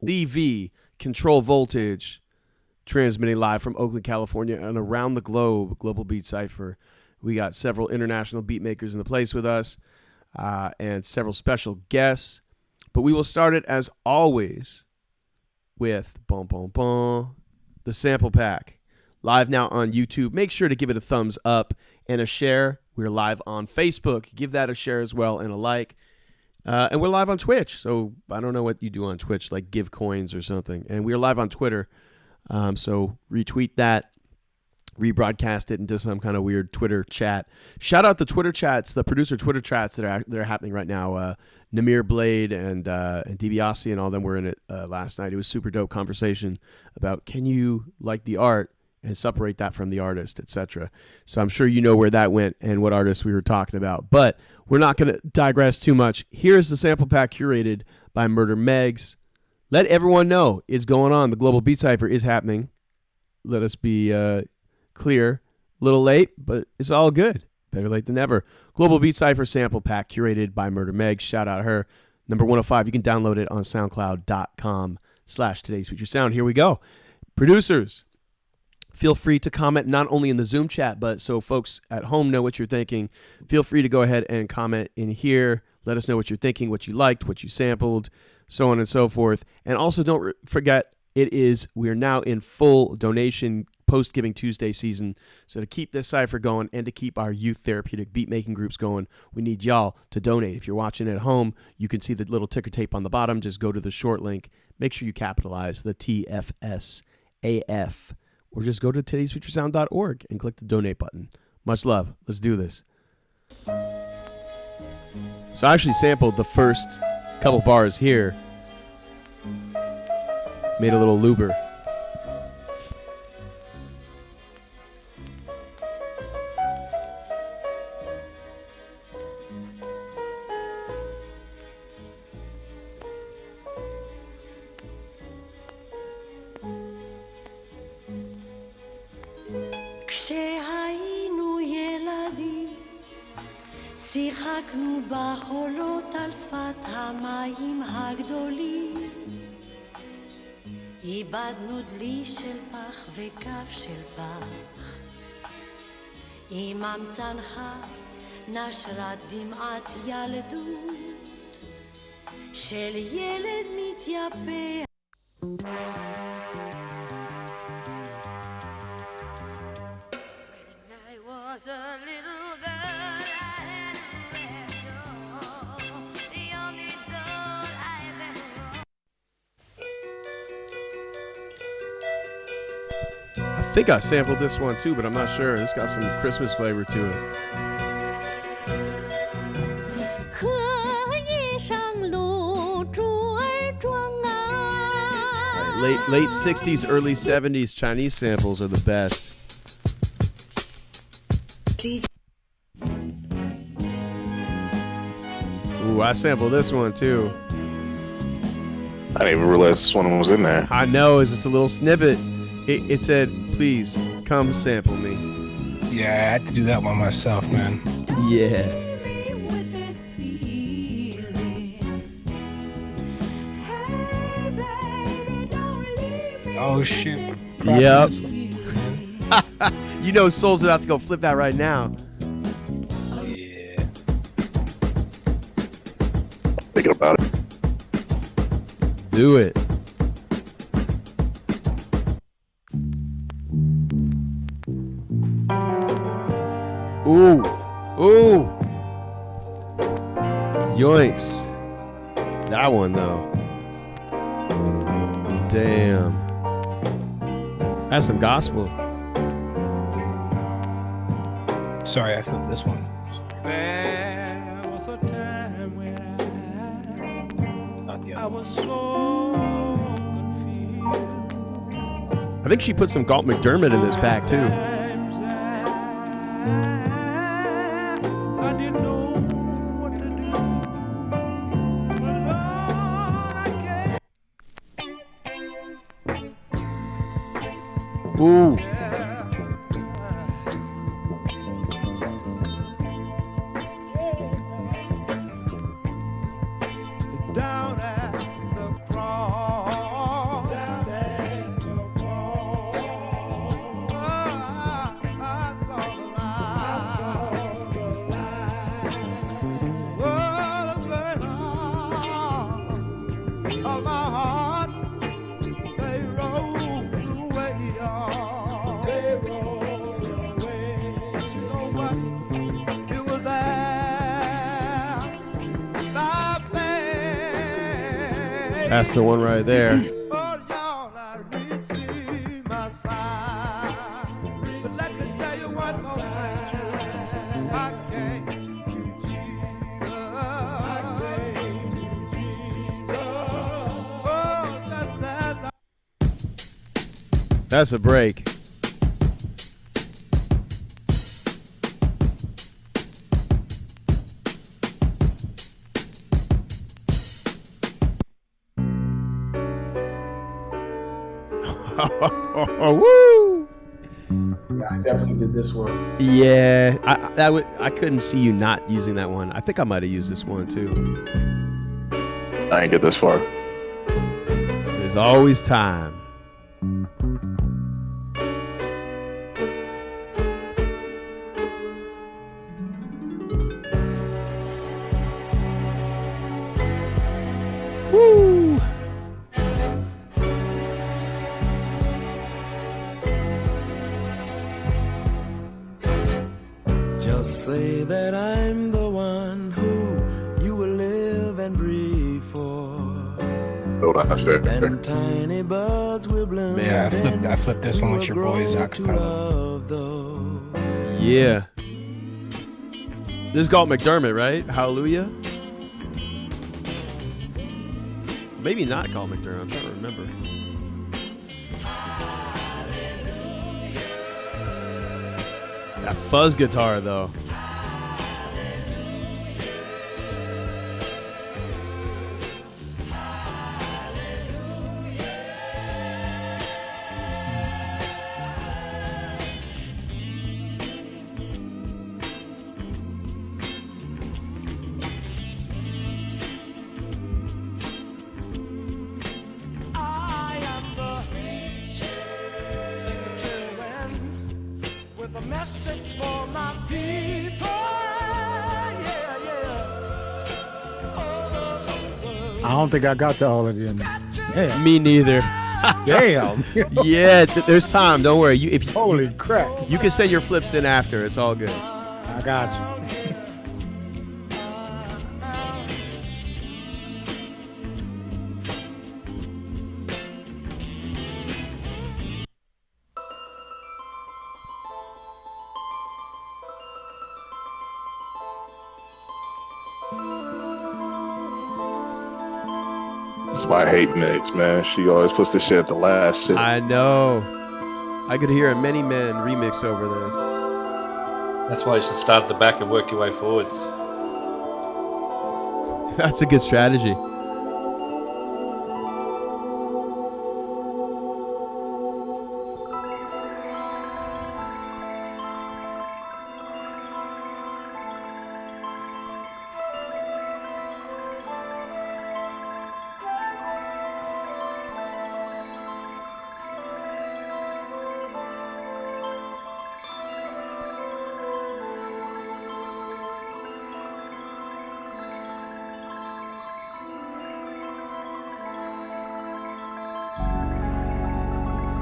DV Control Voltage, transmitting live from Oakland, California, and around the globe. Global Beat Cypher. We got several international beat makers in the place with us, and several special guests. But we will start it as always with the sample pack. Live now on YouTube. Make sure to give it a thumbs up and a share. We're live on Facebook. Give that a share as well and a like. And we're live on Twitch. So I don't know what you do on Twitch, like give coins or something. And we're live on Twitter. So retweet that, rebroadcast it into some kind of weird Twitter chat. Shout out the Twitter chats, the producer Twitter chats that are happening right now. Namir Blade and DiBiase and all them were in it last night. It was super dope conversation about can you like the art and separate that from the artist, etc. So I'm sure you know where that went and what artists we were talking about. But we're not going to digress too much. Here's the sample pack curated by Murder Megs. Let everyone know it's going on. The Global Beat Cypher is happening. Let us be clear. A little late, but it's all good. Better late than never. Global Beat Cypher sample pack curated by Murder Megs. Shout out her. Number 105. You can download it on soundcloud.com/Today's Feature Sound. Here we go. Producers, feel free to comment not only in the Zoom chat, but so folks at home know what you're thinking. Feel free to go ahead and comment in here. Let us know what you're thinking, what you liked, what you sampled, so on and so forth. And also don't forget, we are now in full donation post-Giving Tuesday season. So to keep this cipher going and to keep our youth therapeutic beat-making groups going, we need y'all to donate. If you're watching at home, you can see the little ticker tape on the bottom. Just go to the short link. Make sure you capitalize the TFSAF. Or just go to today'sfeaturesound.org and click the donate button. Much love. Let's do this. So I actually sampled the first couple bars here. Made a little looper. שיחקנו בחולות על שפת המים הגדולים, איבדנו דלי של פח וכף של פח, עם המצנך נשרה דמעת ילדות של ילד מתייפח. When I was a little girl, I think I sampled this one too, but I'm not sure. It's got some Christmas flavor to it. Right, late 60s, early 70s Chinese samples are the best. Ooh, I sampled this one too. I didn't even realize this one was in there. I know, it's just a little snippet. It said, please, come sample me. Yeah, I had to do that one myself, man. Yeah. Oh, shit. Yep. You know Soul's about to go flip that right now. Yeah. Thinking about it. Do it. Ooh. Ooh. Yoinks. That one, though. Damn. That's some gospel. Sorry, I flipped this one. There was a time when I was so confused. I think she put some Galt McDermott in this pack, too. I didn't know what to do. But Lord, I can't. Ooh. Down at the cross. heart. They rolled away, y'all. They rolled away. But you know what? You were there. My babe. That's the one right there. Oh, y'all, I receive my sigh. But let me tell you one more thing. I can't do Jesus. I can't do Jesus. Oh, just as I That's a break. Woo! Yeah, I definitely did this one. Yeah, I couldn't see you not using that one. I think I might have used this one too. I ain't get this far. There's always time. Woo! Just say that I'm the one who you will live and breathe for. No, that's fair. And tiny buds will bloom. Man, I flipped this one with your boys acapella. Yeah. This is called McDermott, right? Hallelujah? Maybe not called McDermott. I'm trying to remember. That fuzz guitar, though. I am the singing children with a message for my people. Yeah, yeah. All over the I don't think I got to all of them. Damn. Me neither. Damn. Yeah, there's time. Don't worry. If Holy crap. you can send your flips in after, it's all good. I got you. That's why I hate Mix, man. She always puts the shit at the last shit. I know. I could hear a Many Men remix over this. That's why you should start at the back and work your way forwards. That's a good strategy.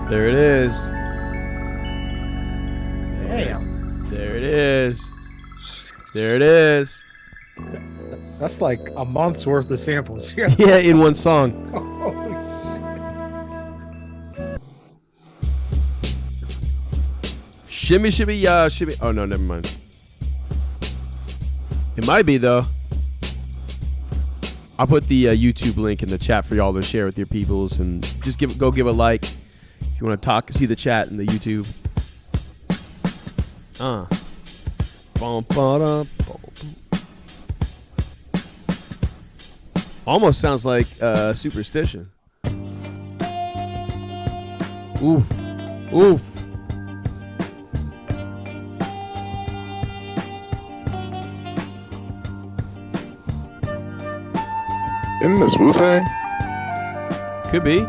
There it is. Damn. There it is. There it is. That's like a month's worth of samples. Yeah. Yeah, in one song. Holy Shimmy, shimmy, yeah, shimmy. Oh, no, never mind. It might be, though. I'll put the YouTube link in the chat for y'all to share with your peoples, and just go give a like if you want to talk. See the chat in the YouTube. Bum, ba-dum, bum. Almost sounds like Superstition. Oof. Oof. In this Wu-Tang? Could be.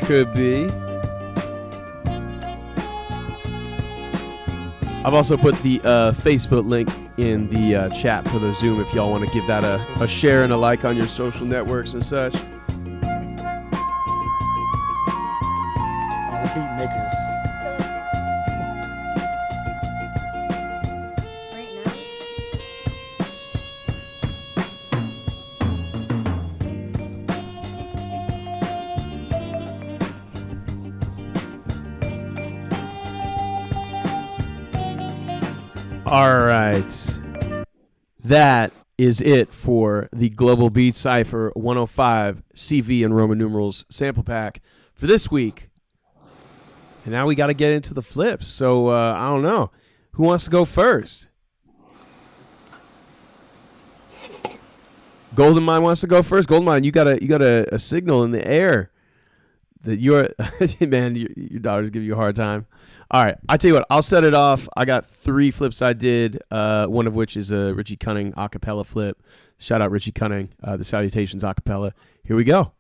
Could be. I've also put the Facebook link in the chat for the Zoom if y'all want to give that a share and a like on your social networks and such. The beat makers. All right. That is it for the Global Beat Cypher 105 CV and Roman numerals sample pack for this week. And now we got to get into the flips. So I don't know. Who wants to go first? Golden Mine wants to go first. Golden Mine, you got a signal in the air that you're man, your daughters give you a hard time. All right, I tell you what, I'll set it off. I got 3 flips I did, one of which is a Richie Cunning acapella flip. Shout out Richie Cunning, the Salutations acapella. Here we go.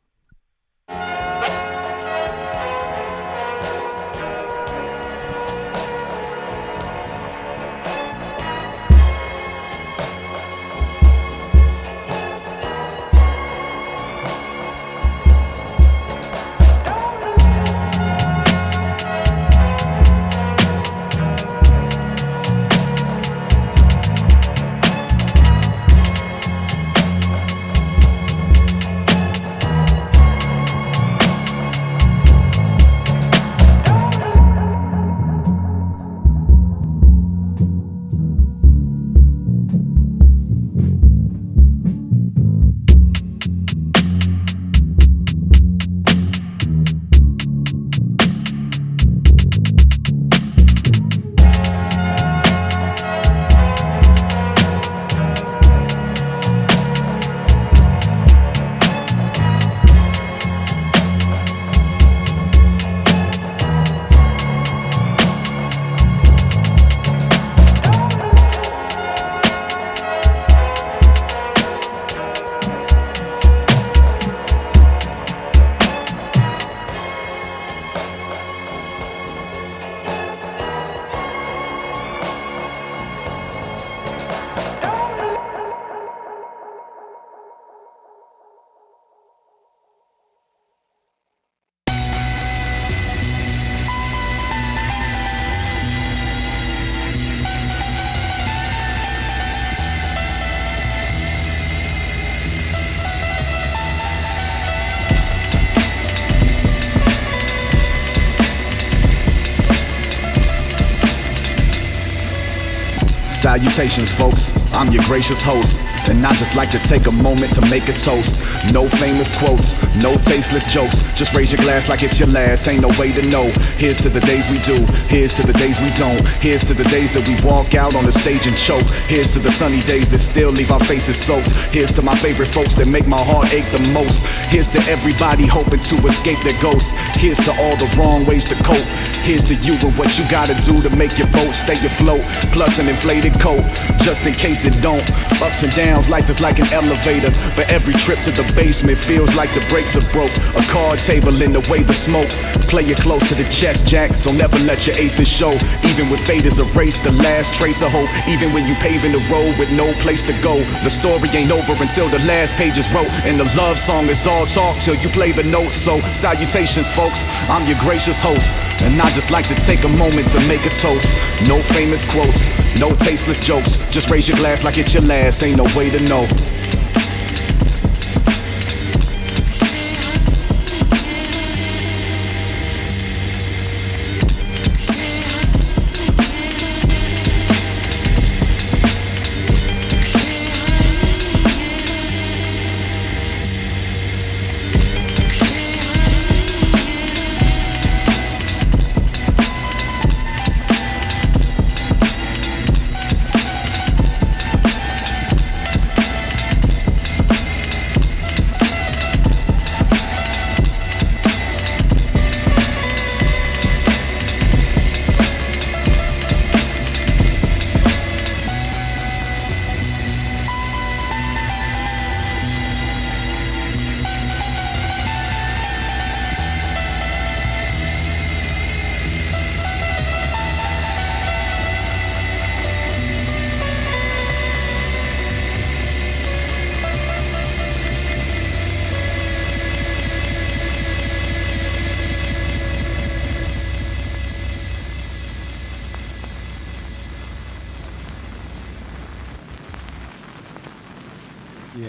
Salutations, folks, I'm your gracious host, and I just like to take a moment to make a toast. No famous quotes, no tasteless jokes, just raise your glass like it's your last, ain't no way to know. Here's to the days we do, here's to the days we don't, here's to the days that we walk out on the stage and choke, here's to the sunny days that still leave our faces soaked, here's to my favorite folks that make my heart ache the most, here's to everybody hoping to escape their ghosts, here's to all the wrong ways to cope, here's to you and what you gotta do to make your boat stay afloat, plus an inflated coat, just in case it don't. Ups and downs, life is like an elevator, but every trip to the basement feels like the brakes are broke. A card table in the wave of smoke, play it close to the chest, Jack, don't ever let your aces show. Even when fate is erased, the last trace of hope, even when you paving the road with no place to go, the story ain't over until the last page is wrote, and the love song is all talk till you play the notes. So salutations, folks, I'm your gracious host, and I just like to take a moment to make a toast. No famous quotes, no tasteless jokes, just raise your glass like it's your last, ain't no way to know.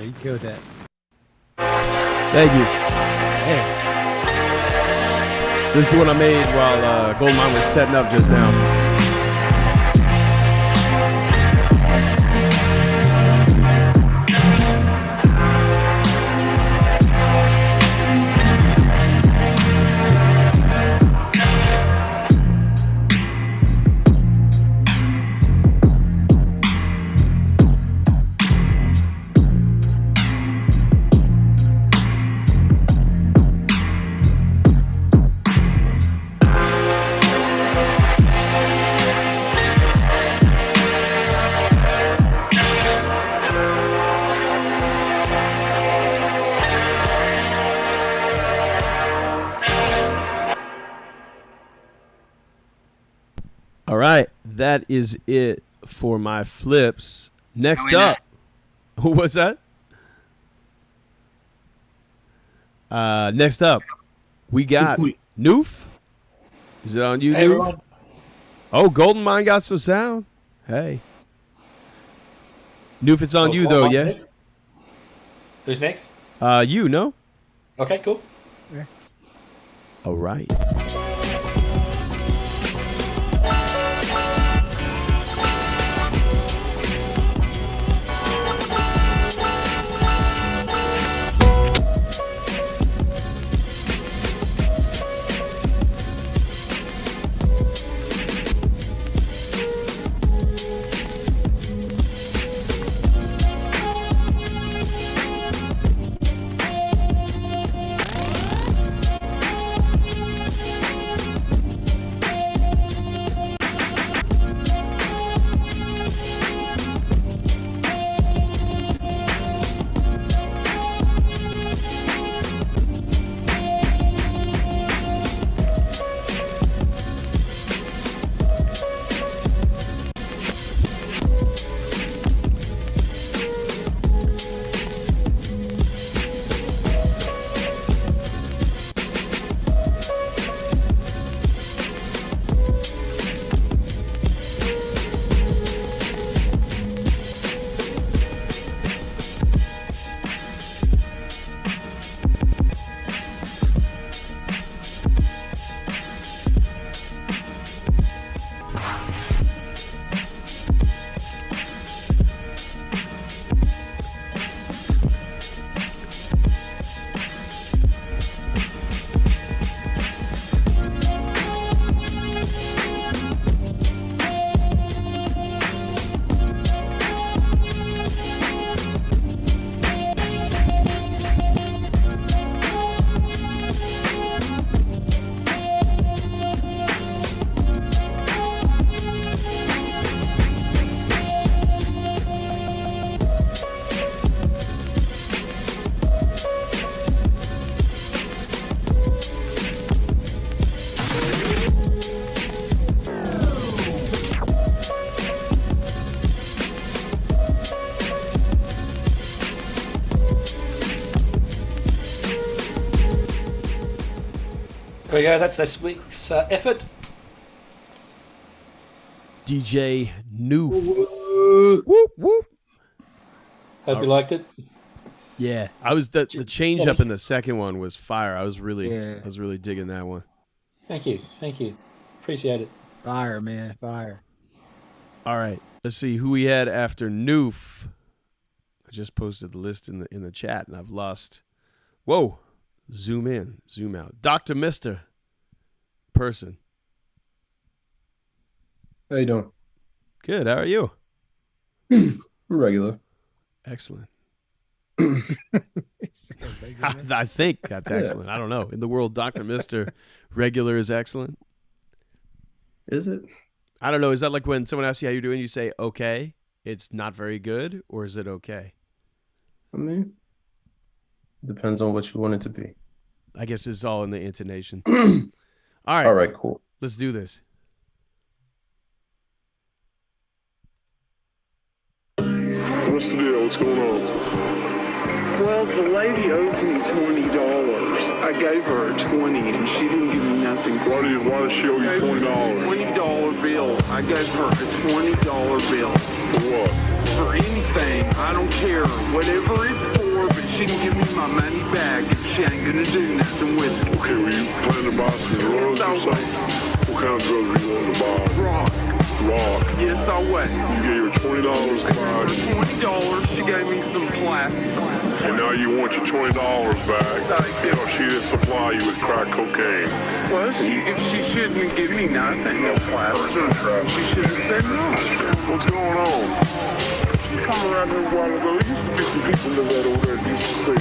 you killed that. Thank you. Hey, This is the one I made while Goldmine was setting up just now. All right, that is it for my flips. Next up, what's that? Next up, we got Noof. Is it on you, Hey, Noof? everyone. Oh, Golden Mine got some sound. Hey, Noof, it's on you come though, on, yeah. Nick. Who's next? You know. Okay, cool. All right. There we go. That's this week's effort. DJ Noof. Whoop whoop. Hope you liked it. Yeah, I was the change up in the second one was fire. I was really digging that one. Thank you. Appreciate it. fire, man, fire. All right, let's see who we had after Noof. I just posted the list in the chat, and I've lost. Whoa, zoom in, zoom out. Dr. Mister Person. How you doing? Good. How are you? Regular. Excellent. I think that's excellent. I don't know. In the world, Dr. Mister Regular is excellent. Is it? I don't know. Is that like when someone asks you how you're doing, you say, okay, it's not very good, or is it okay? I mean, depends on what you want it to be. I guess it's all in the intonation. All right. All right, cool. Let's do this. What's the deal? What's going on? Well, the lady owes me $20. I gave her a 20 and she didn't give me nothing. Why does she owe you $20? $20 bill. I gave her a $20 bill. For what? For anything. I don't care. Whatever it's for. she can give me my money back if she ain't gonna do nothing with it. Okay, well, you plan to buy some drugs or something? What kind of drugs are you want to buy? Rock. Rock. Yes, I was. You gave her $20 to buy it, For $20, she gave me some plastic. and now you want your $20 back because she didn't supply you with crack cocaine. Well, if she shouldn't give me nothing, no plastic, she should have said no. What's going on? Come around here a while ago, there used to be some people live right over there that used to sell.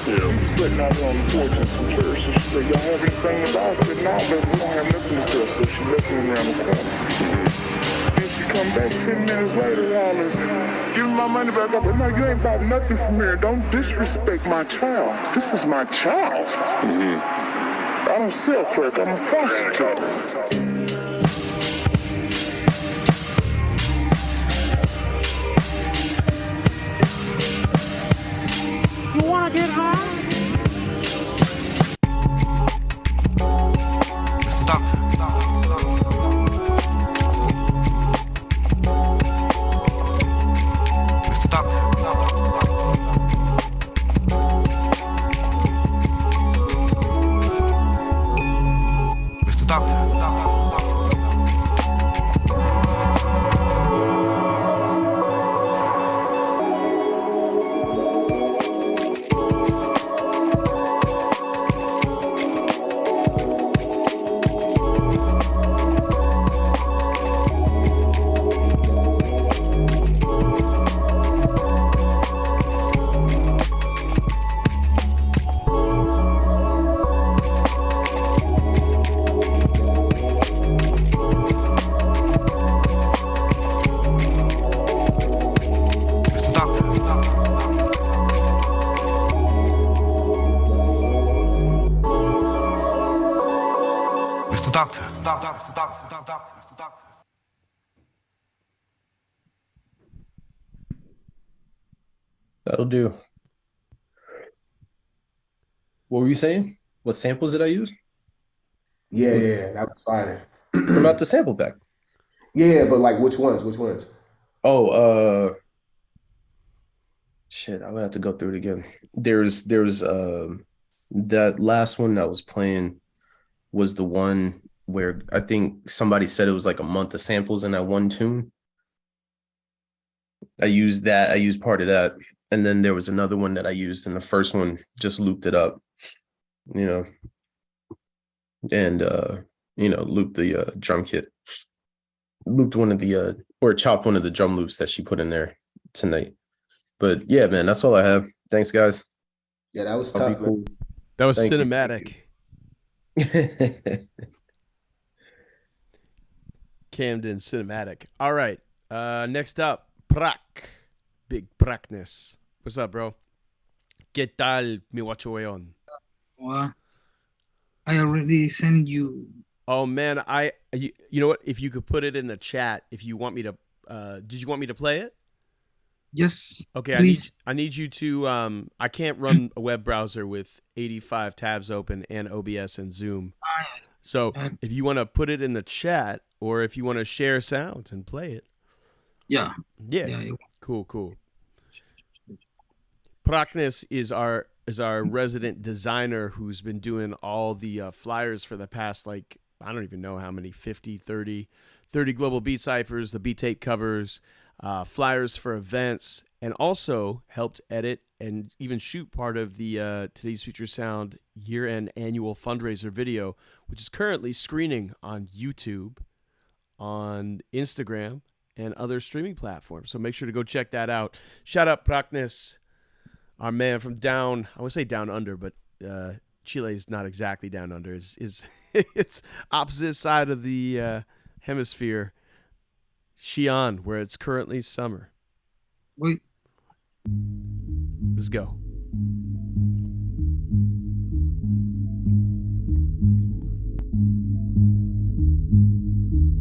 Yeah. We were sitting out here on the porch in some chairs, so she said, y'all have anything to buy? I said, no, baby, we don't have nothing to sell, so she left me around the corner. Then she come back 10 minutes later, holler, give me my money back. I said, no, you ain't bought nothing from here. Don't disrespect my child. This is my child. I don't sell crack, I'm a prostitute. You wanna get high? Mr. Doctor. Mr. Doctor. Mr. Doctor. Mr. Doctor. That'll do. What were you saying? What samples did I use? Yeah, that was fire. From out the sample pack. Yeah, but like which ones? Oh, shit, I would have to go through it again. There's that last one that was playing was the one where I think somebody said it was like a month of samples in that one tune. I used part of that. And then there was another one that I used, and the first one just looped it up, and looped the drum kit. Looped one of the or chopped one of the drum loops that she put in there tonight. But yeah, man, that's all I have. Thanks, guys. Yeah, that was tough, man. That was cinematic. Camden cinematic. All right. Next up, Prak. Big Prakness. What's up, bro? ¿Qué tal, mi guacho weón? Well, I already sent you. Oh man, you know what? If you could put it in the chat, if you want me to, did you want me to play it? Yes. Okay, please. I need you to. I can't run a web browser with 85 tabs open and OBS and Zoom. So if you want to put it in the chat, or if you want to share sound and play it. Yeah. Cool. Prakness is our resident designer who's been doing all the flyers for the past, like, I don't even know how many, 50, 30 global beat ciphers, the beat tape covers, flyers for events, and also helped edit and even shoot part of the Today's Future Sound year-end annual fundraiser video, which is currently screening on YouTube, on Instagram, and other streaming platforms. So make sure to go check that out. Shout out Prakness, our man from down, I would say down under, but Chile is not exactly down under. It's opposite side of the hemisphere, Xi'an, where it's currently summer. Wait. Let's go.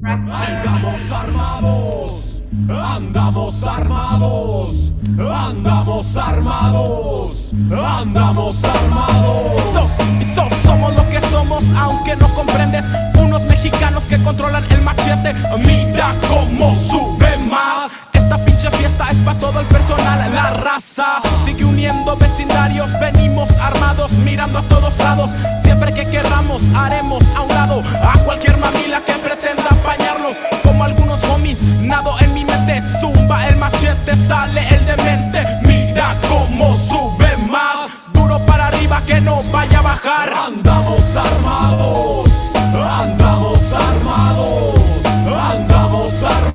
Andamos armados, andamos armados, andamos armados, andamos armados. Somos lo que somos, aunque no comprendes. Unos mexicanos que controlan el machete. Mira cómo sube más. Esta pinche fiesta es para todo el personal. La raza sigue uniendo vecindarios llegando a todos lados. Siempre que querramos haremos a un lado a cualquier mamila que pretenda apañarnos. Como algunos homies, nado en mi mente, zumba el machete, sale el demente. Mira cómo sube más, duro para arriba que no vaya a bajar. Andamos armados, andamos armados, andamos armados.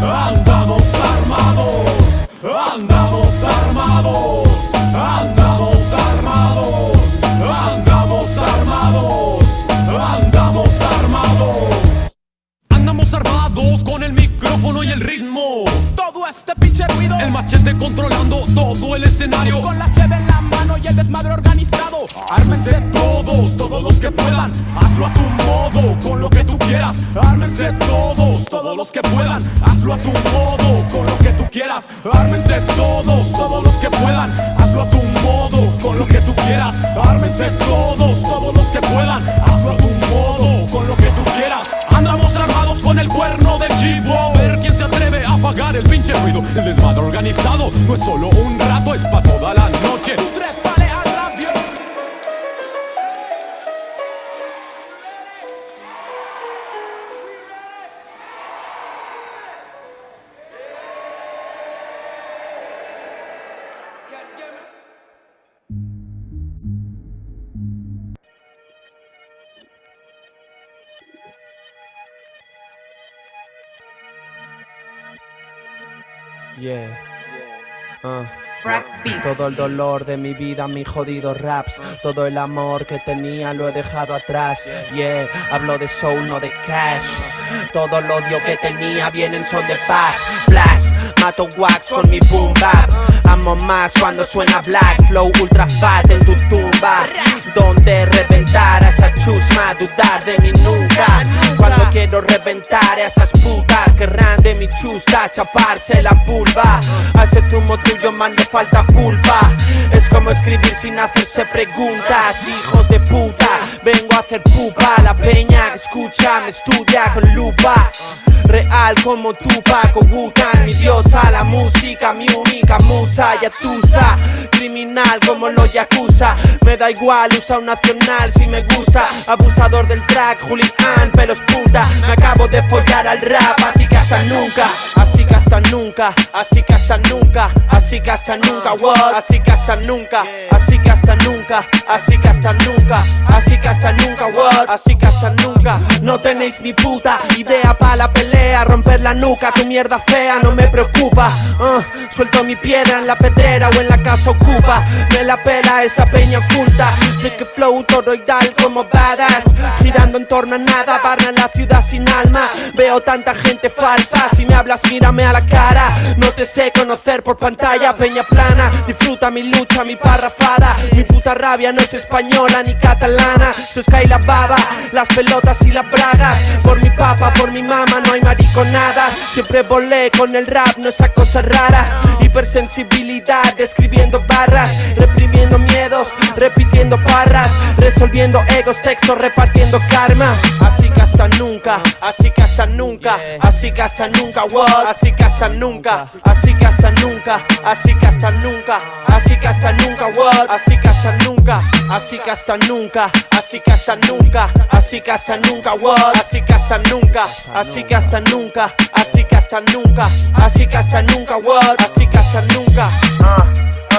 Andamos armados, andamos armados, andamos armados, andamos armados, andamos armados. Andamos armados con el micrófono y el ritmo. Todo este pinche ruido. El machete controlando todo el escenario. Con la cheve en la mano y el desmadre organizado. Ármense todos, todos los que puedan. Hazlo a tu modo, con lo que tú quieras. Ármense todos, todos los que puedan. Hazlo a tu modo, con lo que tú quieras. Ármense todos, todos los que puedan. Hazlo a tu modo, con lo que tú quieras. Ármense todos, todos los que puedan. Hazlo a tu modo, con lo que tú quieras. Andamos armados con el cuerno del chivo. Ver quién se atreve a apagar el pinche ruido. El desmadre organizado no es solo un rato, es pa' toda la noche. Trépale al radio. Yeah. Todo el dolor de mi vida, mis jodidos raps. Todo el amor que tenía lo he dejado atrás. Yeah, hablo de soul, no de cash. Todo el odio que tenía viene en son de paz. Blast, mato wax con mi boom bap. Amo más cuando suena black. Flow ultra fat en tu tumba. Donde reventar a esa chusma, dudar de mí nunca. Cuando quiero reventar a esas putas, querrán de mi chusta chaparse la pulva. A ese zumo tuyo man le falta pulpa. Es como escribir sin hacerse preguntas. Hijos de puta, vengo a hacer pupa. La peña que escucha me estudia con lupa. Real como Tupac o Wu-Tang, mi diosa, la música, mi única musa, Yatusa, criminal como los Yakuza, me da igual, usa un nacional si me gusta, abusador del track, Julián, pelos punta, me acabo de follar al rap, así que hasta nunca, así que hasta nunca, así que hasta nunca, así que hasta nunca, what, así que hasta nunca, así que hasta nunca, así que hasta nunca, así que hasta nunca, what, así que hasta nunca, no tenéis ni puta idea pa' la pelea, romper la nuca, tu mierda fea no me preocupa, suelto mi piedra en la pedrera o en la casa ocupa, me la pela esa peña oculta, de que flow toroidal como badass, girando en torno a nada, barra en la ciudad sin alma, veo tanta gente falsa, si me hablas mírame a la cara, no te sé conocer por pantalla, peña plana, disfruta mi lucha, mi parrafada, mi puta rabia no es española ni catalana, se os cae la baba, las pelotas y las bragas, por mi papa, por mi mama no hay mariconadas, siempre volé con el rap, no esas cosas raras, hipersensibilidad, escribiendo barras, reprimiendo miedos, repitiendo parras, resolviendo egos, textos, repartiendo karma, así que hasta nunca, así que hasta nunca, así que hasta nunca, what, así que hasta nunca, así que hasta nunca, así que hasta nunca, así que hasta nunca, what, así que hasta nunca, así que hasta nunca, así que hasta nunca, así que hasta nunca, what, así que hasta nunca, así que hasta nunca, así que hasta nunca, así que hasta nunca, what, así que hasta nunca, no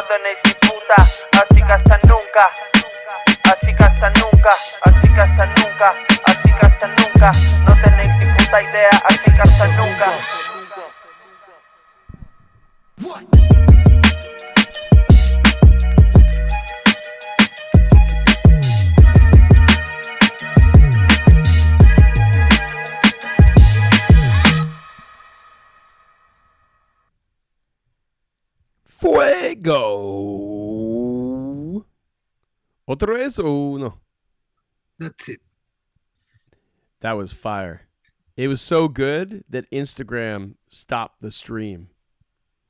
tenéis ni puta, así que hasta nunca, así que hasta nunca, así que hasta nunca, así que hasta nunca, no tenéis ni puta idea, así que hasta nunca. Fuego. ¿Otro vez o no? That's it. That was fire. It was so good that Instagram stopped the stream.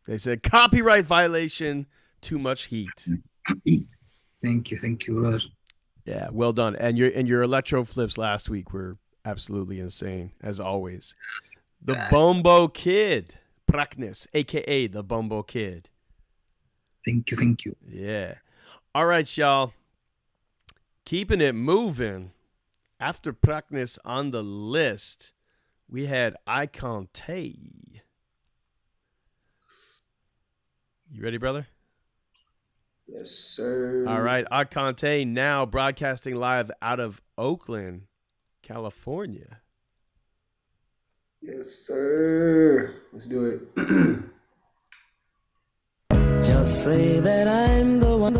They said copyright violation, too much heat. Thank you, brother. Yeah, well done. And your electro flips last week were absolutely insane, as always. The Bombo Kid, Praknis, aka the Bombo Kid. Thank you, thank you. Yeah. All right, y'all. Keeping it moving. After practice on the list, we had Icon Tay. You ready, brother? Yes, sir. All right. Icon Tay now broadcasting live out of Oakland, California. Yes, sir. Let's do it. Just say that I'm the one,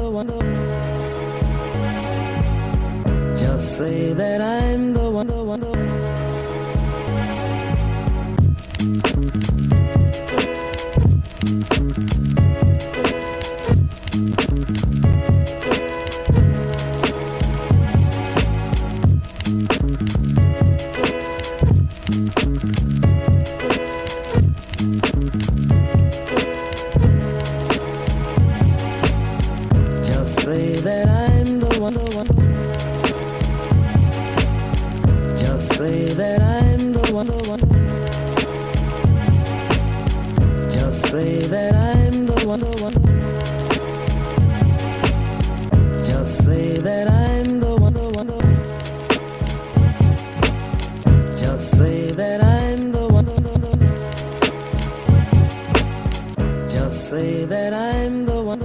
Just say that I'm the one, Just say that I'm the one, Just say that I'm the one, Just say that I'm the one, Just say that I'm the one, Just say that I'm the one,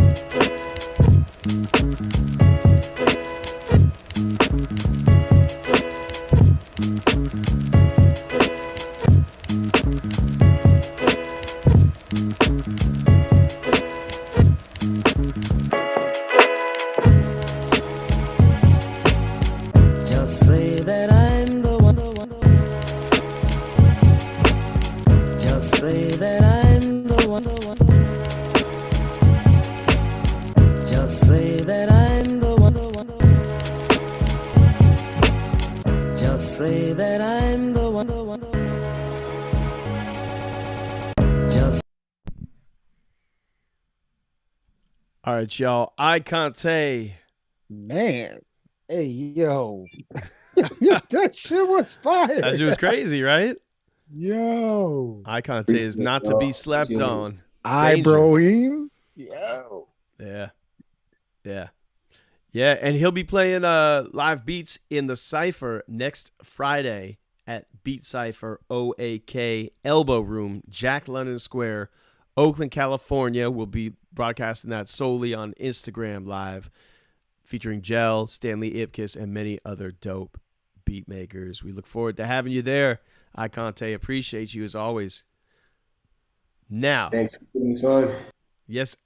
Just say that I'm the one, Just say that I'm the one, Just say that I'm the one, Just say that I'm the one, Just say that I'm the one, Just. All right, y'all. Icon Tay. Man. Hey, yo. That shit was fire. That shit was crazy, right? Yo. Icon Tay is not to be slept on. Ibrahim. Yo. Yeah. Yeah. Yeah, and he'll be playing live beats in the Cypher next Friday at Beat Cypher OAK Elbow Room, Jack London Square, Oakland, California. We'll be broadcasting that solely on Instagram Live, featuring Gel, Stanley Ipkiss, and many other dope beat makers. We look forward to having you there. Icon Tay, appreciate you as always. Now, Thanks for putting this on. Yes,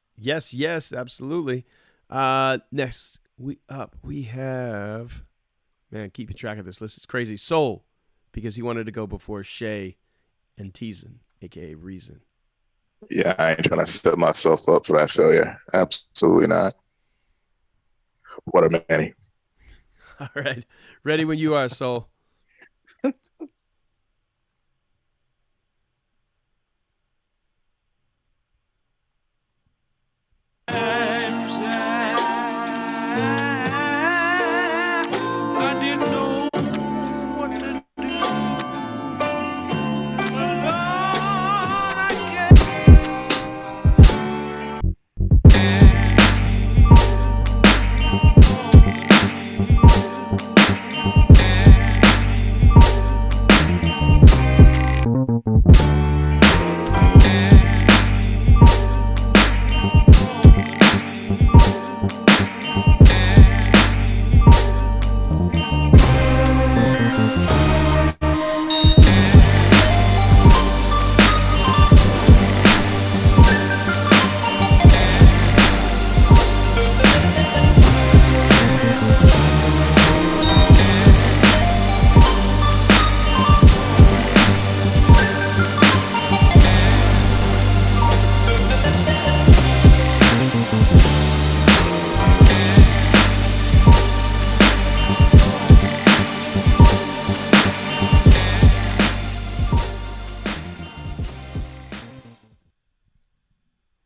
absolutely. Next we have, man, keeping track of this list is crazy. Soul, because he wanted to go before Shay and Teason, aka Reason. Yeah, I ain't trying to set myself up for that failure. Absolutely not. What a Manny. All right. Ready when you are, Soul.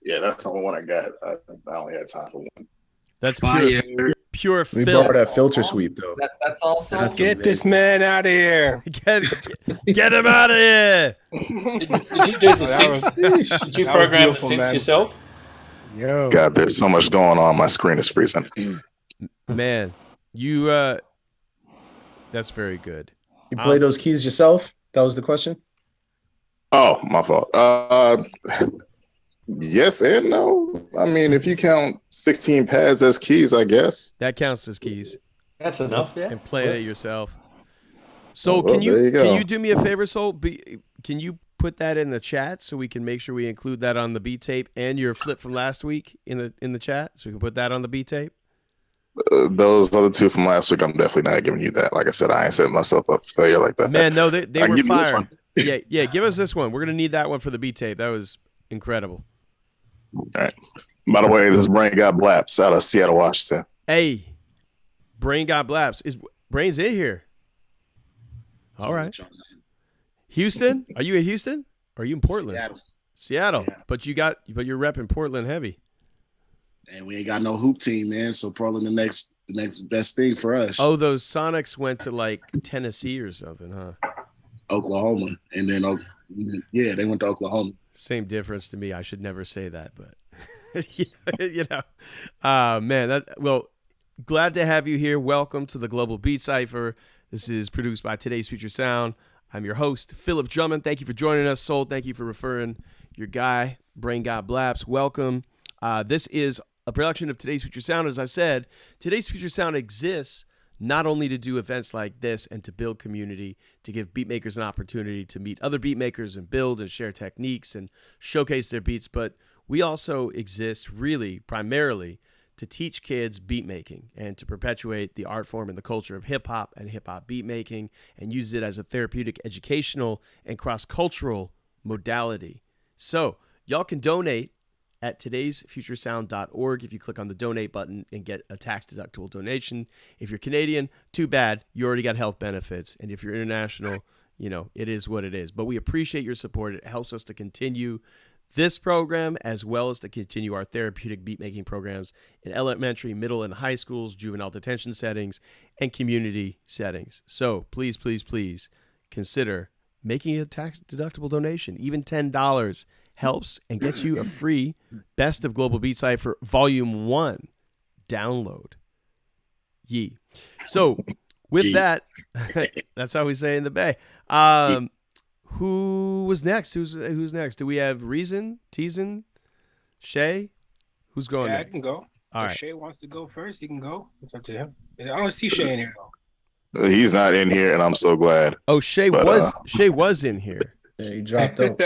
Yeah, that's the only one I got. I only had time for one. That's Fire. pure. pure We filth. borrow that filter sweep though. That's also. Get this man out of here. Get him out of here. Did you do the synth? Did you program the synth yourself? Yo. God, there's so much going on. My screen is freezing. Man, you that's very good. You play those keys yourself? That was the question. Oh, my fault. Yes and no. I mean, if you count 16 pads as keys, I guess. That counts as keys. That's enough, yeah. And play it yourself. So Well, can there you go. can you do me a favor, Soul? Can you put that in the chat so we can make sure we include that on the beat tape and your flip from last week in the chat, so we can put that on the beat tape? Those other two from last week, I'm definitely not giving you that. Like I said, I ain't setting myself up for failure like that. Man, no, they I can were give you this fire. one. Yeah, give us this one. We're gonna need that one for the beat tape. That was incredible. All right. By the way, this is Brain Got Blaps out of Seattle, Washington. Hey, Brain got blaps. Is Brain's in here? All right. Houston? Are you in Houston? Or are you in Portland? Seattle. But you're repping Portland heavy. And we ain't got no hoop team, man. So Portland the next best thing for us. Oh, those Sonics went to like Tennessee or something, huh? Oklahoma. And then they went to Oklahoma. Same difference to me. I should never say that, but man, glad to have you here. Welcome to the Global Beat Cypher. This is produced by Today's Future Sound. I'm your host, Philip Drummond. Thank you for joining us. Soul, thank you for referring your guy, Brain God Blaps. Welcome. This is a production of Today's Future Sound. As I said, Today's Future Sound exists not only to do events like this and to build community, to give beat makers an opportunity to meet other beat makers and build and share techniques and showcase their beats, but we also exist really primarily to teach kids beat making and to perpetuate the art form and the culture of hip hop and hip hop beat making and use it as a therapeutic, educational, and cross-cultural modality. So y'all can donate at todaysfuturesound.org if you click on the donate button and get a tax-deductible donation. If you're Canadian, too bad. You already got health benefits. And if you're international, it is what it is. But we appreciate your support. It helps us to continue this program as well as to continue our therapeutic beat-making programs in elementary, middle, and high schools, juvenile detention settings, and community settings. So please, please, please consider making a tax-deductible donation. Even $10 helps and gets you a free Best of Global Beat Cypher Volume 1 download. Yee. So with that, that's how we say in the Bay. Who was next? Who's next? Do we have Reason, Teason, Shay? Who's going next? I can go. All if right. Shay wants to go first, he can go. It's up to him. I don't see Shay in here though. He's not in here, and I'm so glad. Oh, Shay was in here. Yeah, he dropped out.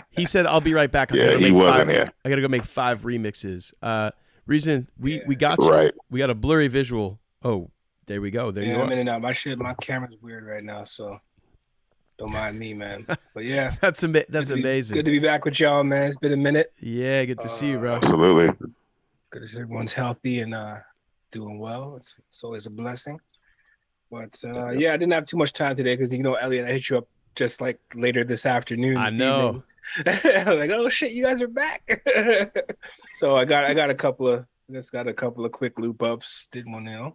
He said, "I'll be right back." He wasn't here. I gotta go make 5 remixes. Reason, we got you. Right. We got a blurry visual. Oh, there we go. There you I'm in are. and out. My camera's weird right now, so don't mind me, man. But yeah, that's amazing. Good to be back with y'all, man. It's been a minute. Yeah, good to see you, bro. Absolutely. Good to see everyone's healthy and doing well. It's always a blessing. But I didn't have too much time today because Elliot, I hit you up just like later this afternoon. I know. Like, oh shit, you guys are back. So I got a couple of quick loop ups. Did one,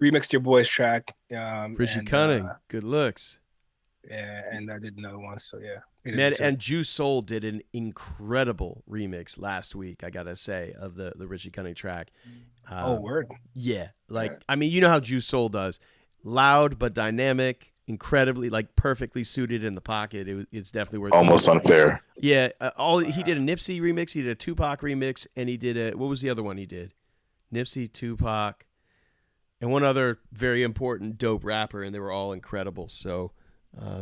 remixed your boy's track. Richie Cunning, good looks. Yeah, and I did another one. So yeah, man, and Juice Soul did an incredible remix last week. I gotta say, of the Richie Cunning track. Word. Yeah, I mean, you know how Juice Soul does, loud but dynamic. Incredibly, perfectly suited in the pocket. It's definitely worth. Almost unfair. Yeah, he did a Nipsey remix, he did a Tupac remix, and he did what was the other one he did? Nipsey, Tupac, and one other very important dope rapper, and they were all incredible. So,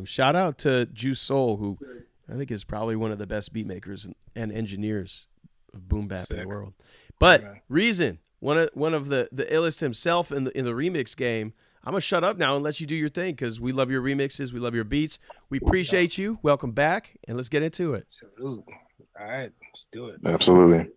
shout out to Juice Soul, who I think is probably one of the best beat makers and engineers of boom bap in the world. But Reason, one of the illest himself in the remix game. I'm going to shut up now and let you do your thing because we love your remixes. We love your beats. We appreciate you. Welcome back, and let's get into it. Salute. All right, let's do it. Absolutely.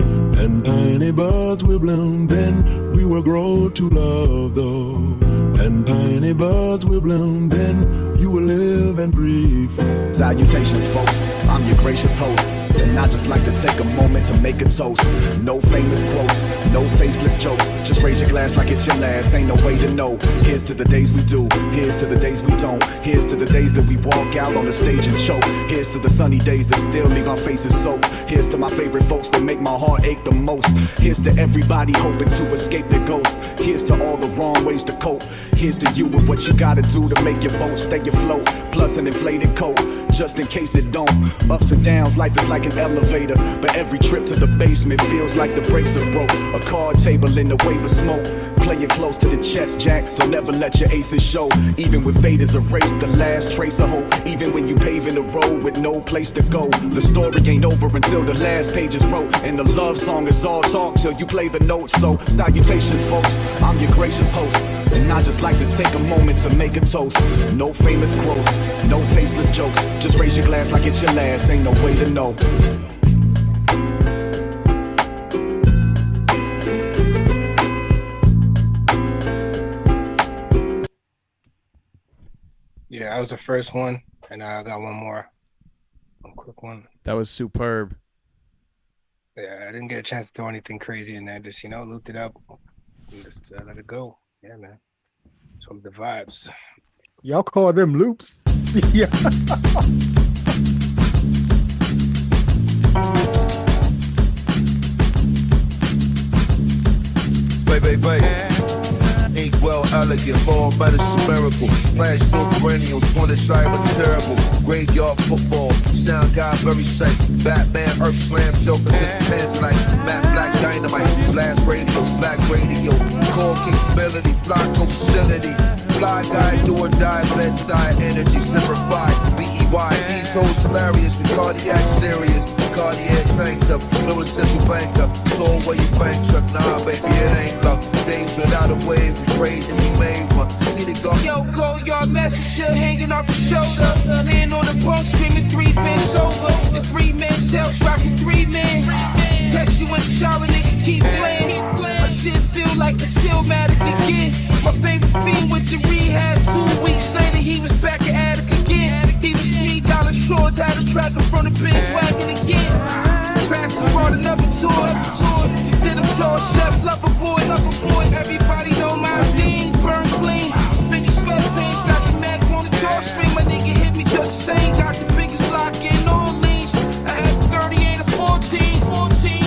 And tiny buds will bloom, then we will grow to love, though. And tiny buds will bloom, then you will live and breathe. Salutations, folks. I'm your gracious host, And I just like to take a moment to make a toast. No famous quotes, no tasteless jokes. Just raise your glass like it's your last, ain't no way to know. Here's to the days we do, here's to the days we don't. Here's to the days that we walk out on the stage and choke. Here's to the sunny days that still leave our faces soaked. Here's to my favorite folks that make my heart ache the most. Here's to everybody hoping to escape their ghosts. Here's to all the wrong ways to cope. Here's to you and what you gotta do to make your boat stay afloat. Plus an inflated coat, just in case it don't. Ups and downs, life is like an elevator, but every trip to the basement feels like the brakes are broke. A card table in a wave of smoke. Play it close to the chest, Jack. Don't ever let your aces show. Even when fate is erased, the last trace of hope. Even when you paving the road with no place to go. The story ain't over until the last page is wrote. And the love song is all talk till you play the notes. So salutations, folks. I'm your gracious host. And I just like to take a moment to make a toast. No famous quotes, no tasteless jokes. Just raise your glass like it's your last, ain't no way to know. Yeah, that was the first one, and I got one more. One quick one. That was superb. Yeah, I didn't get a chance to throw anything crazy in there. Just, looped it up and just let it go. Yeah, man. From the vibes. Y'all call them loops? Yeah. Baby. Ink well elegant, more medicine miracle. Flash to perennials, point aside but terrible. Graveyard football, sound guy very safe. Batman, Earth Slam, Joker to the pants like Matt Black Dynamite. Blast radios, black radio. Core capability, Flocko facility. Fly guy, do or die, Bed-Stuy, energy simplified. BEY, these hoes hilarious, with cardiac serious. Cardiac tank top, little central banker. Tall where you bank truck, nah baby it ain't luck. Days without a wave, we prayed and we made one. See the go. Yo, cold yard messenger hanging off the shoulder. Laying on the punk screaming 3 fans over. The 3-man cells rocking 3 men. Text you in the shower, nigga, keep playing. My shit feel like the Silmatic again. My favorite fiend went to rehab 2 weeks later. He was back at attic again. He was $3 shorts, had a tracker from the Benz wagon again. Pastor brought another tour. Did him show a chef, lover boy. Everybody know my thing, burn clean. 50 sweatpants, got the Mac on the drawstring. My nigga hit me just the same. Got the biggest lock in Orleans. I had 30 and a 14.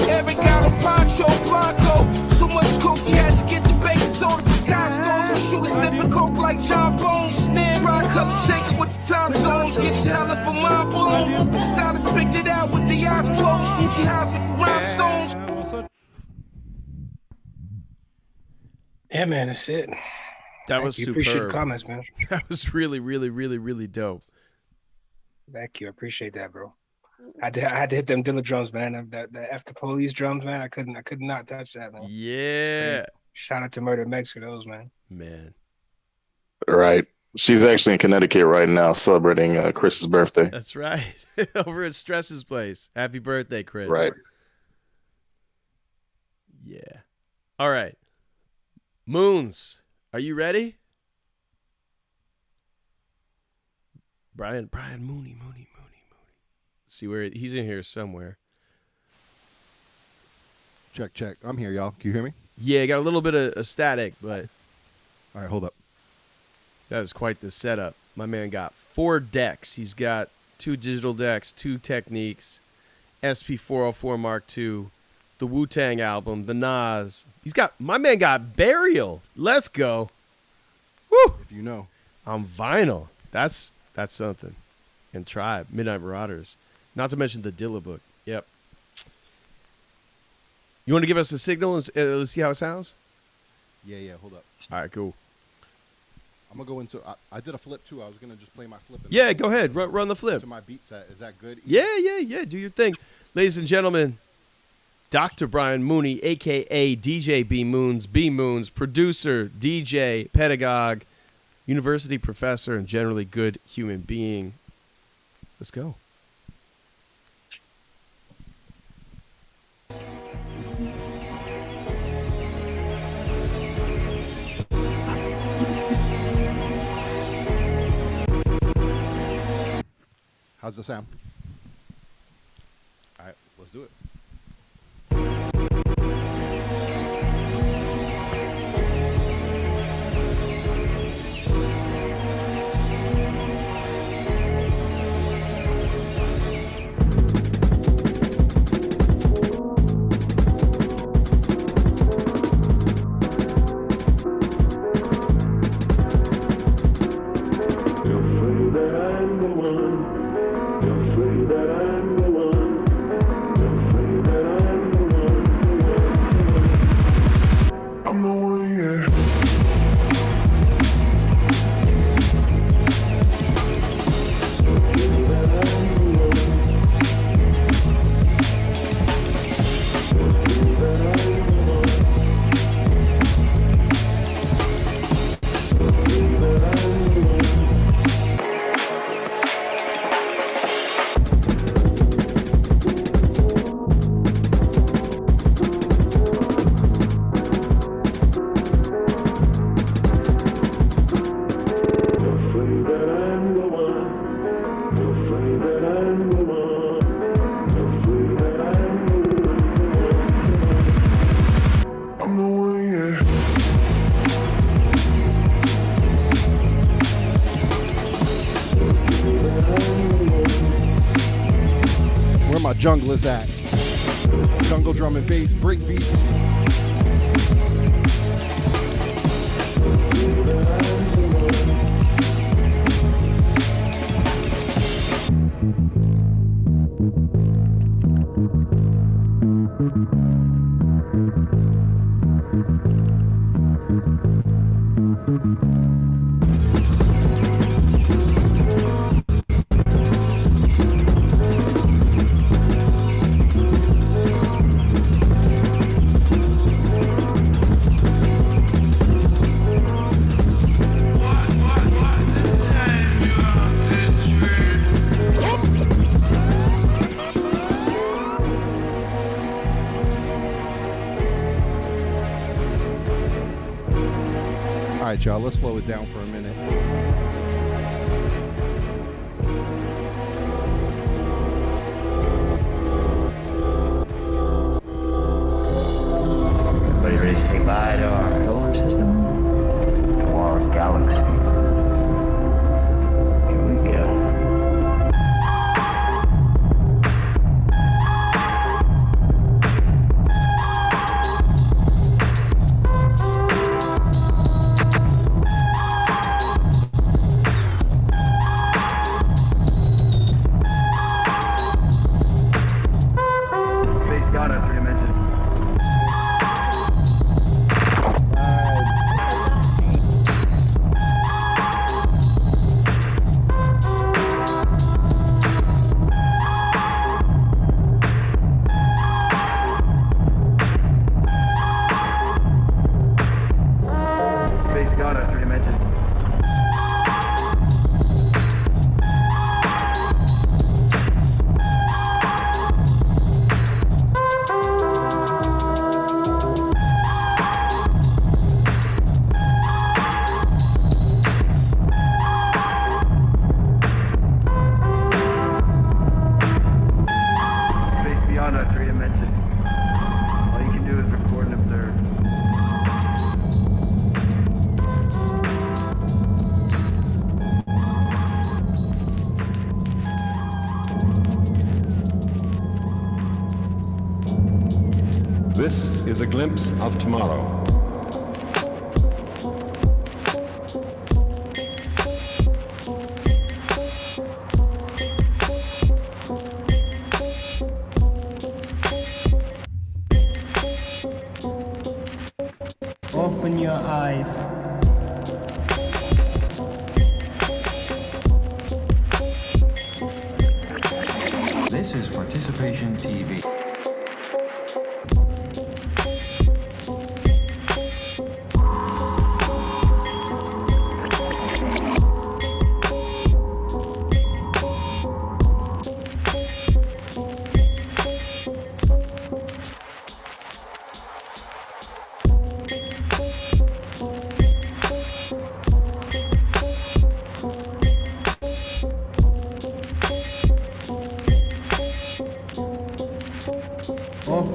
Eric got a poncho, Blanco. So much coke, he had to get the baking soda for Costco's. And shoot a sniffing coke like John Bones. Snare, ride color, shaking with the time zones. Get your hella for my bloom. Stylist picked it out with the eyes closed. Gucci house with the rhinestones. Yeah, man, that's it. That was superb. Appreciate comments, man. That was really, really, really, really dope. Thank you. I appreciate that, bro. I had to hit them Dilla drums, man. The After Police drums, man. I could not touch that, man. Yeah. Shout out to Murder Mex for those, man. Man. Right. She's actually in Connecticut right now celebrating Chris's birthday. That's right. Over at Stress's place. Happy birthday, Chris. Right. Yeah. All right. Moons, are you ready? Brian Mooney. See where he's in here somewhere. Check. I'm here, y'all. Can you hear me? Yeah, got a little bit of static, but all right, hold up. That is quite the setup. My man got 4 decks. He's got 2 digital decks, 2 techniques, SP404 Mark II, the Wu-Tang album, the Nas. My man got Burial. Let's go. Woo! If you know. On vinyl. That's something. And Tribe, Midnight Marauders. Not to mention the Dilla book. Yep. You want to give us a signal and let's see how it sounds? Yeah, hold up. All right, cool. I'm going to go into, I did a flip too. I was going to just play my flip. Yeah, go ahead. Run the flip. To my beat set. Is that good? Yeah. Do your thing. Ladies and gentlemen, Dr. Brian Mooney, a.k.a. DJ B Moons, producer, DJ, pedagogue, university professor, and generally good human being. Let's go. How's the sound? right, let's do it. They'll say that I'm the one. They'll say that I'm the one. They'll say that I'm the one. I'm the one, yeah. They'll say that I'm the one. They'll say that I'm the one. They'll say that I'm the one. They'll say that I'm the one. They'll say that I'm the one. They'll say that I'm the one. I'm the one, yeah. They'll say that I'm the one. Where my junglers at? Jungle drum and bass, break beats. They'll say that I'm the one. All right, y'all, let's slow it down for a minute. Everybody ready to say bye to our solar system? To our galaxy? Here we go. Space God on 3 dimensions. Space God on 3 dimensions. Space beyond our 3 dimensions. All you can do is record and observe. This is a glimpse of tomorrow. Open your eyes. This is Participation TV.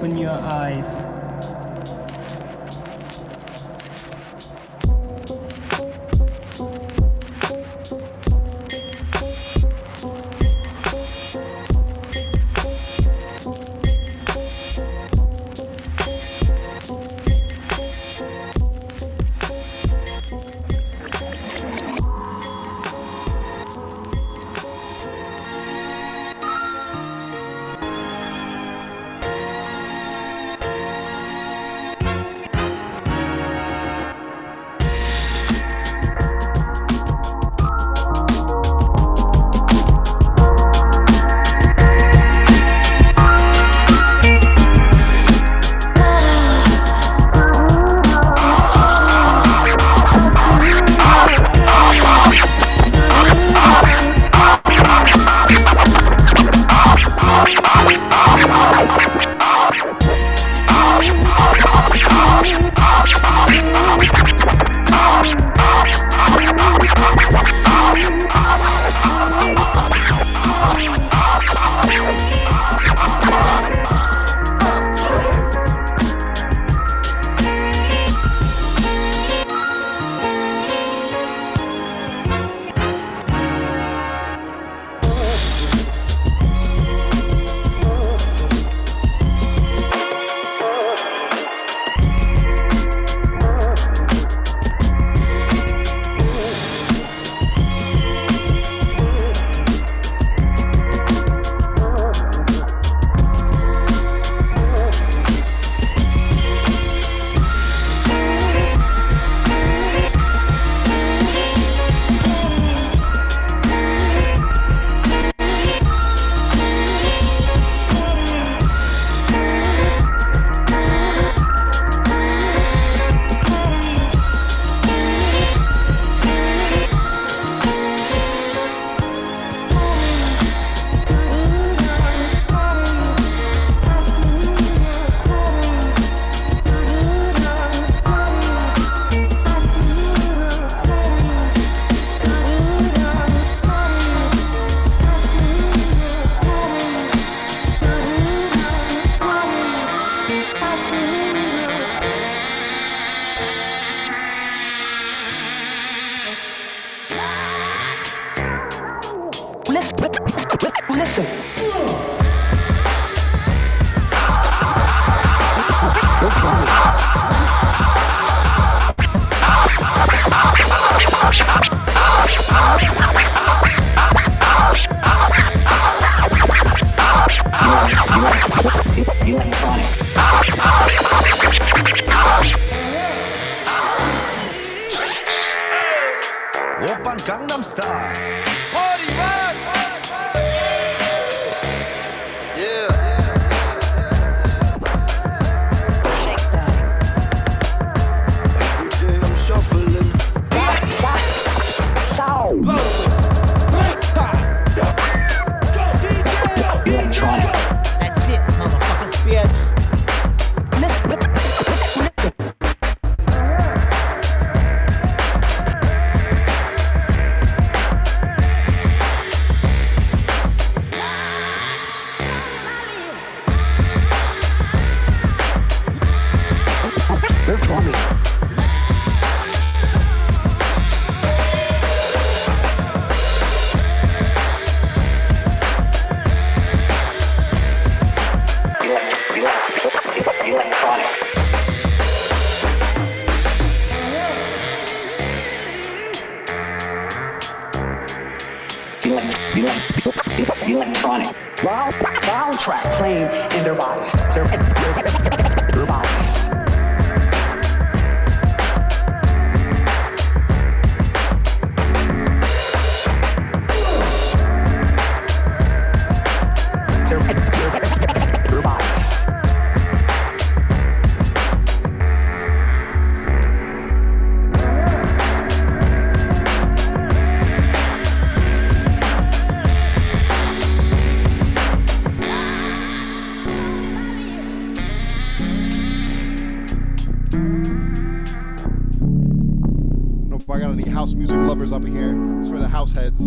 open your eyes. Listen. Oppan Gangnam Style. Party rock. Yeah. Shake that. Every day I'm shuffling. Sound. Electronic. That's it, motherfucker, bitch. Listen. Electronic. Wild track playing in their bodies. Their bodies. Their bodies. If I got any house music lovers up in here, it's for the house heads.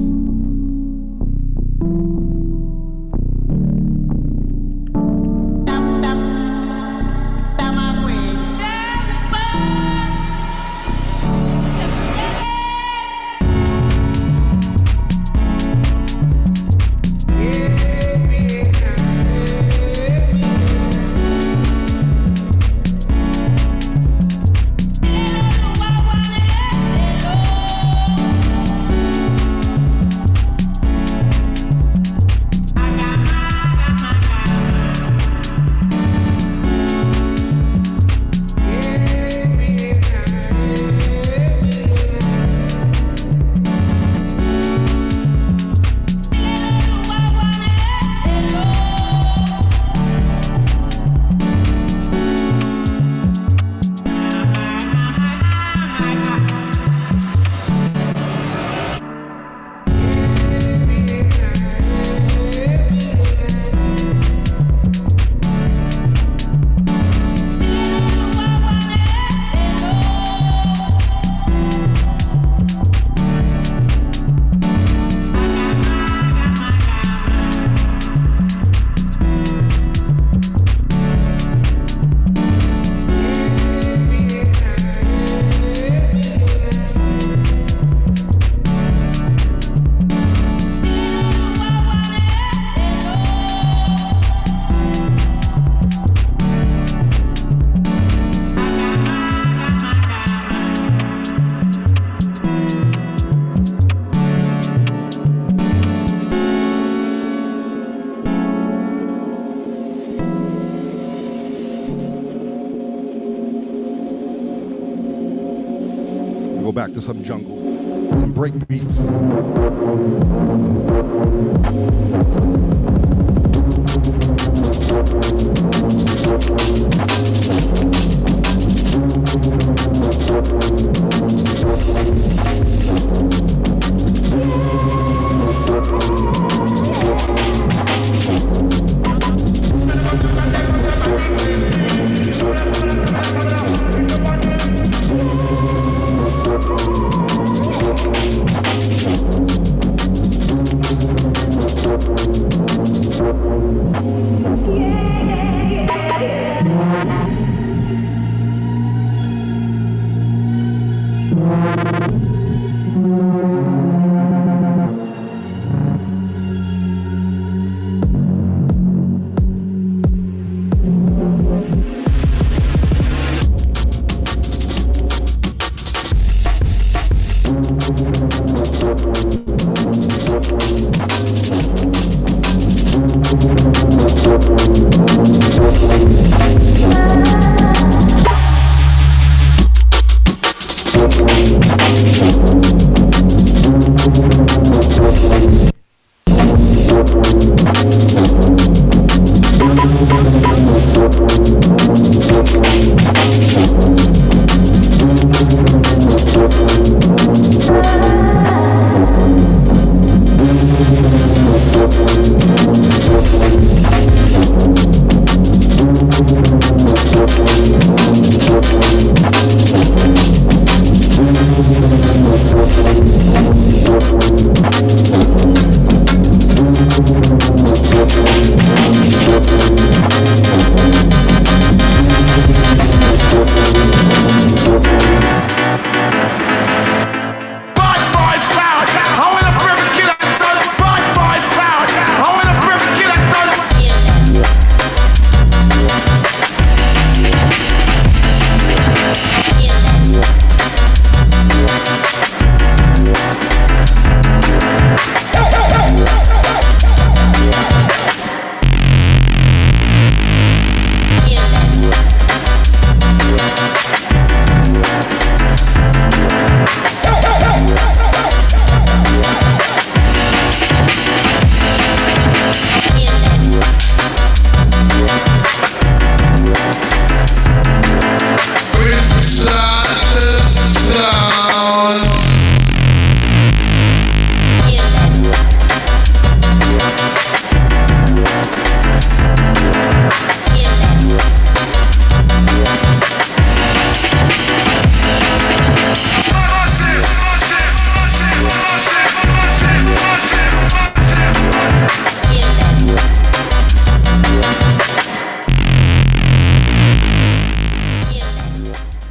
go back to some jungle, some break beats.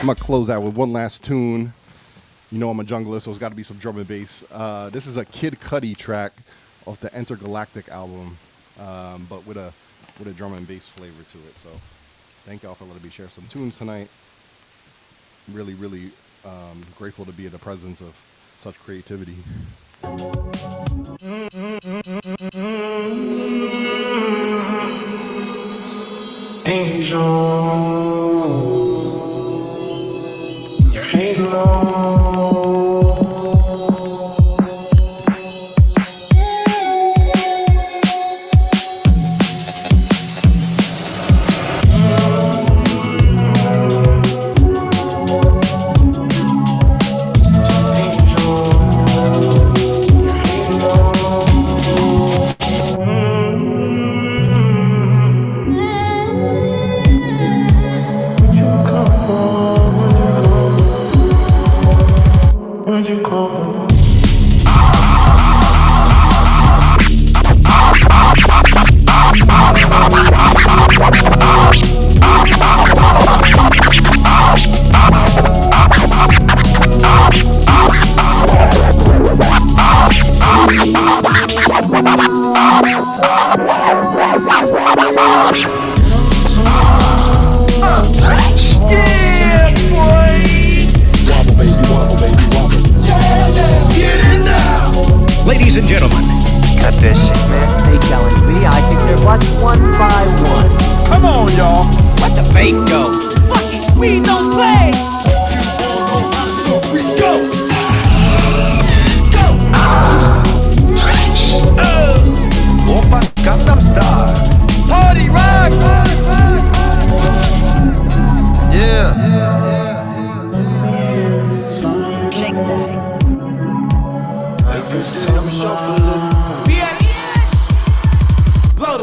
I'm gonna close out with one last tune. You know I'm a jungler, so it's got to be some drum and bass. This is a Kid Cudi track off the Intergalactic album, but with a drum and bass flavor to it. So thank y'all for letting me share some tunes tonight. Really, really grateful to be in the presence of such creativity. Angel. Halo. Where'd you come from? Yeah, boy! Wobble, baby, wobble, baby, wobble. Get in now! Ladies and gentlemen, cut this shit, man. Hey, Kelly B, I think they're what? 1 by 1. Come on, y'all. Let the bass go. Fucking we don't play! We go!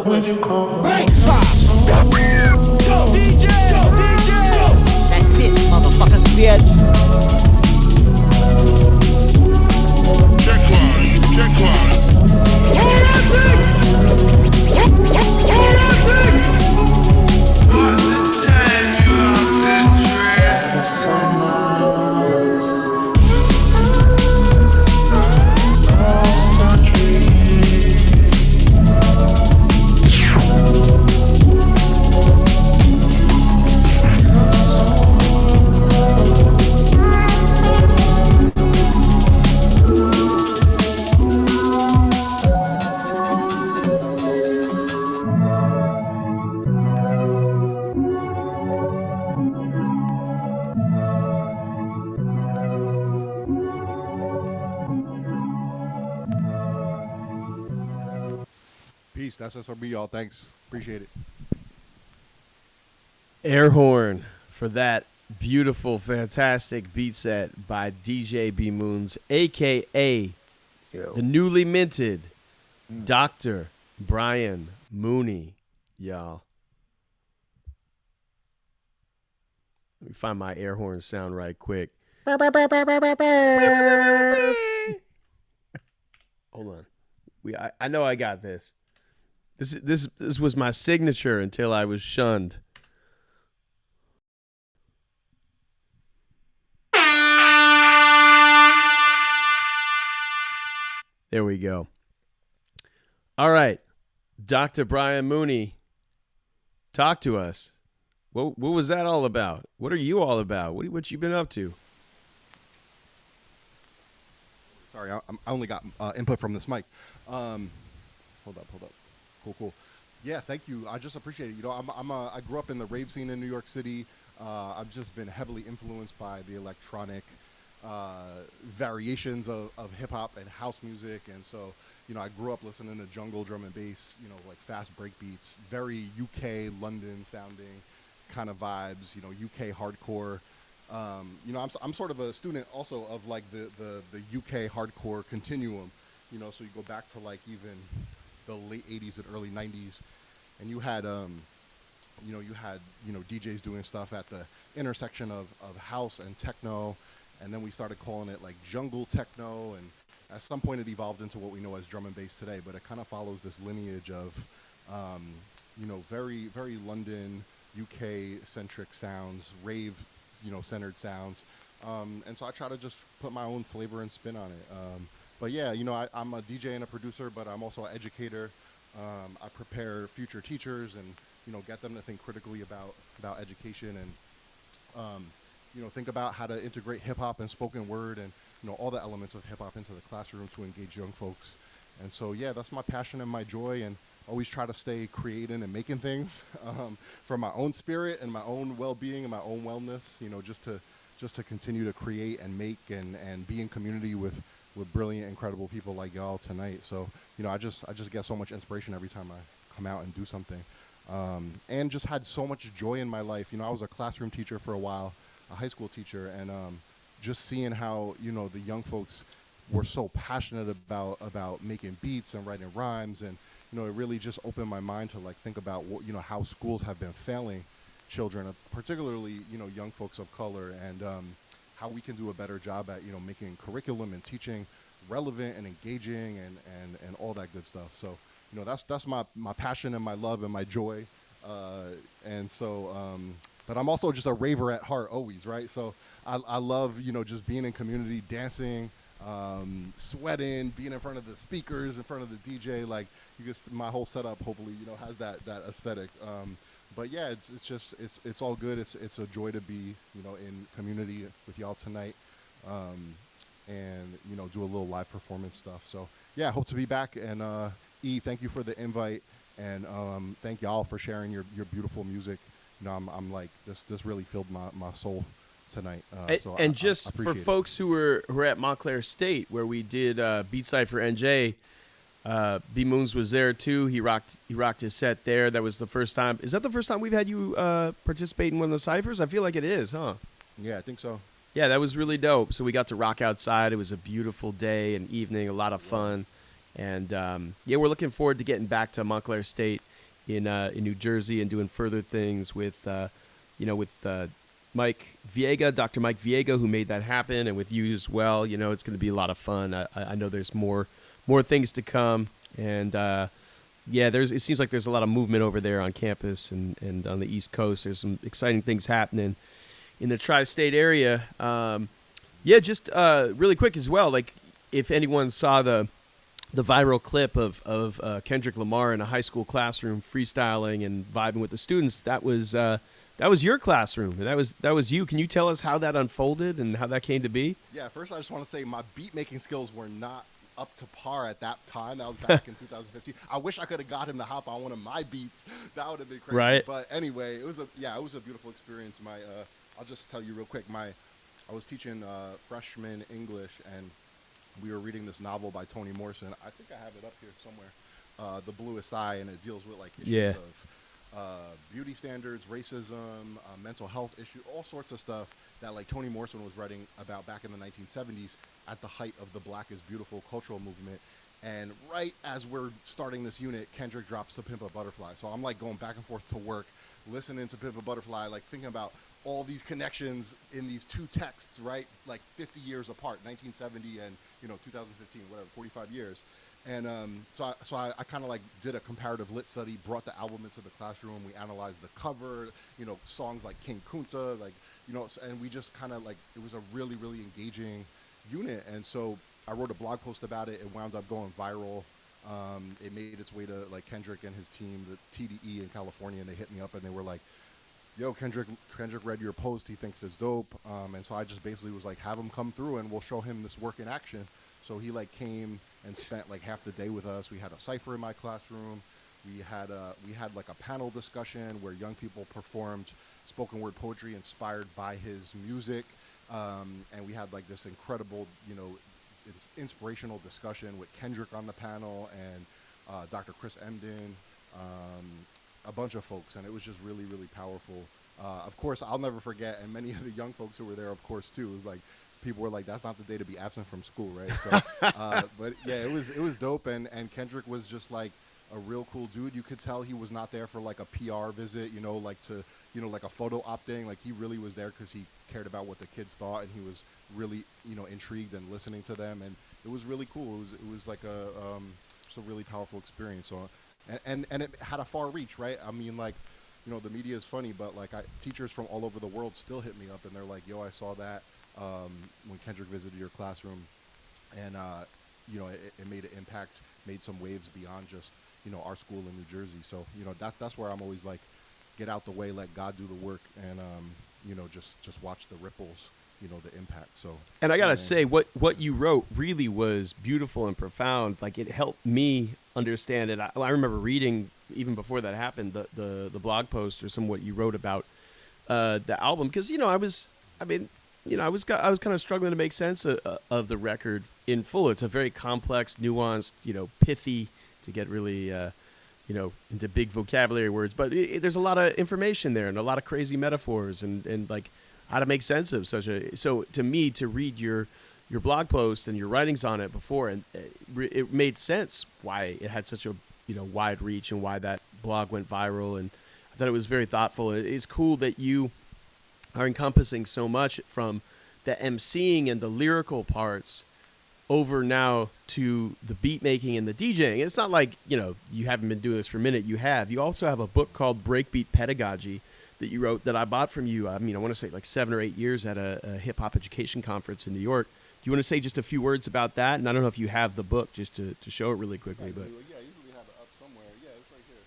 when you come. DJ! That's it, motherfuckers, bitch. Check one. Peace. That's SRB, y'all. Thanks. Appreciate it. Air horn for that beautiful, fantastic beat set by DJ B Moons, a.k.a. the newly minted Dr. Brian Mooney, y'all. Let me find my air horn sound right quick. Hold on. I know I got this. This was my signature until I was shunned. There we go. All right. Dr. Brian Mooney, talk to us. What was that all about? What are you all about? What you been up to? Sorry, I only got input from this mic. Hold up. Cool. Yeah, thank you. I just appreciate it. You know, I grew up in the rave scene in New York City. I've just been heavily influenced by the electronic variations of hip hop and house music, and so you know, I grew up listening to jungle drum and bass. You know, like fast break beats, very UK London sounding kind of vibes. You know, UK hardcore. You know, I'm sort of a student also of like the UK hardcore continuum. You know, so you go back to like even the late 80s and early 90s, and you had DJs doing stuff at the intersection of house and techno, and then we started calling it like jungle techno, and at some point it evolved into what we know as drum and bass today, but it kind of follows this lineage of very, very London, UK centric sounds, rave, centered sounds, and so I try to just put my own flavor and spin on it. But yeah, you know, I'm a DJ and a producer, but I'm also an educator. I prepare future teachers and, you know, get them to think critically about education and, think about how to integrate hip hop and spoken word and, you know, all the elements of hip hop into the classroom to engage young folks. And so, yeah, that's my passion and my joy, and always try to stay creating and making things for my own spirit and my own well-being and my own wellness, you know, just to continue to create and make and be in community with brilliant, incredible people like y'all tonight. So, you know, I just get so much inspiration every time I come out and do something. And just had so much joy in my life. You know, I was a classroom teacher for a while, a high school teacher, and just seeing how, you know, the young folks were so passionate about making beats and writing rhymes, and, you know, it really just opened my mind to like think about what, you know, how schools have been failing children, particularly, you know, young folks of color, and how we can do a better job at, you know, making curriculum and teaching relevant and engaging and all that good stuff. So, you know, that's my passion and my love and my joy. And so, but I'm also just a raver at heart always, right? So I love, you know, just being in community, dancing, sweating, being in front of the speakers, in front of the DJ. Like, my whole setup hopefully, you know, has that aesthetic. But yeah, it's all good. It's a joy to be, you know, in community with y'all tonight, and, you know, do a little live performance stuff. So yeah, hope to be back. And E, thank you for the invite, and thank y'all for sharing your beautiful music. You know, I'm like, this really filled my soul tonight. And just for folks who were at Montclair State, where we did Beat Cypher NJ. B Moons was there too. He rocked his set there. That was the first time. Is that the first time we've had you participate in one of the ciphers? I feel like it is, huh? Yeah, I think so. Yeah, that was really dope. So we got to rock outside. It was a beautiful day and evening, a lot of fun. And yeah, we're looking forward to getting back to Montclair State in New Jersey and doing further things with Mike Viega, Dr. Mike Viega, who made that happen, and with you as well. It's going to be a lot of fun. I know there's more things to come, and it seems like there's a lot of movement over there on campus and on the East Coast. There's some exciting things happening in the tri-state area. Just really quick as well, like if anyone saw the viral clip of Kendrick Lamar in a high school classroom freestyling and vibing with the students, that was your classroom. That was you. Can you tell us how that unfolded and how that came to be? Yeah, first I just want to say my beat making skills were not up to par at that time. That was back in 2015. I wish I could have got him to hop on one of my beats. That would have been crazy. Right. But anyway, it was a beautiful experience. I'll just tell you real quick. I was teaching freshman English, and we were reading this novel by Toni Morrison. I think I have it up here somewhere. The Bluest Eye, and it deals with like issues of beauty standards, racism, mental health issues, all sorts of stuff that like Toni Morrison was writing about back in the 1970s at the height of the Black is Beautiful cultural movement. And right as we're starting this unit, Kendrick drops To Pimp a Butterfly. So I'm like going back and forth to work, listening to Pimp a Butterfly, like thinking about all these connections in these two texts, right? Like 50 years apart, 1970 and 2015, whatever, 45 years. And so I kind of like did a comparative lit study, brought the album into the classroom. We analyzed the cover, songs like King Kunta, and we just kind of like, it was a really, really engaging unit. And so I wrote a blog post about it. It wound up going viral. It made its way to like Kendrick and his team, the TDE in California, and they hit me up and they were like, yo, Kendrick read your post. He thinks it's dope. And so I just basically was like, have him come through and we'll show him this work in action. So he like came and spent like half the day with us. We had a cypher in my classroom. We had like a panel discussion where young people performed spoken word poetry inspired by his music. And we had like this incredible, inspirational discussion with Kendrick on the panel and Dr. Chris Emden, a bunch of folks. And it was just really, really powerful. Of course, I'll never forget, and many of the young folks who were there, of course, too, it was like, people were like, that's not the day to be absent from school, right? So, but yeah, it was dope. And Kendrick was just like a real cool dude. You could tell he was not there for like a PR visit, like a photo op thing. Like he really was there because he cared about what the kids thought, and he was really, intrigued and listening to them. And it was really cool. It was like just a really powerful experience. So, and it had a far reach, right? I mean, like, the media is funny, but like teachers from all over the world still hit me up and they're like, yo, I saw that when Kendrick visited your classroom, and it made an impact, made some waves beyond just our school in New Jersey. So that's where I'm always like, get out the way, let God do the work, and just watch the ripples, the impact. So, and I gotta say, what you wrote really was beautiful and profound. Like it helped me understand it. I remember reading even before that happened the blog post or some what you wrote about the album, because I was kind of struggling to make sense of the record in full. It's a very complex, nuanced, pithy, to get really, into big vocabulary words. But there's a lot of information there and a lot of crazy metaphors and like how to make sense of such a. So to me, to read your blog post and your writings on it before, and it made sense why it had such a wide reach and why that blog went viral. And I thought it was very thoughtful. It's cool that you are encompassing so much from the emceeing and the lyrical parts over now to the beat making and the DJing. It's not like, you haven't been doing this for a minute. You have. You also have a book called Breakbeat Pedagogy that you wrote that I bought from you. I want to say like 7 or 8 years at a hip hop education conference in New York. Do you want to say just a few words about that? And I don't know if you have the book just to show it really quickly, but. Yeah, I usually have it up somewhere. Yeah, it's right here.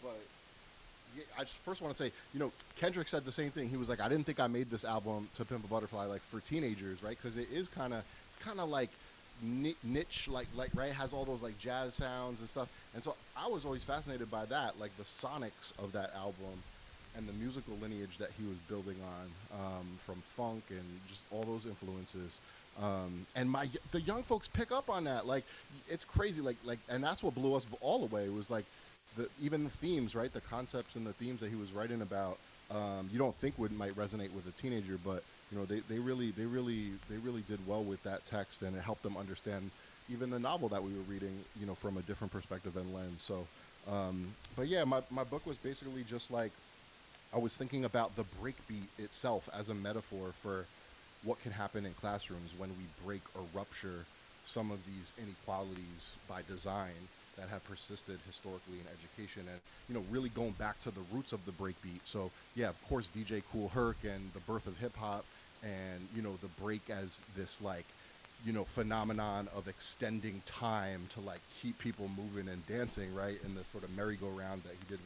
But yeah, I just first want to say, Kendrick said the same thing. He was like, I didn't think I made this album, To Pimp a Butterfly, like for teenagers, right? Because it's kind of like niche, like right, has all those like jazz sounds and stuff. And so I was always fascinated by that, like the sonics of that album and the musical lineage that he was building on, from funk and just all those influences. And the young folks pick up on that. Like, it's crazy. Like, and that's what blew us all away. It was like even the themes, right? The concepts and the themes that he was writing about, you don't think might resonate with a teenager, but they really did well with that text, and it helped them understand even the novel that we were reading, from a different perspective and lens. So, But yeah, my book was basically just like I was thinking about the breakbeat itself as a metaphor for what can happen in classrooms when we break or rupture some of these inequalities by design that have persisted historically in education, and really going back to the roots of the breakbeat. So yeah, of course, DJ Kool Herc and the birth of hip hop, and the break as this like phenomenon of extending time to like keep people moving and dancing, right, in this sort of merry-go-round that he did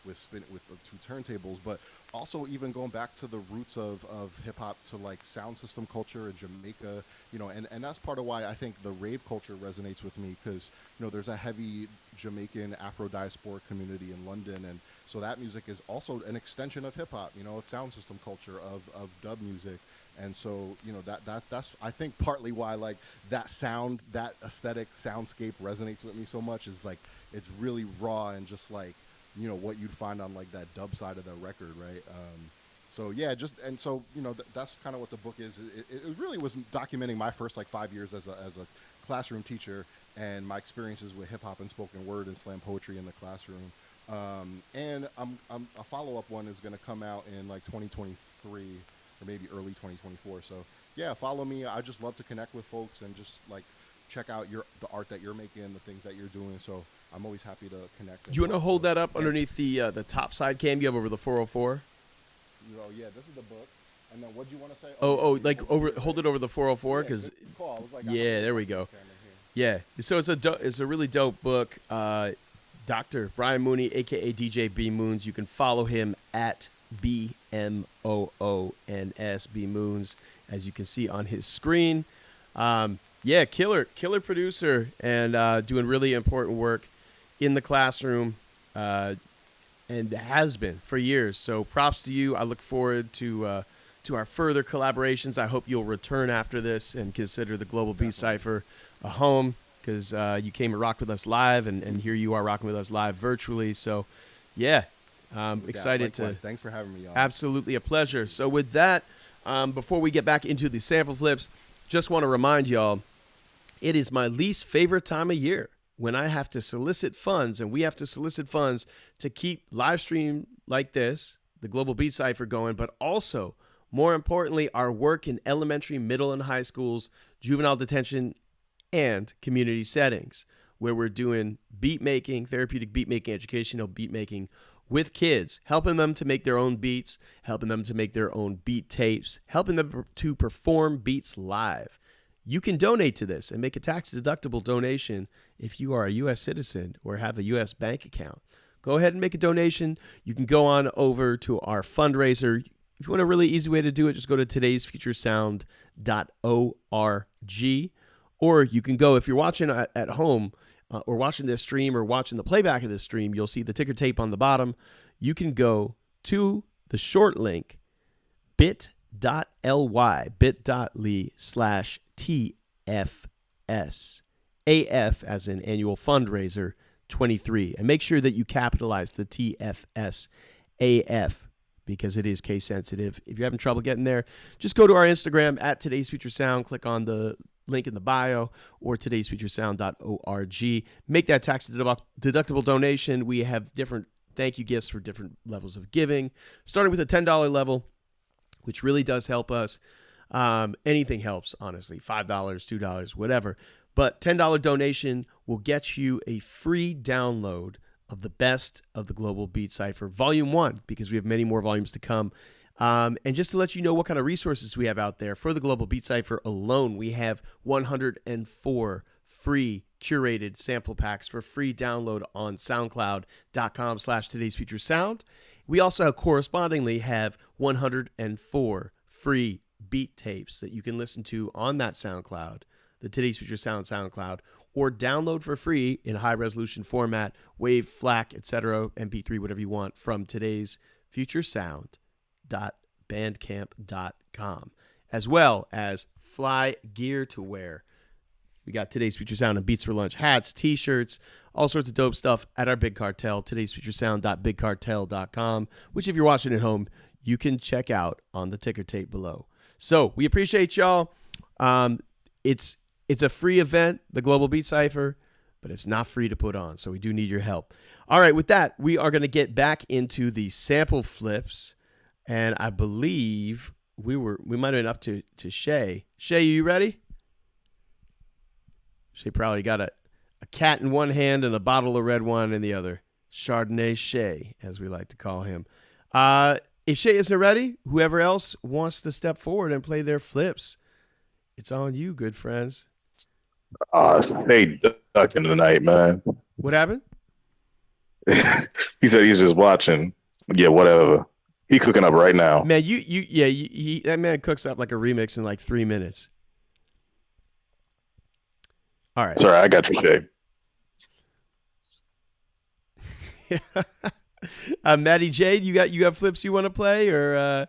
with spin with the two turntables. But also even going back to the roots of hip-hop, to like sound system culture in Jamaica, and that's part of why I think the rave culture resonates with me, because there's a heavy Jamaican Afro diasporic community in London, and so that music is also an extension of hip-hop, of sound system culture, of dub music. And so, that's I think partly why like that sound, that aesthetic soundscape resonates with me so much, is like it's really raw and just like what you'd find on like that dub side of the record, right? So yeah, that's kind of what the book is. It really was documenting my first like 5 years as a classroom teacher, and my experiences with hip hop and spoken word and slam poetry in the classroom. And a follow-up one is going to come out in like 2023 or maybe early 2024. So yeah, follow me. I just love to connect with folks and just like check out the art that you're making, the things that you're doing. So I'm always happy to connect. Do you want to hold that up underneath the top side cam you have over the 404? Oh yeah, this is the book. And then what do you want to say? Like hold it over the 404, because yeah, there we go. Yeah, so it's a really dope book. Dr. Brian Mooney, aka DJ B Moons. You can follow him at BMOONS B Moons, as you can see on his screen. Yeah, killer producer, and doing really important work in the classroom, and has been for years. So props to you. I look forward to our further collaborations. I hope you'll return after this and consider the Global Beat Cypher a home, because you came and rocked with us live, and here you are rocking with us live virtually. So yeah, excited to. Thanks for having me, y'all. Absolutely a pleasure. So with that, before we get back into the sample flips, just want to remind y'all, it is my least favorite time of year when I have to solicit funds, and we have to solicit funds to keep live stream like this, the Global Beat Cypher, going, but also, more importantly, our work in elementary, middle, and high schools, juvenile detention, and community settings, where we're doing beat making, therapeutic beat making, educational beat making with kids, helping them to make their own beats, helping them to make their own beat tapes, helping them to perform beats live. You can donate to this and make a tax-deductible donation if you are a U.S. citizen or have a U.S. bank account. Go ahead and make a donation. You can go on over to our fundraiser. If you want a really easy way to do it, just go to today'sfuturesound.org. Or you can go, if you're watching at home or watching this stream or watching the playback of this stream, you'll see the ticker tape on the bottom. You can go to the short link, bit.ly/TFS, AF as in annual fundraiser 23. And make sure that you capitalize the TFS AF, because it is case sensitive. If you're having trouble getting there, just go to our Instagram at Today's Future Sound, click on the link in the bio, or today'sfuturesound.org. Make that tax deductible donation. We have different thank you gifts for different levels of giving, starting with a $10 level, which really does help us. Anything helps, honestly. $5, $2, whatever. But $10 donation will get you a free download of the best of the Global Beat Cypher, Volume 1, because we have many more volumes to come. And just to let you know what kind of resources we have out there, for the Global Beat Cypher alone, we have 104 free curated sample packs for free download on soundcloud.com/today'sfuturesound. We also correspondingly have 104 free beat tapes that you can listen to on that SoundCloud, the Today's Future Sound SoundCloud, or download for free in high resolution format, WAV, FLAC, etc., MP3, whatever you want, from today'sfuturesound.bandcamp.com, as well as fly gear to wear. We got Today's Future Sound and Beats for Lunch hats, t-shirts, all sorts of dope stuff at our Big Cartel, today'sfuturesound.bigcartel.com, which if you're watching at home, you can check out on the ticker tape below. So we appreciate y'all. It's a free event, the Global Beat Cypher, but it's not free to put on, so we do need your help. All right, with that, we are going to get back into the sample flips, and I believe we might have been up to Shay. Shay, you ready? Shay probably got a cat in one hand and a bottle of red wine in the other. Chardonnay Shay, as we like to call him. If Shay isn't ready, whoever else wants to step forward and play their flips, it's on you, good friends. They ducking tonight, man. What happened? He said he's just watching. Yeah, whatever. He cooking up right now. Man, that man cooks up like a remix in like 3 minutes. All right. Sorry, I got you, Shay. Maddie Jade, you got flips you want to play, or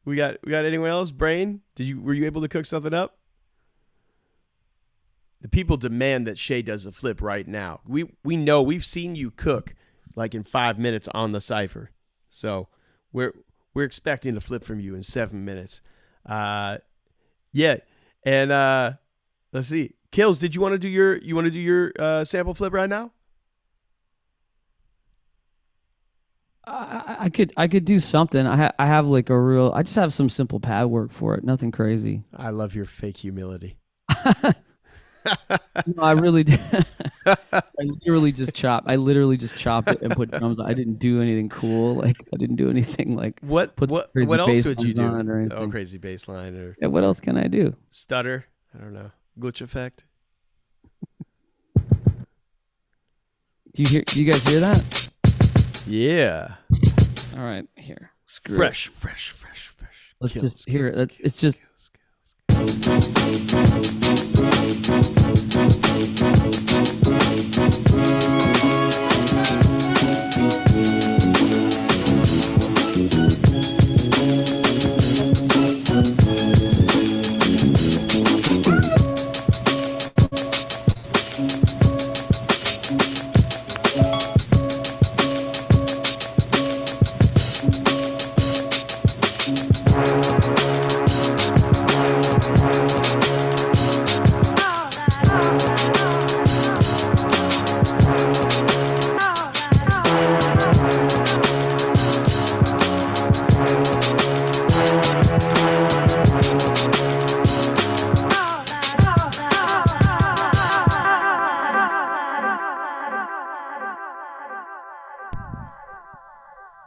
we got anyone else? Brain, were you able to cook something up? The people demand that Shay does a flip right now. We know, we've seen you cook like in 5 minutes on the Cypher, so we're expecting a flip from you in 7 minutes. Yeah, and let's see, Kills. Did you want to do your sample flip right now? I could do something. I have like I just have some simple pad work for it. Nothing crazy. I love your fake humility. No, I really did. I literally just chopped it and put drums on. I didn't do anything cool. Like I didn't do anything like what else would you do? Oh, crazy bass line or yeah, what else can I do? Stutter. I don't know. Glitch effect. Do you guys hear that? Yeah. All right, here. Fresh. Let's just hear it. It's just.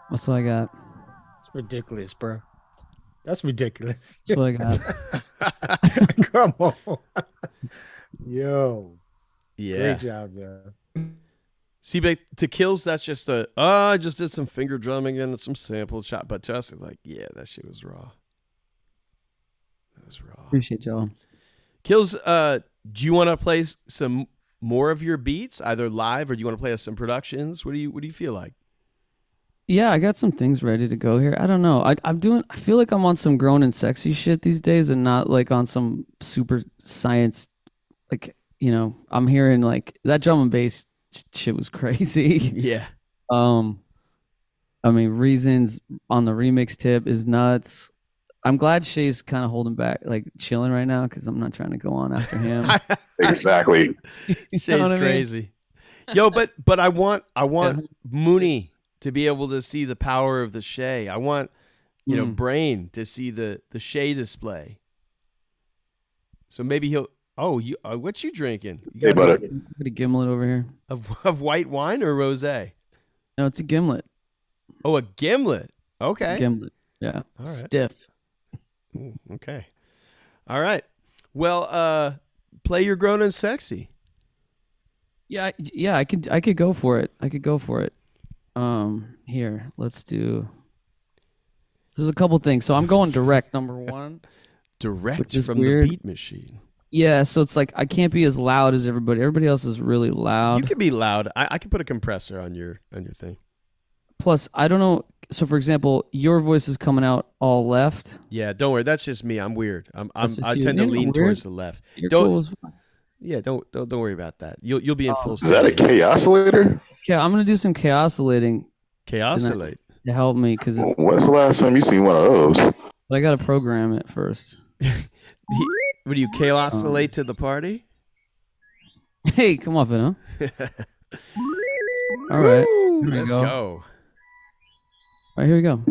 That's what I got. It's ridiculous, bro. That's ridiculous. That's what I got. Come on. Yo. Yeah. Great job, Joe. See, but to Kills, that's just I just did some finger drumming and some sample chop. But to us, it's like, yeah, that shit was raw. That was raw. Appreciate y'all. Kills, do you want to play some more of your beats, either live or do you want to play us some productions? What do you feel like? Yeah, I got some things ready to go here. I don't know. I feel like I'm on some grown and sexy shit these days and not like on some super science. Like, I'm hearing like that drum and bass shit was crazy. Yeah. I mean, Reasons on the remix tip is nuts. I'm glad Shay's kind of holding back, like chilling right now, because I'm not trying to go on after him. Exactly. Shay's crazy. Yo, but I want Mooney to be able to see the power of the Shay. I want, Brain to see the Shay display. So maybe he'll. Oh, what you drinking? You Hey, butter. Got a gimlet over here. Of white wine or rosé? No, it's a gimlet. Oh, a gimlet. Okay. It's a gimlet. Yeah. All right. Stiff. Ooh, okay. All right. Well, play your grown and sexy. Yeah, I could go for it. Here, let's do. There's a couple things. So I'm going direct, number one. Direct from the beat machine. Yeah, so it's like I can't be as loud as everybody. Everybody else is really loud. You can be loud. I can put a compressor on your thing. Plus, I don't know. So, for example, your voice is coming out all left. Yeah, don't worry. That's just me. I'm weird. I tend to You're lean weird. towards the left. Don't worry about that. You'll be in full. Is that a K-oscillator? Yeah, I'm gonna do some K-oscillating. K-oscillate to help me because. When's the last time you seen one of those? But I gotta program it first. Would you K-oscillate to the party? Hey, come off it, huh? All right. Woo, Here we let's go. All right, here we go.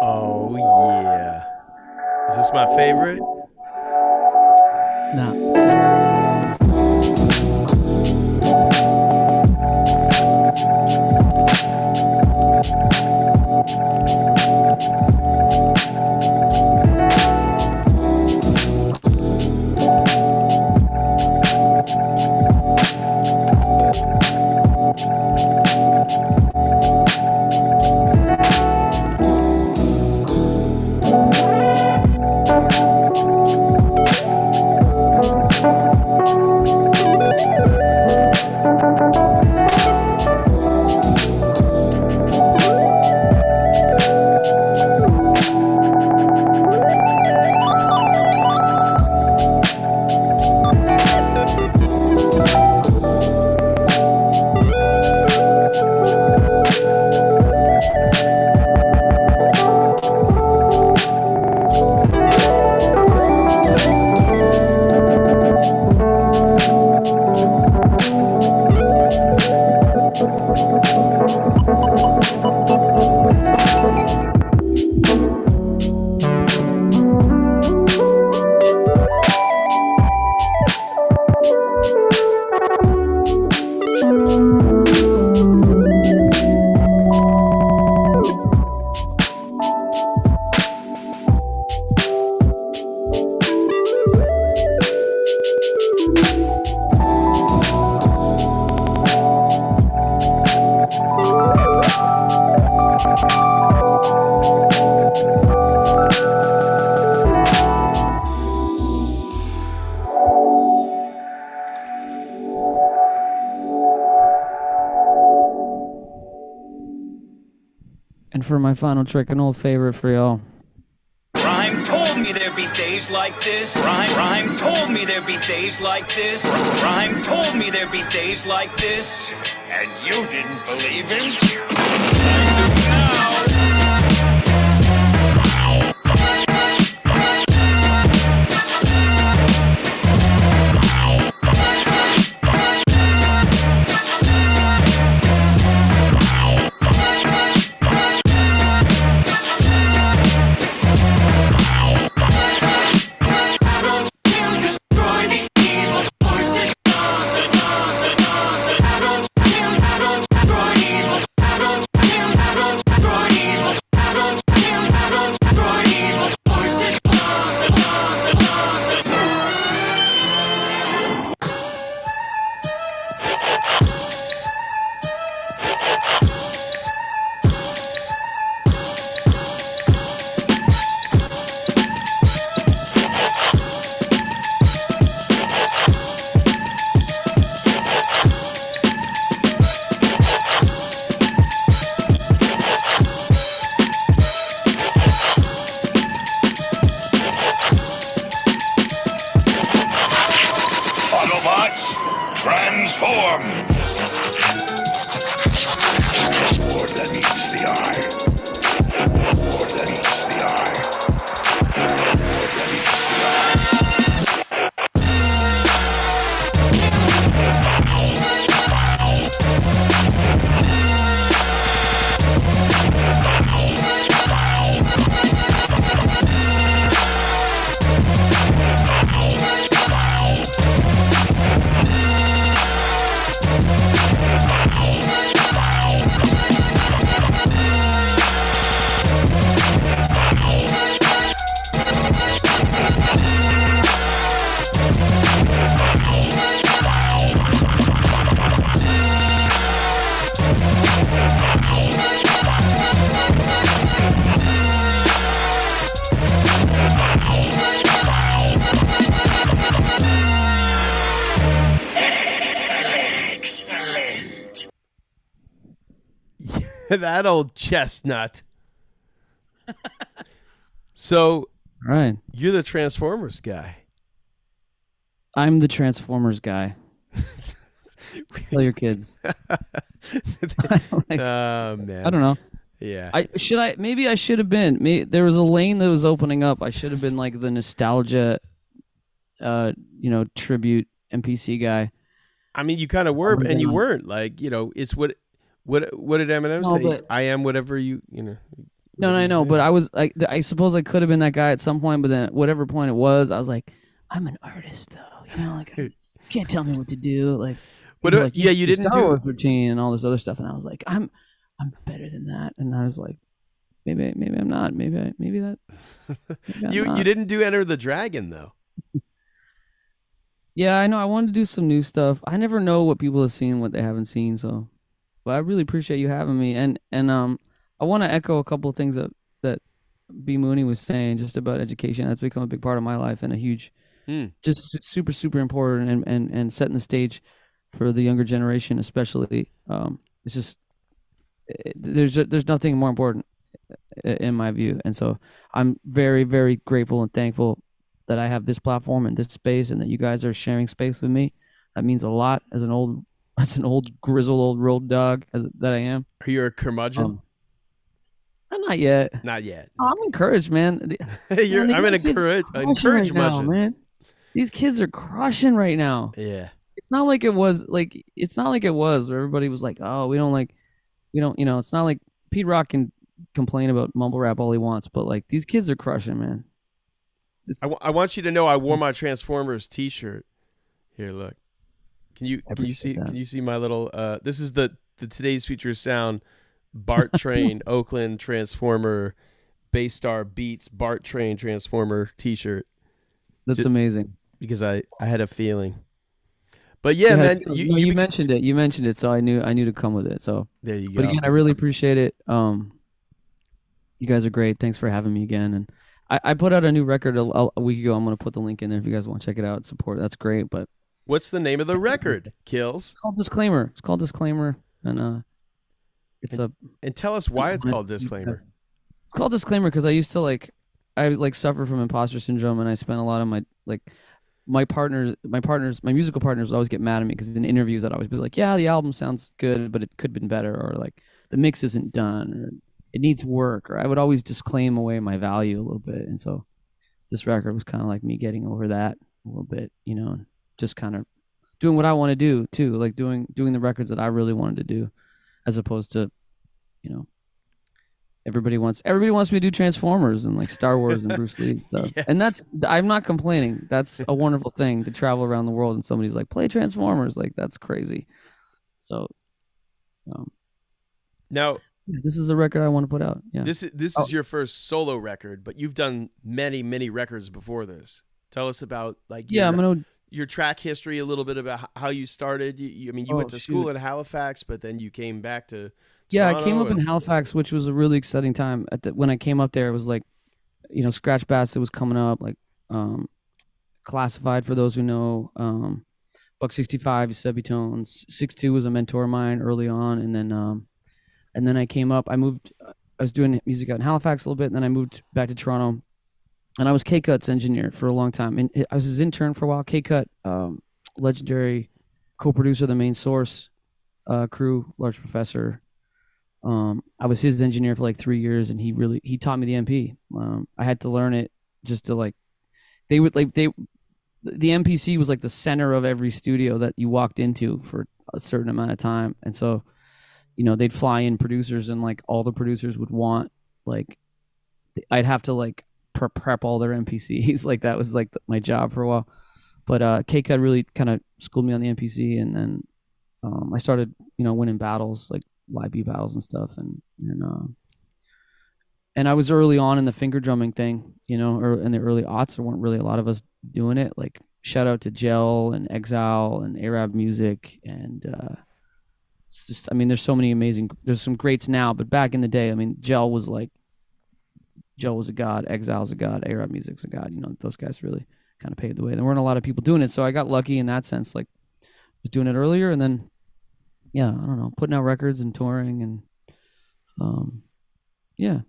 Oh yeah. Is this my favorite? And for my final trick, an old favorite for y'all. Rhyme told me there'd be days like this. Rhyme told me there'd be days like this. Rhyme told me there'd be days like this. And you didn't believe him? I do now. Transform! Sword that eats the eye. Sword that eats the eye. Sword that eats the That old chestnut. So, right, you're the Transformers guy. I'm the Transformers guy. Tell your kids. Oh man, I don't know. Yeah. Maybe I should have been. There was a lane that was opening up. I should have been like the nostalgia, tribute NPC guy. I mean, you kind of were, and you weren't. Like, it's what did Eminem No, say? but- I am whatever you. No, I know, but I was like, I suppose I could have been that guy at some point, but then at whatever point it was, I was like, I'm an artist though, like you can't tell me what to do, like. You didn't Star do Wars routine and all this other stuff, and I was like, I'm better than that, and I was like, maybe I'm not, maybe that. Maybe I'm You not. didn't do Enter the Dragon though. Yeah, I know. I wanted to do some new stuff. I never know what people have seen, what they haven't seen. So, but I really appreciate you having me. And I want to echo a couple of things that B Mooney was saying just about education. That's become a big part of my life and a huge, just super super important and setting the stage for the younger generation, especially. It's just there's nothing more important in my view, and so I'm very very grateful and thankful that I have this platform and this space, and that you guys are sharing space with me. That means a lot as an old grizzled old road dog that I am. Are you a curmudgeon? Not yet. Not yet. Oh, I'm encouraged, man. I'm an encouraged now, man. These kids are crushing right now. Yeah. It's not like it was where everybody was like, oh, we don't, it's not like Pete Rock can complain about mumble rap all he wants, but like these kids are crushing, man. I want you to know I wore my Transformers T-shirt. Here, look. Can you see my little? This is the today's feature sound. Bart Train Oakland Transformer Baystar Beats Bart Train Transformer T-shirt. That's amazing. Because I had a feeling. But yeah, man, you mentioned it. You mentioned it, so I knew to come with it. So there you go. But again, I really appreciate it. You guys are great. Thanks for having me again. And I put out a new record a week ago. I'm gonna put the link in there if you guys want to check it out. Support. That's great. But what's the name of the record? Kills. It's called Disclaimer. It's called Disclaimer, and and tell us why it's called Disclaimer. It's called Disclaimer because I used to I suffer from imposter syndrome, and I spent a lot of my my musical partners would always get mad at me because in interviews I'd always be like, yeah, the album sounds good, but it could have been better, or like the mix isn't done, or it needs work, or I would always disclaim away my value a little bit. And so this record was kind of like me getting over that a little bit, and just kind of doing what I want to do too, like doing the records that I really wanted to do, as opposed to, everybody wants me to do Transformers and like Star Wars and Bruce Lee stuff. Yeah. And I'm not complaining. That's a wonderful thing to travel around the world and somebody's like, play Transformers. Like, that's crazy. So, now this is a record I want to put out. Yeah. This is your first solo record, but you've done many records before this. Tell us about your track history, a little bit about how you started. You went to school in Halifax, but then you came back to Toronto. I came up in Halifax, which was a really exciting time. When I came up there, it was like, Scratch Bassett was coming up, like Classified, for those who know, Buck 65, Stubby Tones, 6'2" was a mentor of mine early on, and then I came up. I was doing music out in Halifax a little bit, and then I moved back to Toronto, and I was K-Cut's engineer for a long time. And I was his intern for a while. K-Cut, legendary co-producer of the Main Source crew, Large Professor. I was his engineer for like 3 years, and he taught me the MP. I had to learn it just to like. The MPC was like the center of every studio that you walked into for a certain amount of time, and so, they'd fly in producers, and like all the producers would want like, I'd have to like prep all their MPCs. Like that was like my job for a while. But K-Cut really kind of schooled me on the MPC, and then I started, winning battles like live beat battles and stuff, and I was early on in the finger drumming thing, or in the early aughts. There weren't really a lot of us doing it. Like shout out to Gel and Exile and Arab Music, and it's just, there's so many there's some greats now, but back in the day, Gel was a god, Exile's a god, Arab Music's a god. Those guys really kind of paved the way. There weren't a lot of people doing it, so I got lucky in that sense. Like, was doing it earlier, and then, yeah, I don't know, putting out records and touring, and yeah.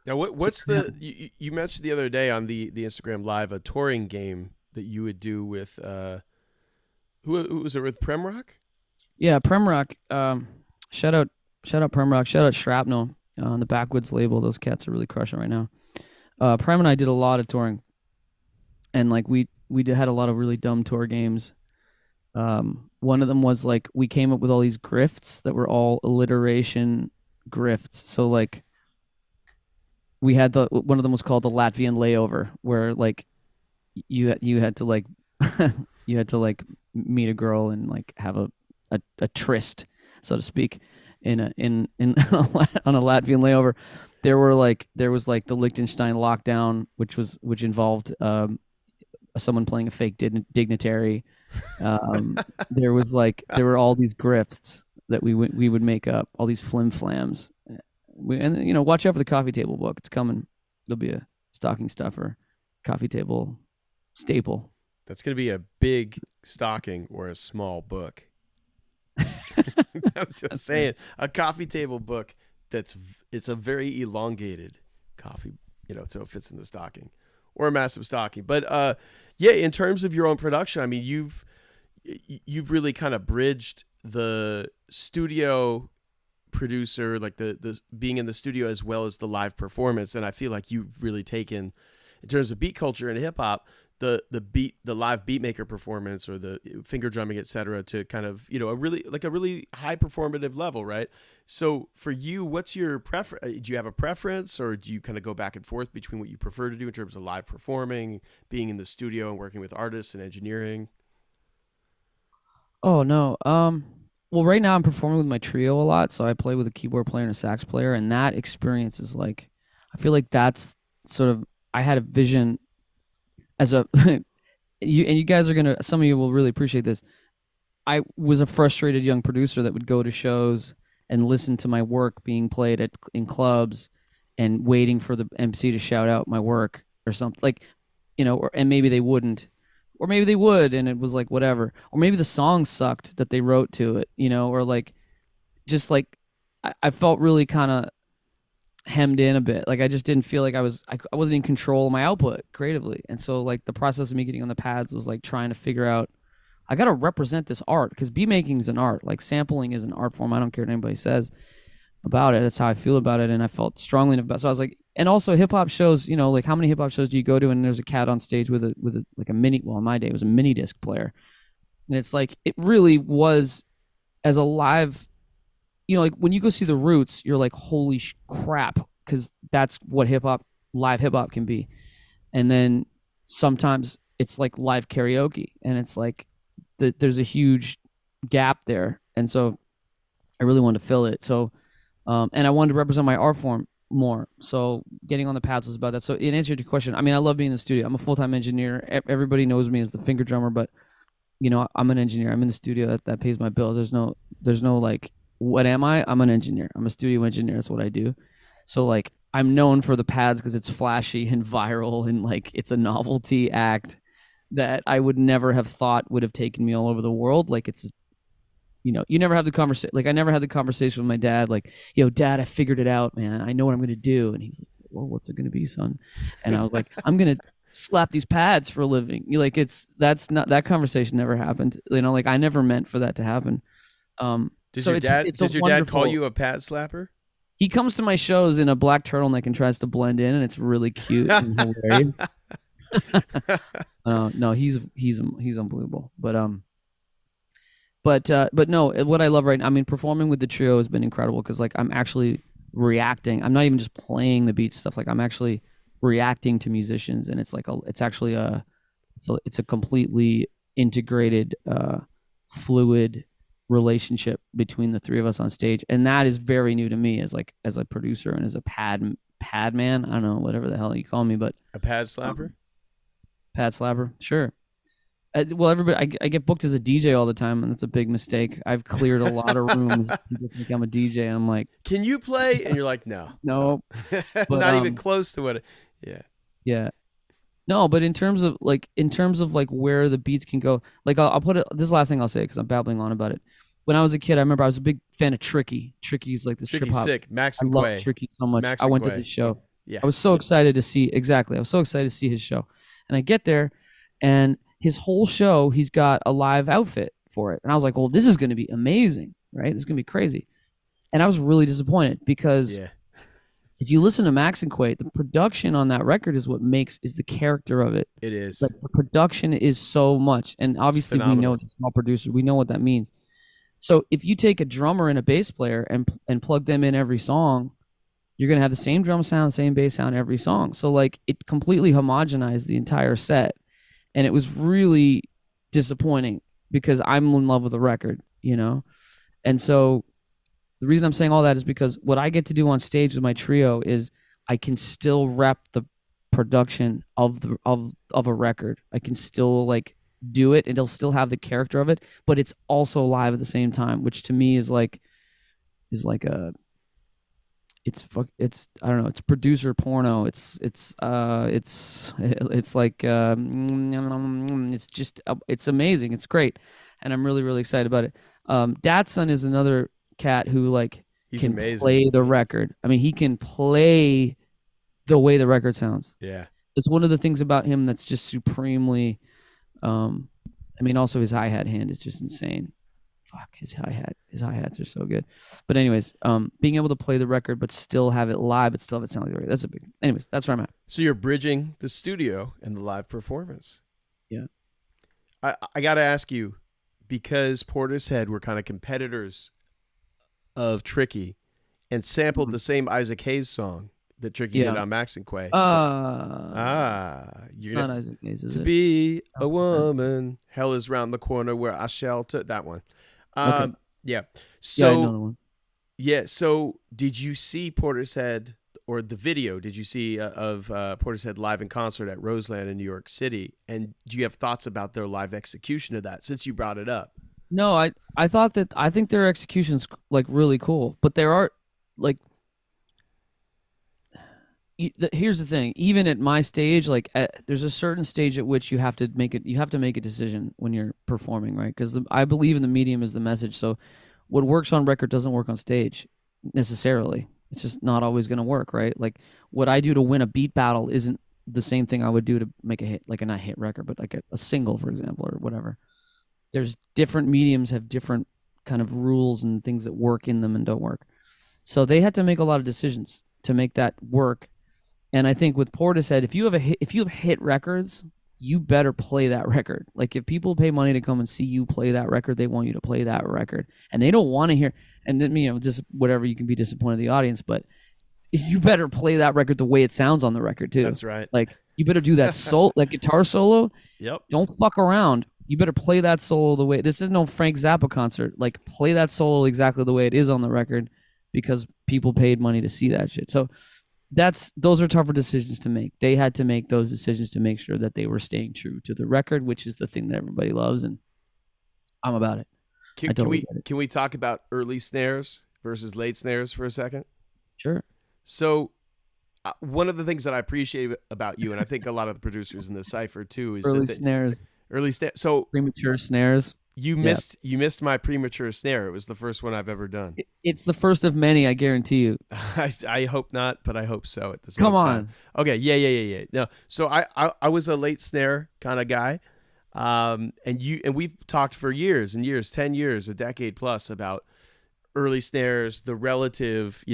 Now, what's you mentioned the other day on the Instagram Live a touring game that you would do with who was it with, Premrock? Yeah, Premrock. Shout out Premrock. Shout out Shrapnel on the Backwoods label. Those cats are really crushing right now. Prem and I did a lot of touring, and like we had a lot of really dumb tour games. One of them was like we came up with all these grifts that were all alliteration grifts. So like we had one of them was called the Latvian layover, where like you had to like you had to like meet a girl and like have a tryst, so to speak, on a Latvian layover. There was like the Liechtenstein lockdown, which involved someone playing a fake dignitary. There were all these grifts that we would make up, all these flim flams. And watch out for the coffee table book. It's coming. It'll be a stocking stuffer, coffee table staple. That's going to be a big stocking or a small book. I'm just saying, a coffee table book it's a very elongated coffee, so it fits in the stocking, or a massive stocking. But yeah, in terms of your own production, you've really kind of bridged the studio producer, like the being in the studio as well as the live performance, and I feel like you've really taken, in terms of beat culture and hip hop, the live beat maker performance or the finger drumming, etc., to kind of a really high performative level, right? So for you, what's your preference? Do you have a preference, or do you kind of go back and forth between what you prefer to do in terms of live performing, being in the studio, and working with artists and engineering? Oh no. Well, right now I'm performing with my trio a lot, so I play with a keyboard player and a sax player, and that experience is like, I feel like that's sort of, I had a vision as a you guys are some of you will really appreciate this. I was a frustrated young producer that would go to shows and listen to my work being played in clubs and waiting for the MC to shout out my work or something, like, and maybe they wouldn't. Or maybe they would, and it was like whatever. Or maybe the song sucked that they wrote to it, or like, just like, I felt really kind of hemmed in a bit. Like I just didn't feel like I wasn't in control of my output creatively. And so like the process of me getting on the pads was like trying to figure out, I got to represent this art, because beat making is an art. Like sampling is an art form. I don't care what anybody says about it. That's how I feel about it, and I felt strongly enough about. So I was like, and also hip hop shows. Like how many hip hop shows do you go to and there's a cat on stage with a mini? Well, in my day it was a mini disc player, and it's like it really was as a live. Like when you go see the Roots, you're like, holy crap, because that's what live hip hop can be. And then sometimes it's like live karaoke, and it's like there's a huge gap there, and so I really wanted to fill it. So. And I wanted to represent my art form more. So getting on the pads was about that. So in answer to your question, I love being in the studio. I'm a full-time engineer. Everybody knows me as the finger drummer, but I'm an engineer. I'm in the studio. That pays my bills. There's no like, what am I? I'm an engineer. I'm a studio engineer. That's what I do. So like, I'm known for the pads because it's flashy and viral, and like it's a novelty act that I would never have thought would have taken me all over the world. Like it's, you never have the conversation. Like I never had the conversation with my dad. Like, Dad, I figured it out, man. I know what I'm going to do. And he was like, well, what's it going to be, son? And I was like, I'm going to slap these pads for a living. You like that conversation never happened. You know, like I never meant for that to happen. Does so your it's, dad it's does a your dad call wonderful- you a pad slapper? He comes to my shows in a black turtleneck and tries to blend in, and it's really cute and hilarious. No, he's unbelievable. But no, what I love right now, I mean, performing with the trio has been incredible because like I'm actually reacting. I'm not even just playing the beat stuff. Like I'm actually reacting to musicians, and it's a completely integrated, fluid relationship between the three of us on stage, and that is very new to me as a producer and as a pad man. I don't know, whatever the hell you call me, but a pad slapper. Pad slapper, sure. Well, everybody, I get booked as a DJ all the time, and that's a big mistake. I've cleared a lot of rooms. People think I'm a DJ, and I'm like, "Can you play?" And you're like, "No, no, not even close to what." Yeah, no. But in terms of where the beats can go, like I'll put it. This is the last thing I'll say because I'm babbling on about it. When I was a kid, I remember I was a big fan of Tricky. Tricky's like this Tricky's trip hop. sick. Max and I love Quay. Tricky so much. Max I and went to Quay. his show. Yeah. I was so excited to see. Exactly. I was so excited to see his show, and I get there, and his whole show, he's got a live outfit for it, and I was like, "Well, this is going to be amazing, right? This is going to be crazy." And I was really disappointed because if you listen to Max and Quay, the production on that record is what is the character of it. It is. Like the production is so much, and obviously we know the small producer, we know what that means. So if you take a drummer and a bass player and plug them in every song, you're gonna have the same drum sound, same bass sound every song. So like it completely homogenized the entire set, and it was really disappointing because I'm in love with the record, you know. And so the reason I'm saying all that is because what I get to do on stage with my trio is I can still rep the production of a record. I can still like do it. It'll still have the character of it, but it's also live at the same time, which to me is like a it's I don't know, it's producer porno. It's like it's just it's amazing. It's great, and I'm really really excited about it. Datsun is another cat who like He's can amazing. play the record. I mean, he can play the way the record sounds. Yeah, it's one of the things about him that's just supremely. I mean, also his hi-hat hand is just insane. Fuck, his hi-hats are so good. But anyways, being able to play the record but still have it live, but still have it sound like the record, that's a big thing. Anyways, that's where I'm at. So you're bridging the studio and the live performance. Yeah. I got to ask you, because Portishead were kind of competitors of Tricky and sampled the same Isaac Hayes song that Tricky did on Max and Quay. You're not Isaac Hayes, is to it? be a woman, hell is round the corner where I shelter. That one. Okay. Yeah. Yeah, I know the one. Yeah. So did you see Portishead or the video? Did you see of Portishead live in concert at Roseland in New York City? And do you have thoughts about their live execution of that since you brought it up? No, I think their execution's like really cool, but there are like here's the thing, even at my stage, like there's a certain stage at which you have to make a decision when you're performing, right? Because I believe in the medium is the message. So what works on record doesn't work on stage necessarily. It's just not always going to work, right? Like what I do to win a beat battle isn't the same thing I would do to make a hit, like a not hit record, but like a single, for example, or whatever. There's different mediums have different kind of rules and things that work in them and don't work. So they had to make a lot of decisions to make that work. And I think with Portishead, if you have hit records, you better play that record. Like if people pay money to come and see you play that record, they want you to play that record, and they don't want to hear. And then just whatever, you can be disappointed in the audience, but you better play that record the way it sounds on the record too. That's right. Like you better do that like guitar solo. Yep. Don't fuck around. You better play that solo the way. This is no Frank Zappa concert. Like play that solo exactly the way it is on the record, because people paid money to see that shit. So those are tougher decisions to make. They had to make those decisions to make sure that they were staying true to the record, which is the thing that everybody loves, and I'm about it. Can we talk about early snares versus late snares for a second? Sure. So one of the things that I appreciate about you, and I think a lot of the producers in the Cypher too, is early snares. Early snares. So premature snares. You Yeah. missed my premature snare. It was the first one I've ever done. It's the first of many, I guarantee you. I hope not, but I hope so at the same Come time. on. Okay, yeah. No, so I was a late snare kind of guy, and we've talked for years and years, 10 years, a decade plus about early snares, the relative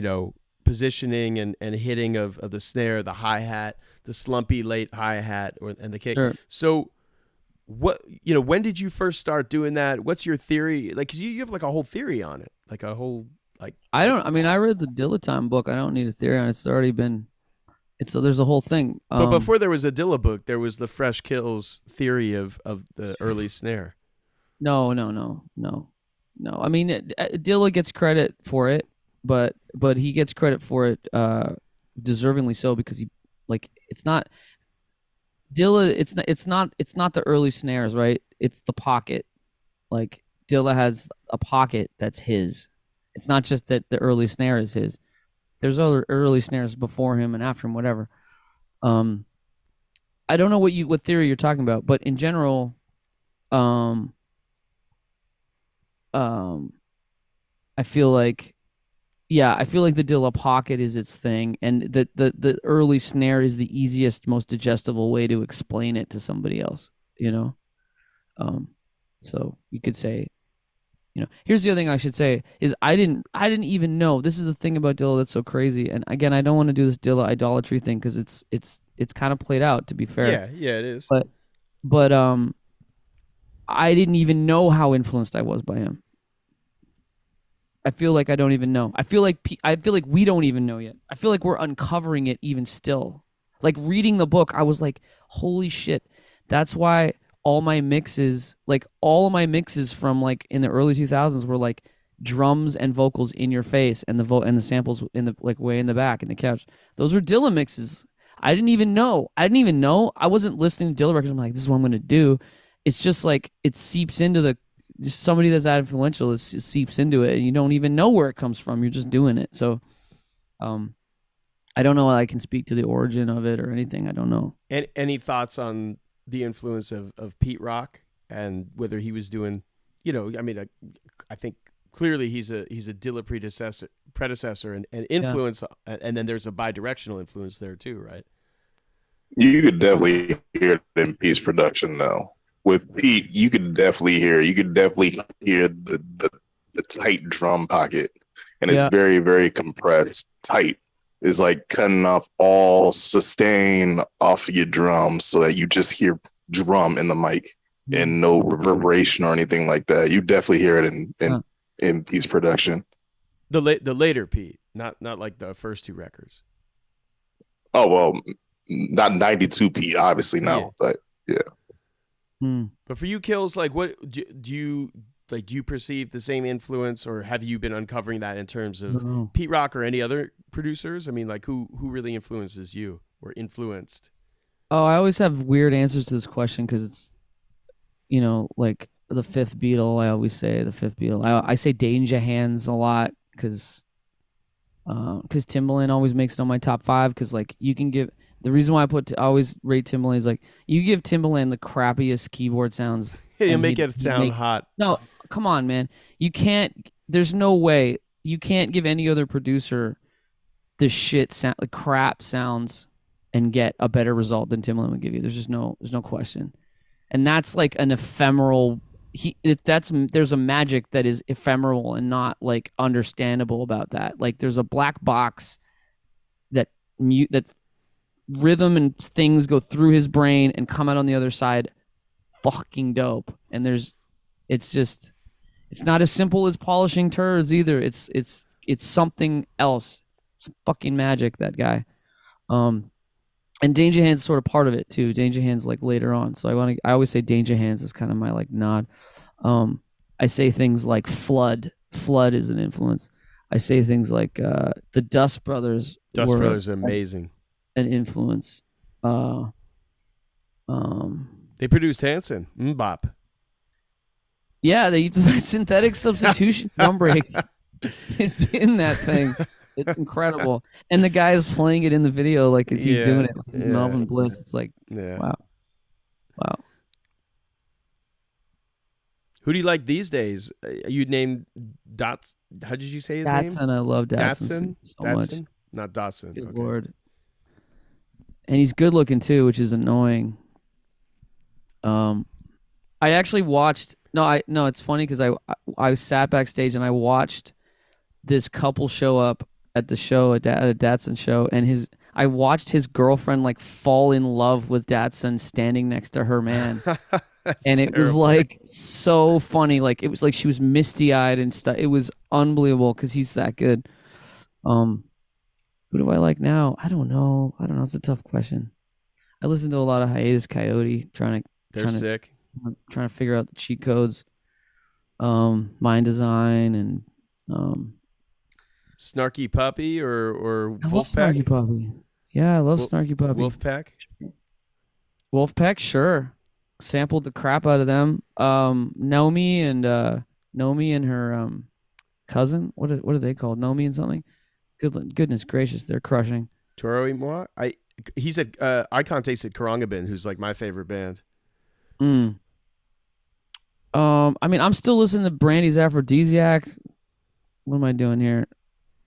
positioning and hitting of the snare, the hi hat, the slumpy late hi hat, and the kick. Sure. So. What when did you first start doing that? What's your theory? Like, 'cause you have like a whole theory on it, like a whole like. I read the Dilettante book. I don't need a theory on it. It's already been. There's a whole thing. But before there was a Dilla book, there was the Fresh Kills theory of the early snare. No. I mean, Dilla gets credit for it, but he gets credit for it deservingly so, because it's not Dilla. It's not the early snares, right? It's the pocket. Like, Dilla has a pocket that's his. It's not just that the early snare is his. There's other early snares before him and after him, whatever. I don't know what theory you're talking about, but in general, I feel like the Dilla pocket is its thing, and the early snare is the easiest, most digestible way to explain it to somebody else, so you could say, here's the other thing I should say is I didn't even know. This is the thing about Dilla that's so crazy, and again, I don't want to do this Dilla idolatry thing because it's kind of played out, to be fair. Yeah, it is. But I didn't even know how influenced I was by him. I feel like I don't even know. I feel like we don't even know yet. I feel like we're uncovering it even still. Like, reading the book, I was like, holy shit. That's why all my mixes from like in the early 2000s were like drums and vocals in your face, and the samples in the like way in the back in the couch. Those were Dilla mixes. I didn't even know. I wasn't listening to Dilla records. I'm like, this is what I'm going to do. It's just like it seeps into somebody that's that influential. It seeps into it, and you don't even know where it comes from. You're just doing it. So, I don't know. I can speak to the origin of it or anything. I don't know. And any thoughts on the influence of Pete Rock and whether he was doing, I mean, I think clearly he's a Dilla predecessor and influence, and then there's a bi-directional influence there too, right? You could definitely hear it in Pete's production, though. With Pete, you could definitely hear the tight drum pocket, and it's very, very compressed, tight. It's like cutting off all sustain off of your drums so that you just hear drum in the mic and no reverberation or anything like that. You definitely hear it in Pete's production. The later Pete, not like the first two records. Oh well, not 92 Pete, obviously no, but yeah. But for you, Kills, like, what do you like? Do you perceive the same influence, or have you been uncovering that in terms of Pete Rock or any other producers? I mean, like, who really influences you or influenced? Oh, I always have weird answers to this question because it's, like the fifth Beatle. I always say the fifth Beatle. I say Danger Hands a lot because Timbaland always makes it on my top 5 because like you can give. The reason why I always rate Timbaland is like you give Timbaland the crappiest keyboard sounds. You make it sound hot. No, come on, man. You can't. There's no way you can't give any other producer the shit sound, like crap sounds, and get a better result than Timbaland would give you. There's no question. And that's like an ephemeral. There's a magic that is ephemeral and not like understandable about that. Like there's a black box that rhythm and things go through his brain and come out on the other side fucking dope. And it's not as simple as polishing turds either. It's something else. It's fucking magic, that guy. And Danger Hands is sort of part of it too. Danger Hands like later on. So I always say Danger Hands is kind of my like nod. I say things like Flood is an influence. I say things like the Dust Brothers. Dust Brothers are amazing. An influence. They produced Hanson, Mbop. Yeah, they synthetic substitution drum break. It's in that thing. It's incredible, and the guy is playing it in the video like as he's doing it. Like he's Melvin Bliss. It's like, wow. Who do you like these days? You named Dots. How did you say his name? Datsun. I love Datsun so much. Datsun? Not Dotson. Good Okay. Lord. And he's good looking too, which is annoying. I actually watched. No, it's funny because I sat backstage and I watched this couple show up at the show at a Datsun show, and I watched his girlfriend like fall in love with Datsun standing next to her man. And it was like so funny. Like it was like she was misty eyed and stuff. It was unbelievable because he's that good. Who do I like now? I don't know. It's a tough question. I listen to a lot of Hiatus Coyote, trying to figure out the cheat codes. Mind Design and Snarky Puppy or I love Wolfpack? Snarky Puppy. Yeah, I love Snarky Puppy. Wolfpack? Wolfpack, sure. Sampled the crap out of them. Nomi and her cousin. What are they called? Nomi and something. Goodness gracious, they're crushing. Toro y Moi? He said Icon tasted Karangabin, who's like my favorite band. I mean, I'm still listening to Brandy's Aphrodisiac. What am I doing here?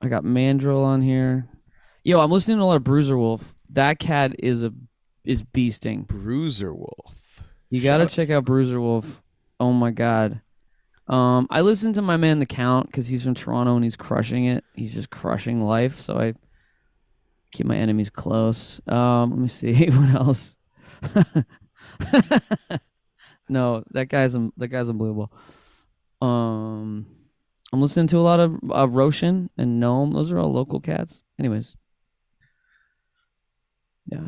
I got Mandrill on here. Yo, I'm listening to a lot of Bruiser Wolf. That cat is beasting. Bruiser Wolf. You gotta check out Bruiser Wolf. Oh my god. I listen to my man The Count because he's from Toronto and he's crushing it. He's just crushing life. So I keep my enemies close. Let me see what else. No, that guy's unbelievable. I'm listening to a lot of Roshan and Gnome. Those are all local cats. Anyways. Yeah.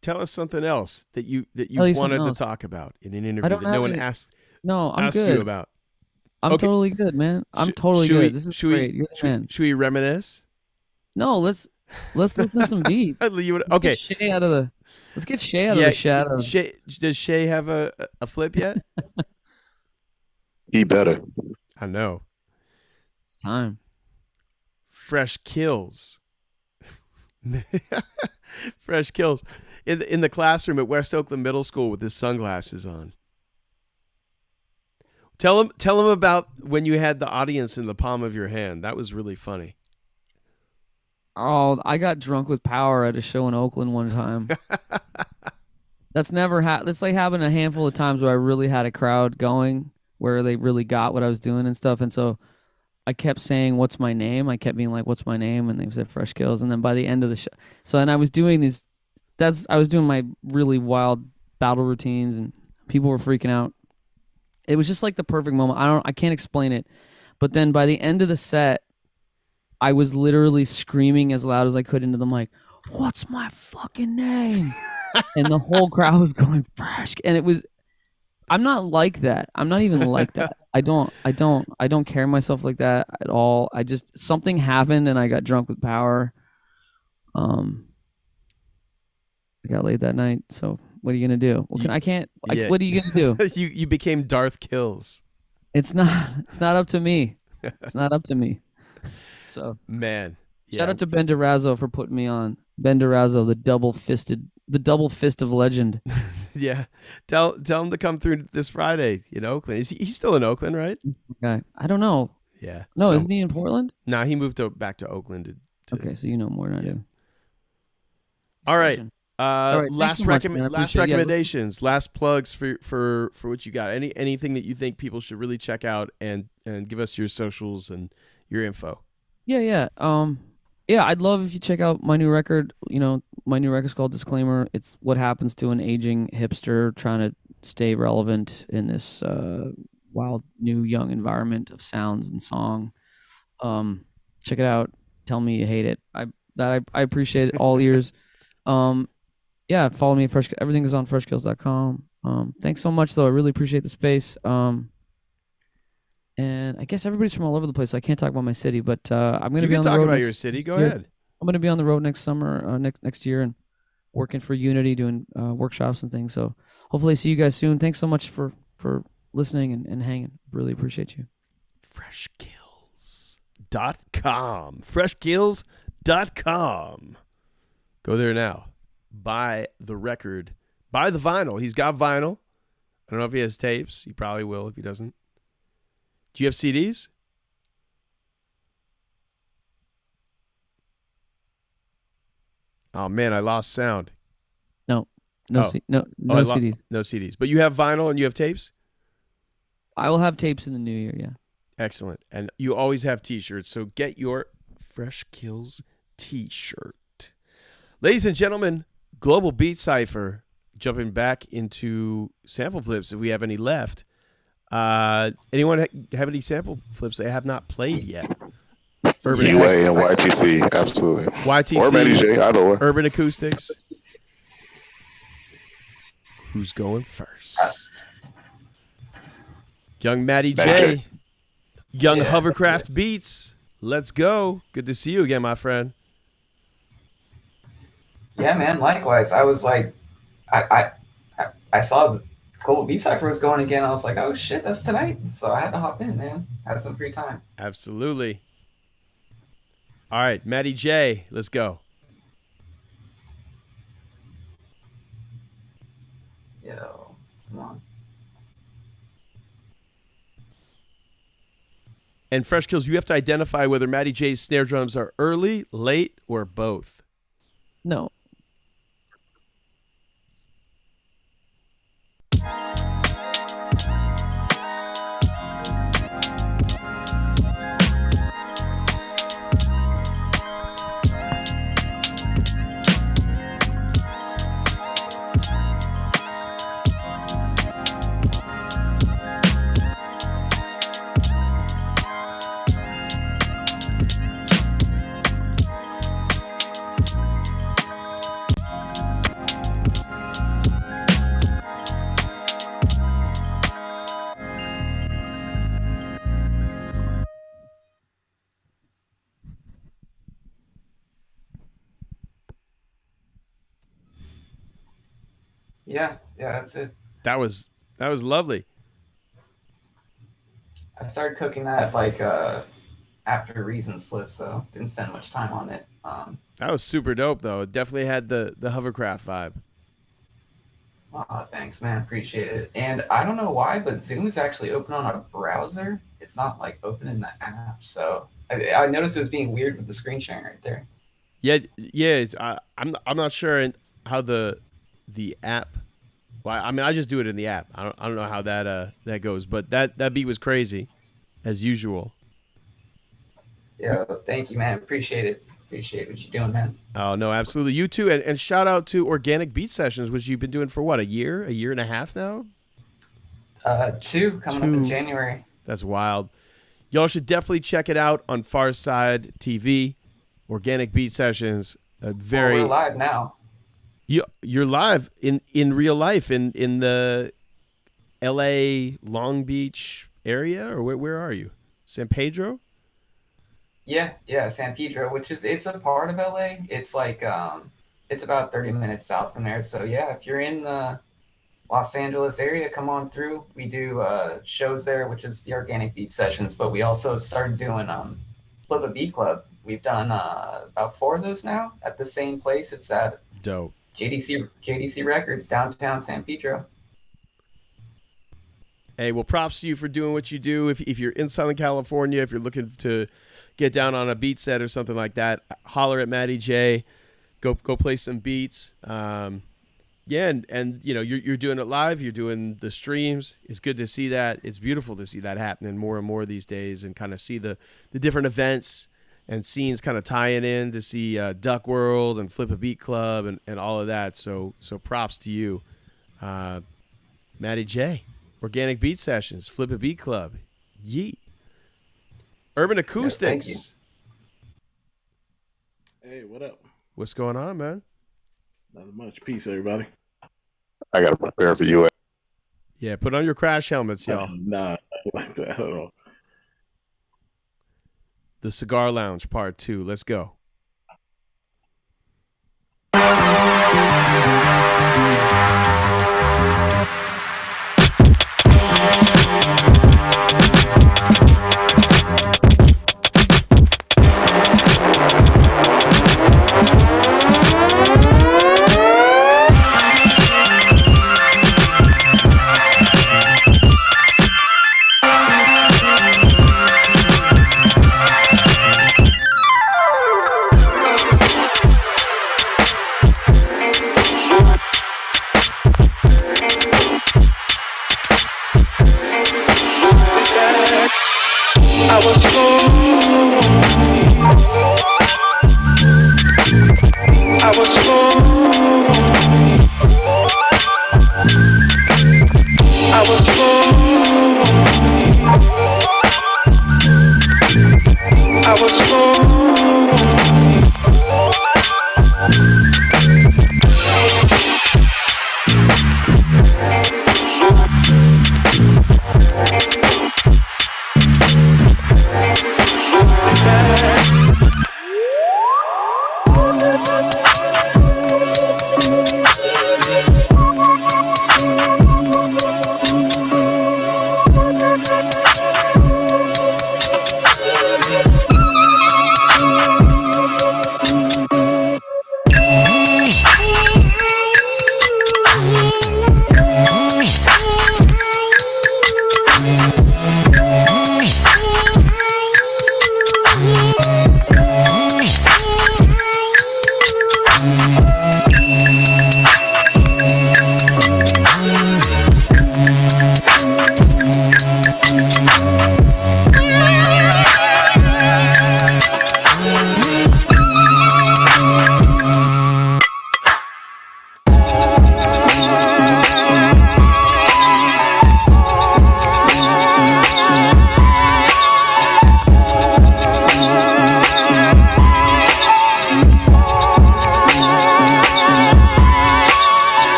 Tell us something else that you Tell you wanted something to else. talk about in an interview that no one asked I'm you good. about. I'm Okay. totally good, man. I'm Should- totally should good. we- This is should we- great. You're the man. Should we reminisce? No, let's listen to some beats. Okay. Let's get Shay out of the shadows. Does Shay have a flip yet? He better. I know. It's time. Fresh kills. Fresh kills. In the classroom at West Oakland Middle School with his sunglasses on. Tell him about when you had the audience in the palm of your hand. That was really funny. Oh, I got drunk with power at a show in Oakland one time. That's never That's like having a handful of times where I really had a crowd going, where they really got what I was doing and stuff. And so I kept saying, "What's my name?" I kept being like, "What's my name?" And they said Fresh Kills. And then by the end of the show, and I was doing these. I was doing my really wild battle routines, and people were freaking out. It was just like the perfect moment. I can't explain it. But then by the end of the set, I was literally screaming as loud as I could into them, like, "What's my fucking name?" And the whole crowd was going Fresh. And it was. I'm not like that. I'm not even like that. I don't carry myself like that at all. Something happened and I got drunk with power. I got laid that night. So what are you gonna do? What are you gonna do? You became Darth Kills. It's not up to me. It's not up to me. So man, shout out to Ben Durazzo for putting me on. Ben Durazzo, the double fist of legend. Yeah, tell him to come through this Friday in Oakland. He's still in Oakland, right? Okay, I don't know. Yeah. No, isn't he in Portland? No, he moved back to Oakland. Okay, so you know more than I do. All right. All right, Last thanks so much, man. I appreciate it. Yeah, recommendations, last plugs for what you got. Anything that you think people should really check out and give us your socials and your info. Yeah. I'd love if you check out my new record. My new record's called Disclaimer. It's what happens to an aging hipster trying to stay relevant in this wild, new, young environment of sounds and song. Check it out. Tell me you hate it. I appreciate it. All ears. Yeah, follow me at Fresh. Everything is on freshkills.com. Thanks so much, though. I really appreciate the space. And I guess everybody's from all over the place, so I can't talk about my city, but I'm going to be on the road. You can talk about your city. Go ahead. I'm going to be on the road next summer, next year, and working for Unity, doing workshops and things. So hopefully see you guys soon. Thanks so much for listening and hanging. Really appreciate you. Freshkills.com. Freshkills.com. Go there now. Buy the record. Buy the vinyl. He's got vinyl. I don't know if he has tapes. He probably will if he doesn't. Do you have CDs? Oh man, I lost sound. No Oh. CDs. No CDs. But you have vinyl and you have tapes? I will have tapes in the new year, yeah. Excellent. And you always have t-shirts, so get your Fresh Kills t-shirt. Ladies and gentlemen, Global Beat Cypher, jumping back into sample flips if we have any left. Anyone have any sample flips they have not played yet? Urban UA and YTC, absolutely. YTC or Matty J, either or. Urban Acoustics. Who's going first? Young Matty J. Young Hovercraft Beats. Let's go. Good to see you again, my friend. Yeah, man. Likewise. I was like, I saw the Global Beat Cypher was going again. I was like, oh shit, that's tonight. So I had to hop in, man. Had some free time. Absolutely. All right, Matty J, let's go. Yo, come on. And Fresh Kills, you have to identify whether Matty J's snare drums are early, late, or both. No. Yeah, that's it. That was lovely. I started cooking that like after Reasons flip, so didn't spend much time on it. That was super dope, though. It definitely had the hovercraft vibe. Oh, thanks, man. Appreciate it. And I don't know why, but Zoom is actually open on a browser. It's not like open in the app. So I noticed it was being weird with the screen sharing right there. Yeah. It's, I'm not sure how the app. Well, I mean, I just do it in the app. I don't know how that goes, but that beat was crazy, as usual. Yeah, thank you, man. Appreciate it. Appreciate what you're doing, man. Oh no, absolutely. You too, and shout out to Organic Beat Sessions, which you've been doing for what, a year and a half now? 2 coming up in January. That's wild. Y'all should definitely check it out on Farside TV. Organic Beat Sessions. We're live now. You're live in real life in the LA Long Beach area, or where are you? San Pedro? Yeah, San Pedro, it's a part of LA. It's like it's about 30 minutes south from there. So yeah, if you're in the Los Angeles area, come on through. We do shows there, which is the Organic Beat Sessions, but we also started doing Flip a Beat Club. We've done about 4 of those now at the same place. It's at dope JDC Records, downtown San Pedro. Hey, well, props to you for doing what you do. If you're in Southern California, if you're looking to get down on a beat set or something like that, holler at Matty J. Go play some beats. And you know, you're doing it live. You're doing the streams. It's good to see that. It's beautiful to see that happening more and more these days, and kind of see the different events and scenes kind of tying in to see Duck World and Flip a Beat Club and all of that. So props to you, Matty J. Organic Beat Sessions, Flip a Beat Club. Yee. Urban Acoustics. Hey, what up? What's going on, man? Nothing much. Peace, everybody. I got to prepare for you. Yeah, put on your crash helmets, y'all. Nah, like that at all. The Cigar Lounge Part 2. Let's go. I was born. I was born. I was born. I was born.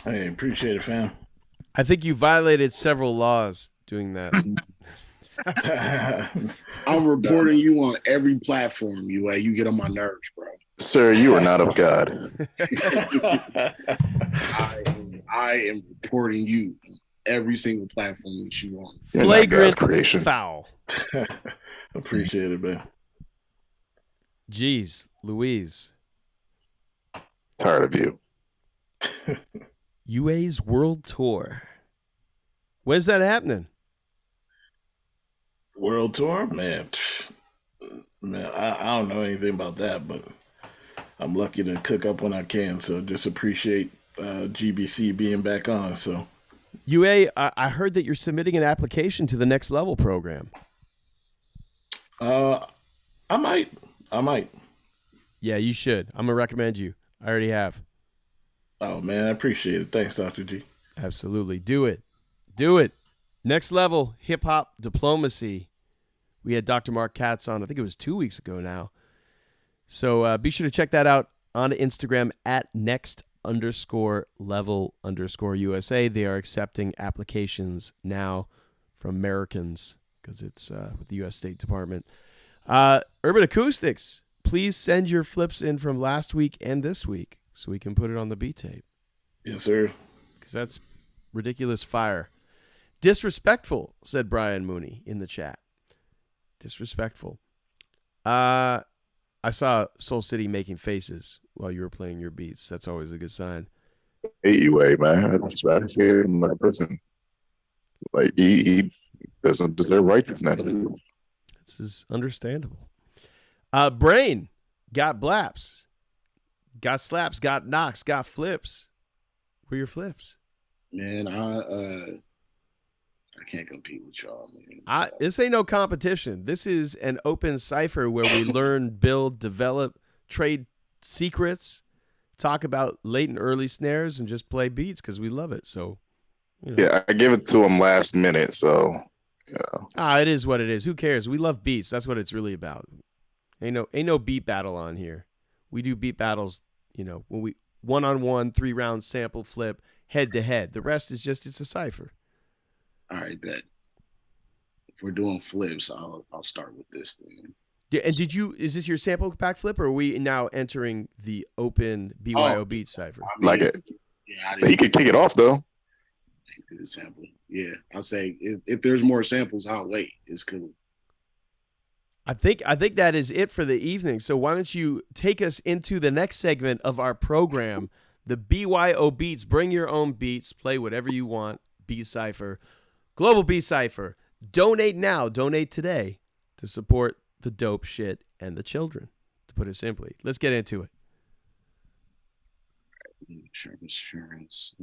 Hey, appreciate it, fam. I think you violated several laws doing that. I'm reporting you on every platform. You get on my nerves, bro. Sir, you are not of God. I am reporting you on every single platform that you on. Flagrant foul. Appreciate it, man. Jeez, Louise. Tired of you. UA's World Tour. Where's that happening? World Tour? Man, I don't know anything about that, but I'm lucky to cook up when I can, so just appreciate GBC being back on. So, UA, I heard that you're submitting an application to the Next Level program. I might. Yeah, you should. I'm gonna recommend you. I already have. Oh man, I appreciate it. Thanks, Dr. G. Absolutely. Do it. Do it. Next Level Hip Hop Diplomacy. We had Dr. Mark Katz on, I think it was 2 weeks ago now. So be sure to check that out on Instagram at next_level_USA. They are accepting applications now from Americans because it's with the U.S. State Department. Urban Acoustics, please send your flips in from last week and this week so we can put it on the beat tape. Yes, sir. Because that's ridiculous fire. Disrespectful, said Brian Mooney in the chat. Disrespectful. I saw Soul City making faces while you were playing your beats. That's always a good sign. Anyway, man, that's about to hear him like a person. Like he doesn't deserve righteousness. This is understandable. Brain got blaps, got slaps, got knocks, got flips. What are your flips? Man, I can't compete with y'all, man. This ain't no competition. This is an open cipher where we learn, build, develop, trade secrets, talk about late and early snares, and just play beats because we love it. So, Yeah, I gave it to him last minute, so it is what it is. Who cares? We love beats. That's what it's really about. Ain't no beat battle on here. We do beat battles, when we 1-on-1, 3-round sample flip, head to head. The rest is just it's a cipher. All right, bet. If we're doing flips, I'll start with this thing. Yeah, and is this your sample pack flip, or are we now entering the open BYO beat cipher? Like it. Yeah, he could kick it off though. Do sample. Yeah, I'll say if there's more samples, I'll wait. It's cool. I think that is it for the evening. So why don't you take us into the next segment of our program, the BYO Beats. Bring your own beats, play whatever you want. Beat Cypher, Global Beat Cypher. Donate now, donate today to support the dope shit and the children. To put it simply, let's get into it. Insurance.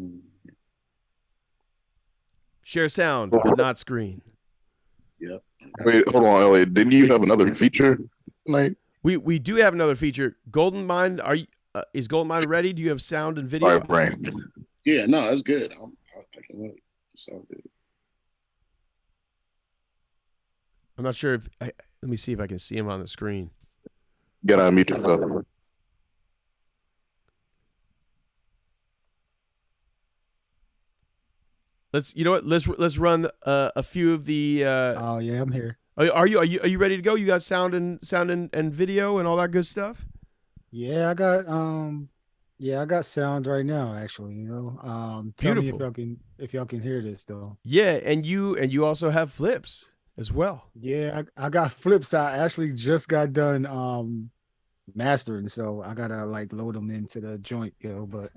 Share sound, but not screen. Yep. Wait, hold on, Elliot. Didn't you have another feature tonight? We do have another feature. Golden Mind, is Golden Mind ready? Do you have sound and video? All right, Brian. Yeah, no, that's good. I can wait. It's all good. I'm not sure if let me see if I can see him on the screen. Get on mute yourself. Let's run a few of the. Oh yeah, I'm here. Are you ready to go? You got sound and video and all that good stuff. Yeah, I got sound right now. Actually, tell Beautiful. me if y'all can hear this though. Yeah, and you also have flips as well. Yeah, I got flips. I actually just got done mastering, so I gotta load them into the joint, But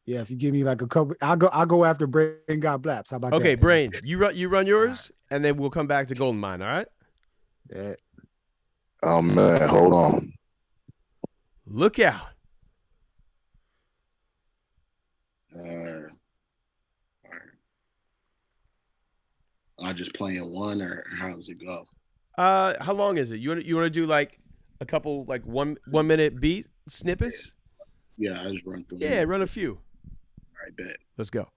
yeah, if you give me a couple, I'll go after Brain Got Blaps. How about that? Okay, Brain, you run yours, and then we'll come back to Golden Mine. All right. Yeah. Oh man, hold on. Look out. All right. Am I just playing one, or how does it go? How long is it? You want to do a couple 1 minute beat snippets? Yeah, I just run through. Yeah, run a few. All right, bet. Let's go.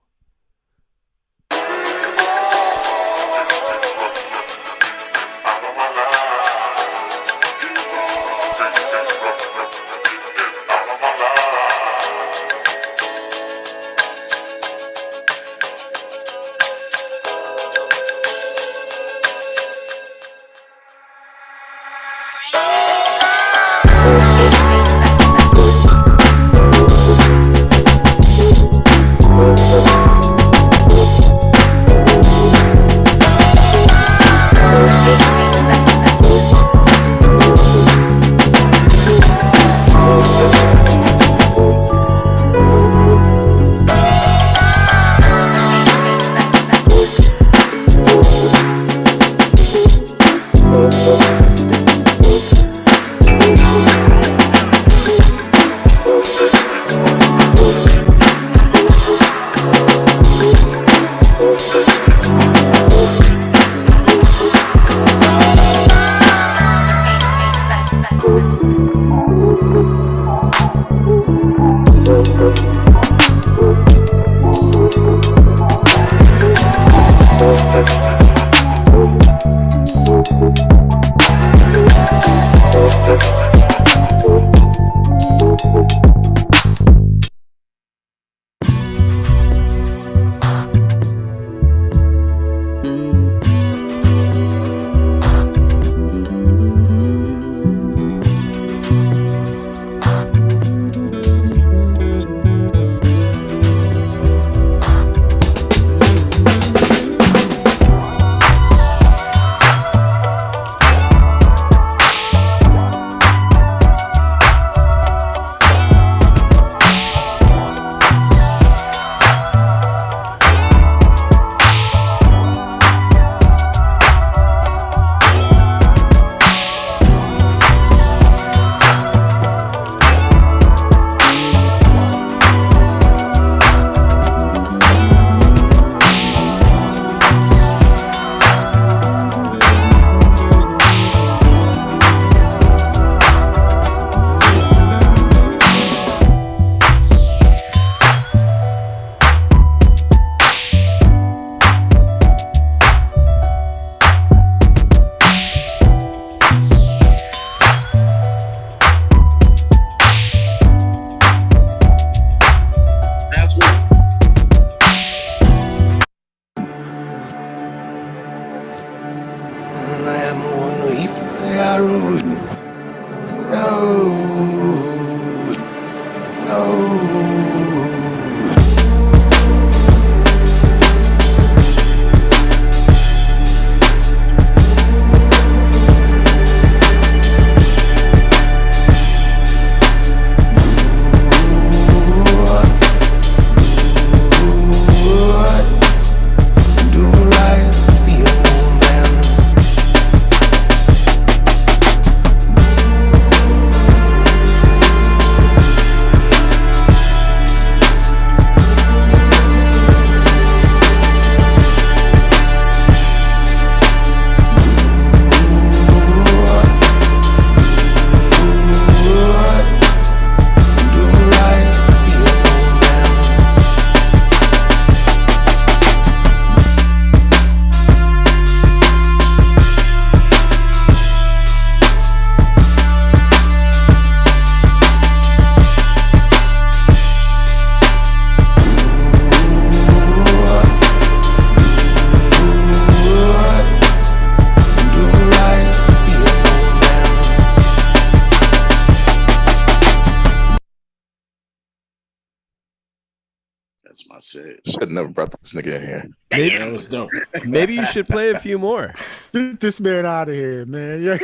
That's my shit. Should have never brought this nigga in here. Maybe, That was dope. maybe you should play a few more. Get this man out of here, man. Yeah.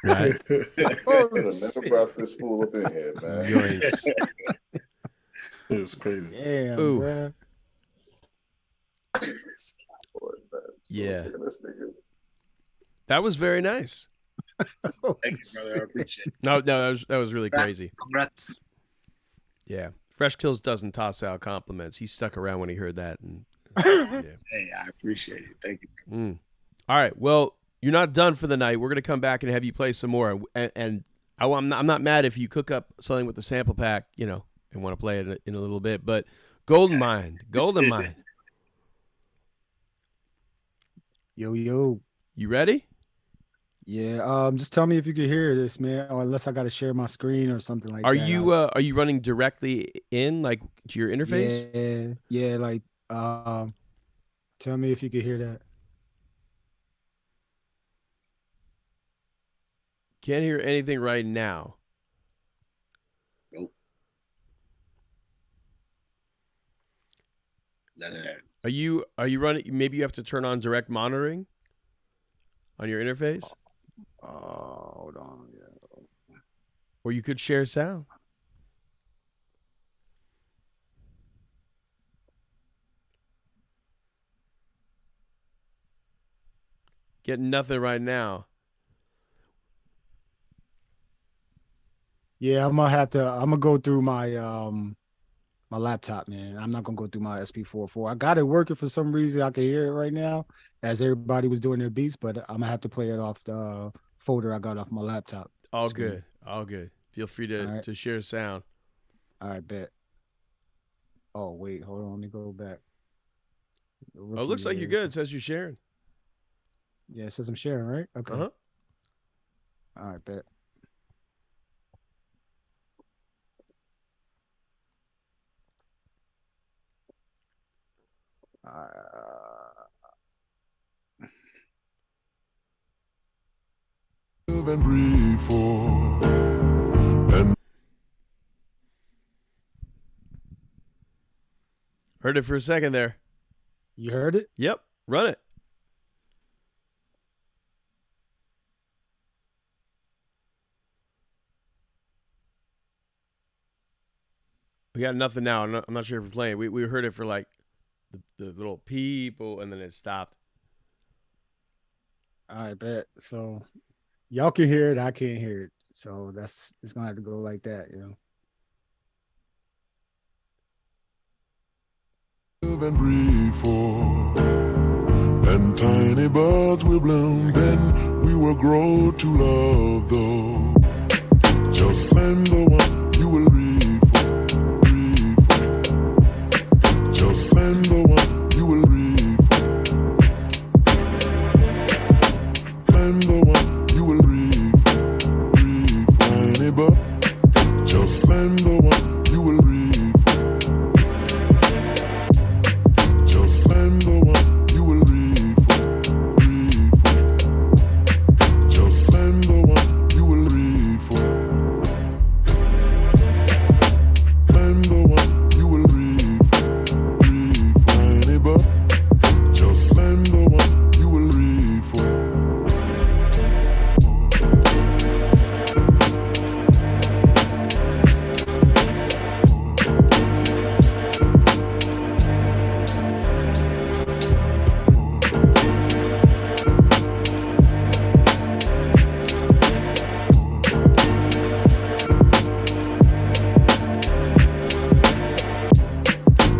Right. Oh, Should have never brought this fool up in here, man. Yoinks. It was crazy. Damn, Ooh. bro. Yeah. Sick of this nigga. That was very nice. Thank you, brother. I appreciate it. No, that was really crazy. Congrats. Yeah. Fresh Kills doesn't toss out compliments. He stuck around when he heard that. And Hey, I appreciate it. Thank you. All right. Well, you're not done for the night. We're gonna come back and have you play some more. And I'm not mad if you cook up something with the sample pack, and want to play it in a little bit. But Golden Mind. Yo. You ready? Yeah. Just tell me if you can hear this, man, or unless I got to share my screen or something like Are that. you running directly in, like, to your interface? Yeah. Like, tell me if you can hear that. Can't hear anything right now. Nope. None of that. Are you running? Maybe you have to turn on direct monitoring on your interface. Hold on. Yeah. Or you could share sound. Getting nothing right now. Yeah, I'm gonna go through my my laptop, man. I'm not gonna go through my SP44. I got it working for some reason. I can hear it right now as everybody was doing their beats, but I'm gonna have to play it off the folder I got off my laptop. All screen. good. Feel free to share sound. All right, bet. Oh wait, hold on. Let me go back. Oh, it looks like you're good. It says you're sharing. Yeah, it says I'm sharing, right? Okay. Uh-huh. All right, bet. And breathe for. Heard it for a second there. You heard it? Yep. Run it. We got nothing now. I'm not sure if we're playing. We heard it for like the little people, and then it stopped. All right, bet. So y'all can hear it. I can't hear it. So it's gonna have to go like that, And breathe for. And tiny buds will bloom, then we will grow to love, though. Just send the one you will breathe for. Just send the one you will breathe for. Send the one you will breathe for. Tiny bud. Just send the one you will breathe for. Just send the one you will breathe for. Just send the one you will breathe for. Send the one you will breathe for. Tiny bud. Just send the one you will breathe for.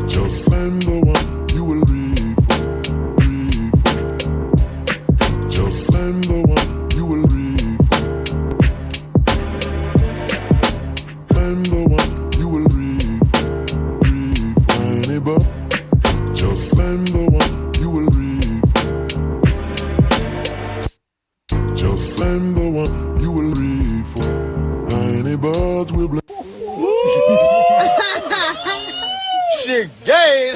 Just send the one you will breathe for. Just send the one you will breathe for. Send the one you will breathe for. Tiny bud. Just send the one you will breathe for. Just send the one you will breathe for. Tiny buds will blow. Shit, gay.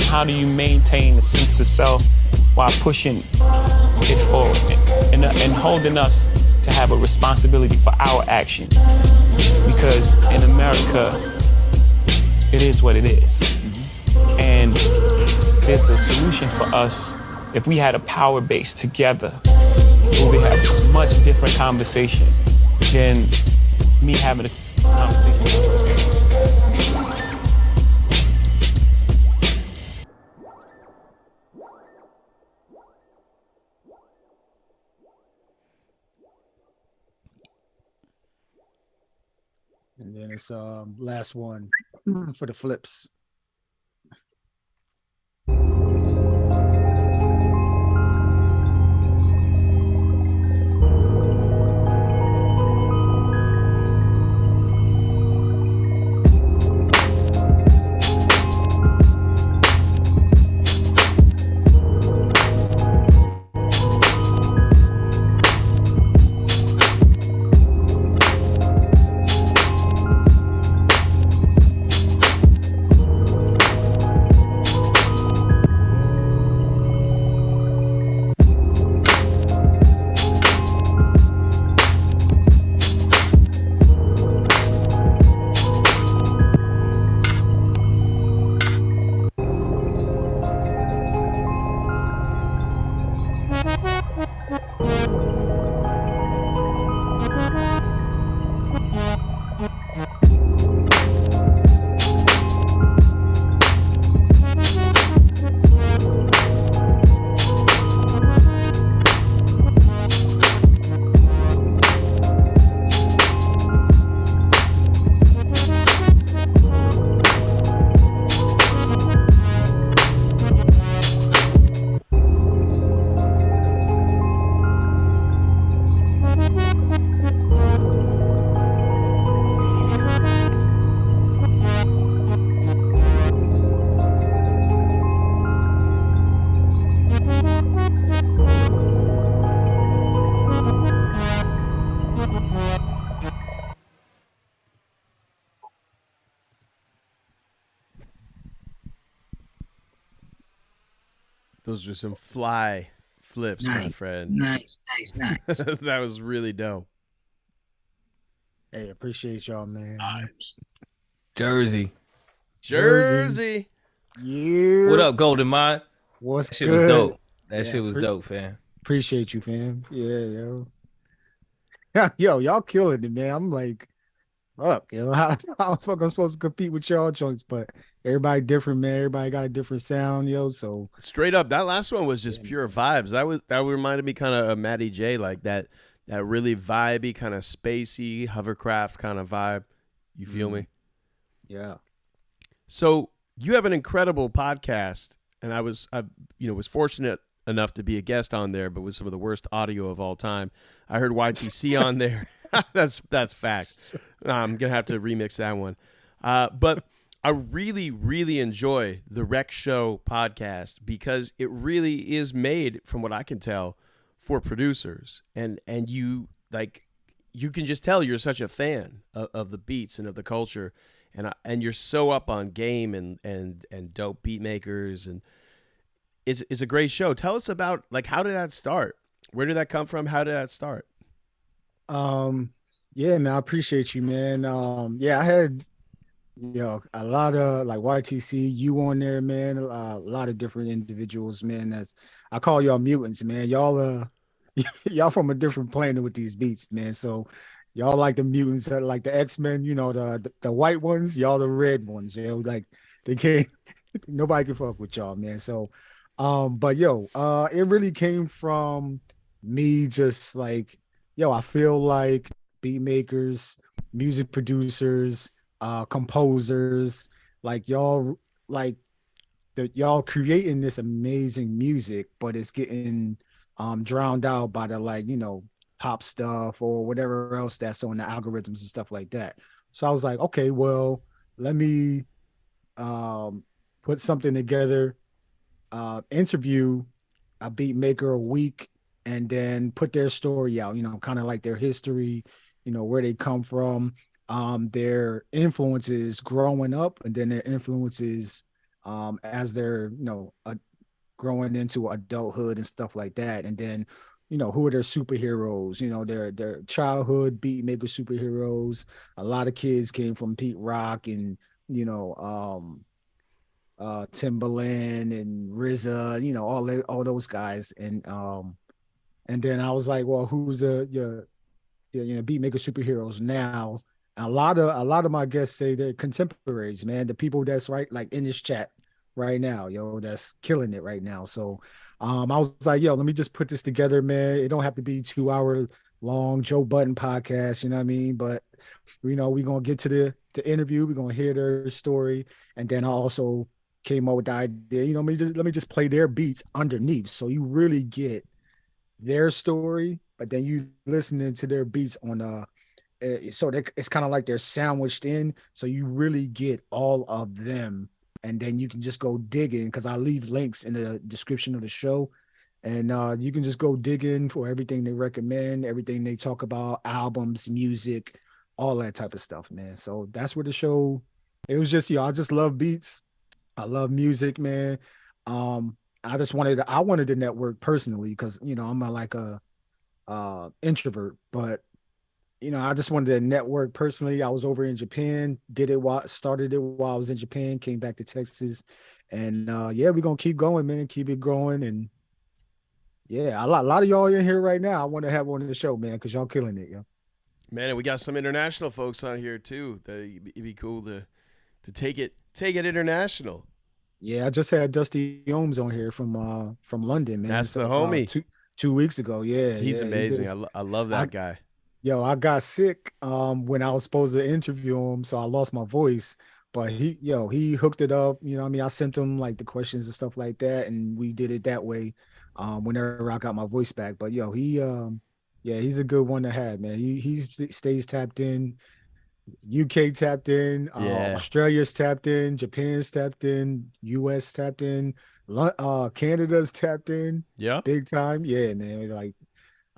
How do you maintain a sense of self while pushing it forward and holding us to have a responsibility for our actions? Because in America, it is what it is. And there's a solution for us if we had a power base together. We would have a much different conversation than me having a conversation. And then it's last one for the flips. Those are some fly flips, my friend. Nice. That was really dope. Hey, appreciate y'all, man. Jersey. Yeah. What up, Golden Mind? What's that shit good? was dope. That Yeah, shit was dope, fam. Appreciate you, fam. Yeah, yo. Yo, y'all killing it, man. I'm like, fuck, you know, how the fuck I'm supposed to compete with y'all joints? But everybody different, man. Everybody got a different sound, yo. So Straight up, that last one was just pure vibes. That reminded me kind of Matty J, like that really vibey, kind of spacey hovercraft kind of vibe. You feel me? Yeah. So you have an incredible podcast, and I was fortunate enough to be a guest on there, but with some of the worst audio of all time. I heard YTC on there. That's facts. I'm gonna have to remix that one. But I really, really enjoy the Rec Show podcast because it really is made, from what I can tell, for producers, and you can just tell you're such a fan of the beats and of the culture, and you're so up on game and dope beat makers, and it's a great show. Tell us about, like, how did that start? Where did that come from? How did that start? Yeah, man, I appreciate you, man. Yeah, I had a lot of like YTC, you on there, man. A lot of different individuals, man. That's I call y'all mutants, man. Y'all y'all from a different planet with these beats, man. So y'all like the mutants, like the X-Men, the white ones, y'all the red ones, like they can't nobody can fuck with y'all, man. So but it really came from me just like, I feel like beat makers, music producers, composers, like like y'all creating this amazing music, but it's getting drowned out by the like, pop stuff or whatever else that's on the algorithms and stuff like that. So I was like, okay, well, let me um put something together, interview a beat maker a week, and then put their story out, kind of like their history, where they come from, their influences growing up, and then their influences as they're, growing into adulthood and stuff like that. And then, who are their superheroes, their childhood beat maker superheroes. A lot of kids came from Pete Rock and, Timberland and RZA, all those guys. And then I was like, well, who's your beat maker superheroes now? A lot of my guests say they're contemporaries, man. The people that's right like in this chat right now, that's killing it right now. So I was like, let me just put this together, man. It don't have to be 2 hour long Joe Budden podcast, you know what I mean? But we're gonna get to the interview, we're gonna hear their story, and then I also came up with the idea, let me just play their beats underneath. So you really get their story, but then you listening to their beats on so it's kind of like they're sandwiched in, so you really get all of them, and then you can just go digging because I leave links in the description of the show, and you can just go digging for everything they recommend, everything they talk about, albums, music, all that type of stuff, man. So that's where the show. It was just I just love beats. I love music, man. I wanted to network personally because I'm like a introvert, but I just wanted to network personally. I was over in Japan, started it while I was in Japan, came back to Texas, and yeah, we're gonna keep going, man, keep it growing, and yeah, a lot of y'all in here right now. I want to have one in the show, man, because y'all killing it, yo. Man, and we got some international folks on here too. It'd be cool to take it international. Yeah, I just had Dusty Ohms on here from London, man. That's the So homie. two weeks ago. Yeah, He's yeah, amazing. I love that guy. I got sick when I was supposed to interview him, so I lost my voice. But he hooked it up. You know what I mean? I sent him like the questions and stuff like that, and we did it that way. Whenever I got my voice back. But he's a good one to have, man. He stays tapped in. UK tapped in, Yeah. Australia's tapped in, Japan's tapped in, US tapped in, Canada's tapped in. Yeah. Big time. Yeah, man. Like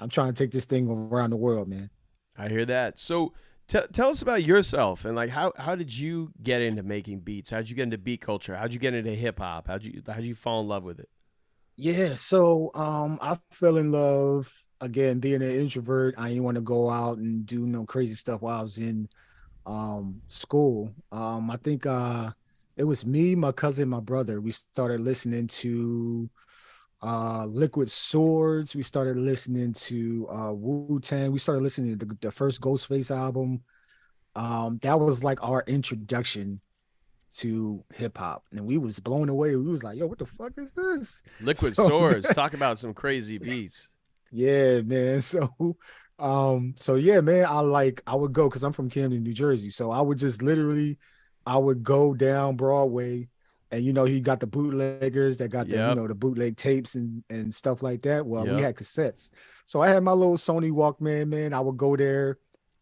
I'm trying to take this thing around the world, man. I hear that. So tell us about yourself and like how did you get into making beats? How'd you get into beat culture? How'd you get into hip hop? How'd you fall in love with it? Yeah, so I fell in love again being an introvert. I didn't want to go out and do no crazy stuff while I was in school. I think it was me, my cousin, my brother. We started listening to Liquid Swords. We started listening to Wu-Tang. We started listening to the first Ghostface album. That was like our introduction to hip hop, and we was blown away. We was like, yo, what the fuck is this? Liquid So Swords. Talk about some crazy beats. yeah, man. So yeah, man, I would go because I'm from Camden, New Jersey. So I would just literally I would go down Broadway, and he got the bootleggers that got the, Yep. the bootleg tapes and stuff like that. Well, we Yep. had cassettes. So I had my little Sony Walkman, man. I would go there,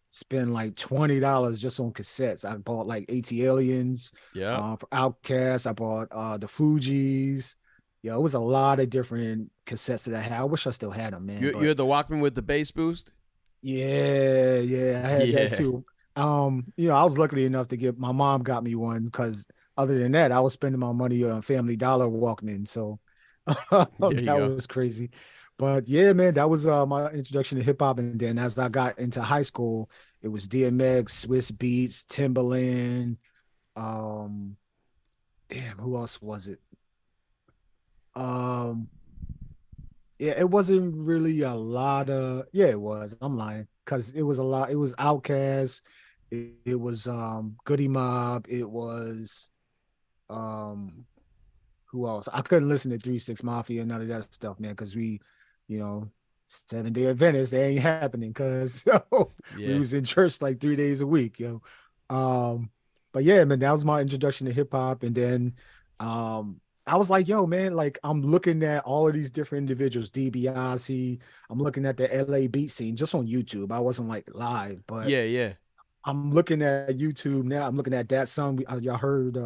spend like $20 just on cassettes. I bought like AT Aliens, Yeah. for Outkast. I bought the Fugees. Yeah, it was a lot of different cassettes that I had. I wish I still had them, man. You had the Walkman with the bass boost? Yeah, I had Yeah. that too. I was lucky enough to get my mom got me one because other than that, I was spending my money on Family Dollar Walkman. So There you that go. was crazy. But yeah, man, that was my introduction to hip hop. And then as I got into high school, it was DMX, Swiss Beats, Timbaland. Um, damn, who else was it? Um, yeah, it wasn't really a lot of. Yeah, it was. I'm lying because it was a lot. It was Outkast. It was Goody Mob. It was um who else? I couldn't listen to 3 6 Mafia and none of that stuff, man, because you know, 7 Day Adventist, they ain't happening because we Yeah. was in church like 3 days a week, But yeah, man, that was my introduction to hip hop. And then I was like, yo, man, like I'm looking at all of these different individuals, DiBiase. I'm looking at the LA beat scene just on YouTube. I wasn't like live, but Yeah. I'm looking at YouTube now. I'm looking at that son. Y'all heard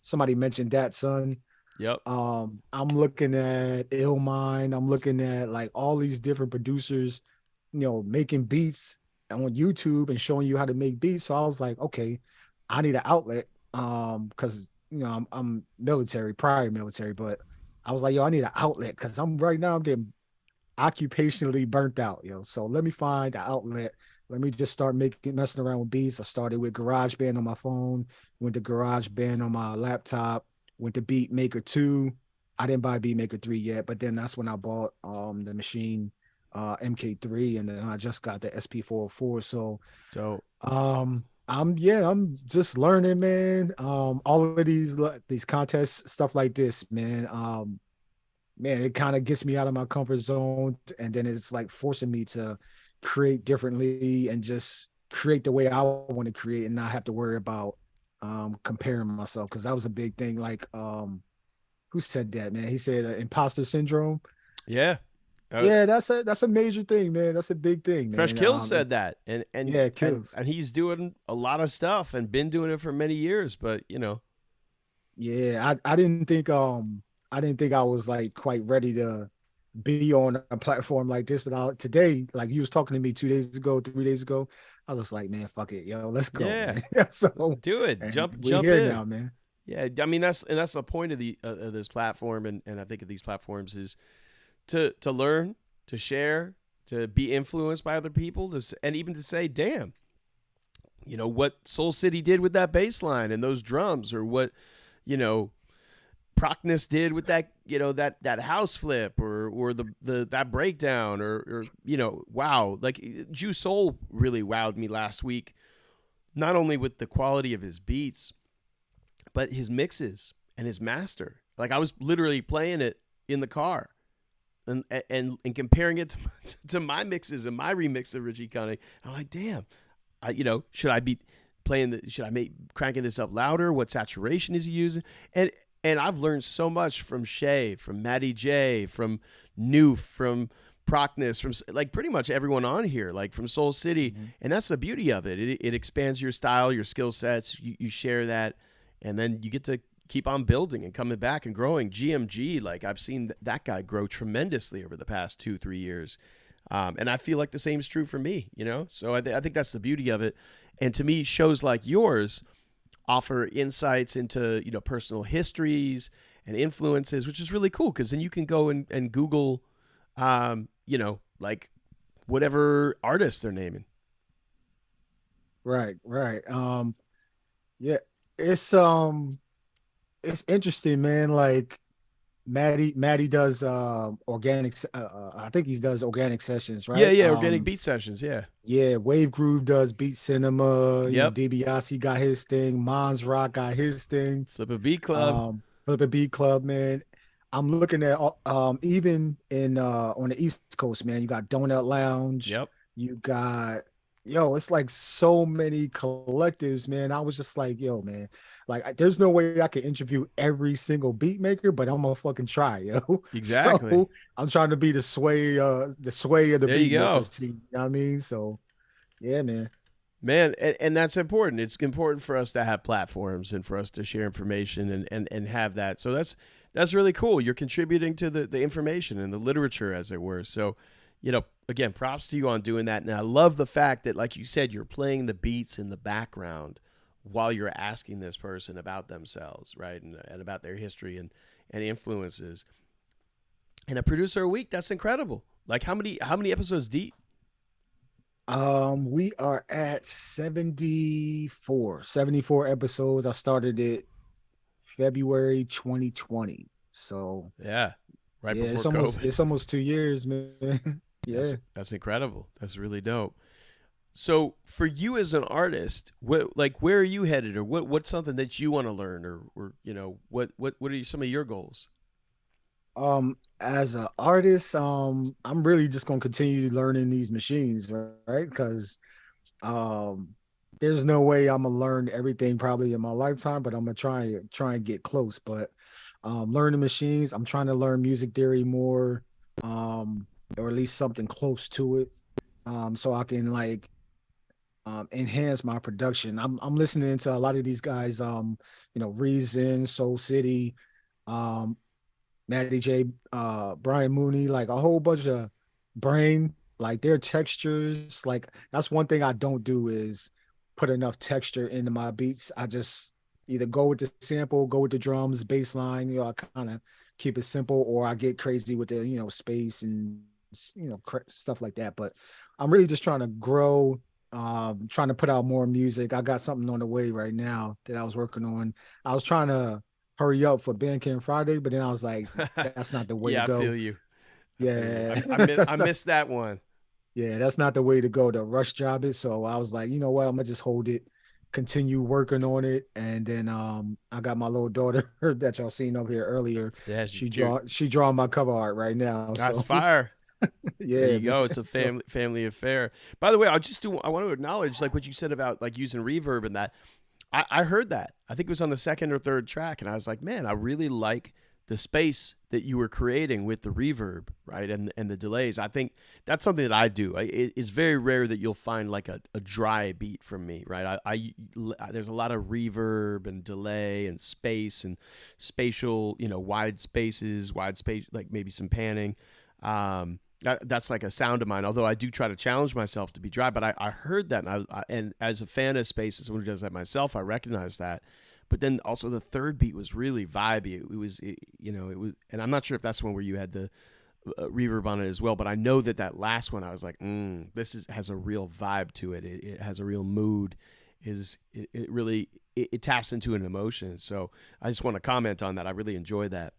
somebody mention that son. Yep. I'm looking at Illmind. I'm looking at like all these different producers, making beats on YouTube and showing you how to make beats. So I was like, okay, I need an outlet. Because I'm military, prior military, but I was like, yo, I need an outlet because I'm right now I'm getting occupationally burnt out, So let me find an outlet. Let me just start messing around with beats. I started with GarageBand on my phone, went to GarageBand on my laptop, went to Beat Maker 2. I didn't buy Beat Maker 3 yet, but then that's when I bought the machine MK3, and then I just got the SP404. So dope. I'm just learning, man. All of these contests, stuff like this, man. Man, it kind of gets me out of my comfort zone, and then it's like forcing me to create differently and just create the way I want to create and not have to worry about comparing myself, because that was a big thing. Like who said that, man? He said imposter syndrome. Yeah. Yeah, that's a major thing, man. That's a big thing, man. Fresh Kills said that, and yeah, Kills, and he's doing a lot of stuff and been doing it for many years. But yeah, I didn't think I was like quite ready to be on a platform like this. But today, like you was talking to me 2 days ago, 3 days ago, I was just like, man, fuck it, yo, let's go. Yeah, man. So do it. Jump here in now, man. Yeah, I mean that's the point of this platform, and I think of these platforms is to learn, to share, to be influenced by other people, and even to say, damn, what Soul City did with that bass line and those drums, or what Procnus did with that, that house flip, or the that breakdown, or wow, like Juice Soul really wowed me last week, not only with the quality of his beats, but his mixes and his master. Like I was literally playing it in the car, and comparing it to my mixes and my remix of Richie Cunning. I'm like, damn, should I be playing should I make cranking this up louder? What saturation is he using? And I've learned so much from Shay, from Matty J, from Noof, from Procnus, from like pretty much everyone on here, like from Soul City. Mm-hmm. And that's the beauty of it. It expands your style, your skill sets. You share that, and then you get to keep on building and coming back and growing. GMG, like I've seen that guy grow tremendously over the past 2-3 years. And I feel like the same is true for me, So I think that's the beauty of it. And to me, shows like yours offer insights into, personal histories and influences, which is really cool, because then you can go and Google, like whatever artist they're naming. Right. Yeah, it's interesting, man. Like Maddie does organic. I think he does organic sessions, right? Yeah, organic beat sessions. Yeah. Wave Groove does beat cinema. Yep. DiBiase got his thing. Mons Rock got his thing. Flip a Beat Club. Man. I'm looking at even in on the East Coast, man. You got Donut Lounge. Yep. You got it's like so many collectives, man. I was just like, yo, man, like there's no way I can interview every single beat maker, but I'm gonna fucking try, yo. Exactly. So, I'm trying to be the sway of the beat maker scene. You know what I mean? So yeah, man. And that's important. It's important for us to have platforms and for us to share information and have that. So that's really cool. You're contributing to the information and the literature, as it were. So, again, props to you on doing that. And I love the fact that, like you said, you're playing the beats in the background while you're asking this person about themselves, right? And about their history and influences. And a producer a week, that's incredible. Like how many episodes deep? We are at 74 episodes. I started it February 2020. So Yeah. Right yeah, before COVID. it's almost 2 years, man. Yeah. That's incredible. That's really dope. So for you as an artist, where are you headed, or what's something that you want to learn, or what are some of your goals? As an artist, I'm really just gonna continue learning these machines, right? Because um there's no way I'm gonna learn everything probably in my lifetime, but I'm gonna try and get close. But learning machines, I'm trying to learn music theory more, or at least something close to it. So I can like enhance my production. I'm listening to a lot of these guys, Reason, Soul City, um, Matty J, Brian Mooney, like a whole bunch of brain, like their textures. Like that's one thing I don't do is put enough texture into my beats. I just either go with the sample, go with the drums, bass line, I kind of keep it simple, or I get crazy with the, space and, stuff like that. But I'm really just trying to grow, trying to put out more music. I got something on the way right now that I was working on. I was trying to hurry up for Bandcamp Friday, but then I was like, that's not the way to Yeah, go. I feel you. Yeah. I missed that one. Yeah, that's not the way to go to rush job it. So I was like, you know what, I'm gonna just hold it, continue working on it. And then I got my little daughter that y'all seen up here earlier. Yeah, she drawing my cover art right now. That's so fire. yeah, there you go. man. It's a family affair. By the way, I want to acknowledge like what you said about like using reverb and that. I heard that. I think it was on the second or third track, and I was like, man, I really like the space that you were creating with the reverb, right, and the delays. I think that's something that I do. It's very rare that you'll find like a dry beat from me, right? There's a lot of reverb and delay and space and spatial, wide spaces, wide space, like maybe some panning. That's like a sound of mine, although I do try to challenge myself to be dry. But I heard that, and as a fan of space, as someone who does that myself, I recognize that. But then also the third beat was really vibey. It was, and I'm not sure if that's one where you had the reverb on it as well. But I know that last one, I was like, has a real vibe to it. It has a real mood. It really taps into an emotion. So I just want to comment on that. I really enjoy that.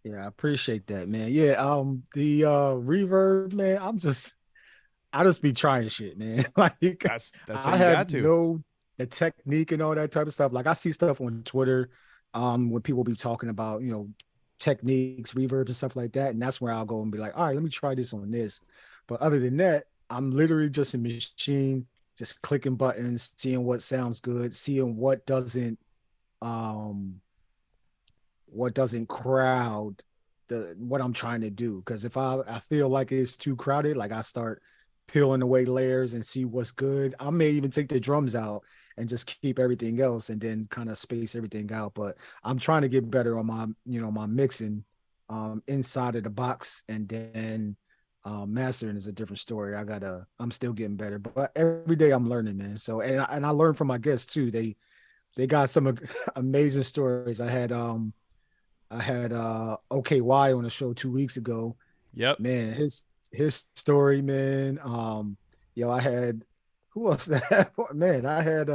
Yeah, I appreciate that, man. Yeah, the reverb, man, I just be trying shit, man. Like that's how I you have got to. no the technique and all that type of stuff. Like I see stuff on Twitter, when people be talking about, techniques, reverbs and stuff like that. And that's where I'll go and be like, all right, let me try this on this. But other than that, I'm literally just a machine, just clicking buttons, seeing what sounds good, seeing what doesn't crowd what I'm trying to do. Because if I feel like it's too crowded, like I start peeling away layers and see what's good. I may even take the drums out and just keep everything else and then kind of space everything out. But I'm trying to get better on my, my mixing inside of the box, and then mastering is a different story. I'm still getting better, but every day I'm learning, man. So, and I learn from my guests too. They got some amazing stories. I had OKY on the show 2 weeks ago. Yep. Man, his story, man. I had who else that man, I had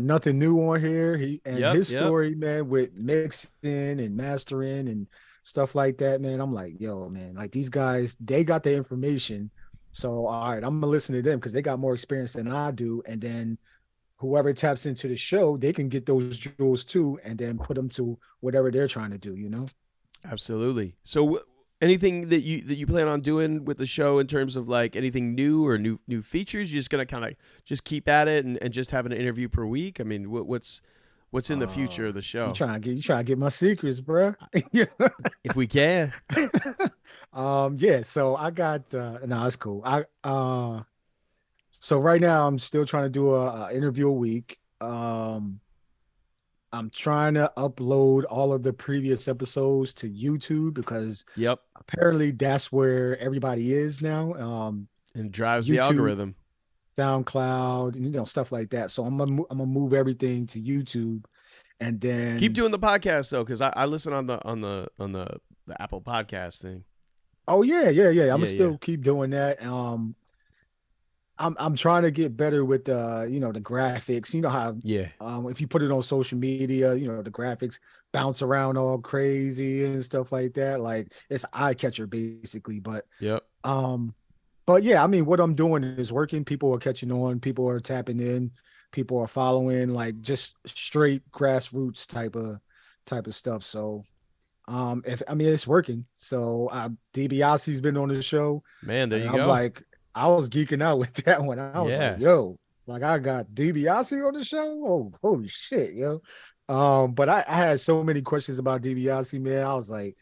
Nothing New on here. His story, man, with mixing and mastering and stuff like that, man. I'm like, yo, man, like these guys, they got the information. So all right, I'm gonna listen to them because they got more experience than I do. And then whoever taps into the show, they can get those jewels too, and then put them to whatever they're trying to do, Absolutely. So anything that you plan on doing with the show in terms of like anything new or new features? You're just gonna kind of just keep at it and just have an interview per week? I mean, what's in the future of the show? You trying to get my secrets, bro. If we can. Yeah, so I got no, it's cool. So right now I'm still trying to do a interview a week. I'm trying to upload all of the previous episodes to YouTube because apparently that's where everybody is now. And drives YouTube, the algorithm. SoundCloud, and stuff like that. So I'm gonna move everything to YouTube, and then keep doing the podcast though, because I listen on the the Apple Podcast thing. Oh yeah. I'm Yeah, gonna yeah. still keep doing that. I'm trying to get better with the graphics. You know how Yeah. if you put it on social media, the graphics bounce around all crazy and stuff like that. Like it's eye catcher basically. Yep. Um but yeah, I mean what I'm doing is working. People are catching on, people are tapping in, people are following, like just straight grassroots type of stuff. So if I mean it's working. So DiBiase's been on the show, Man, there and you I'm go. like, I was geeking out with that one. I was like, Yeah. yo, like I got DiBiase on the show. Oh, holy shit, yo. But I had so many questions about DiBiase, man. I was like,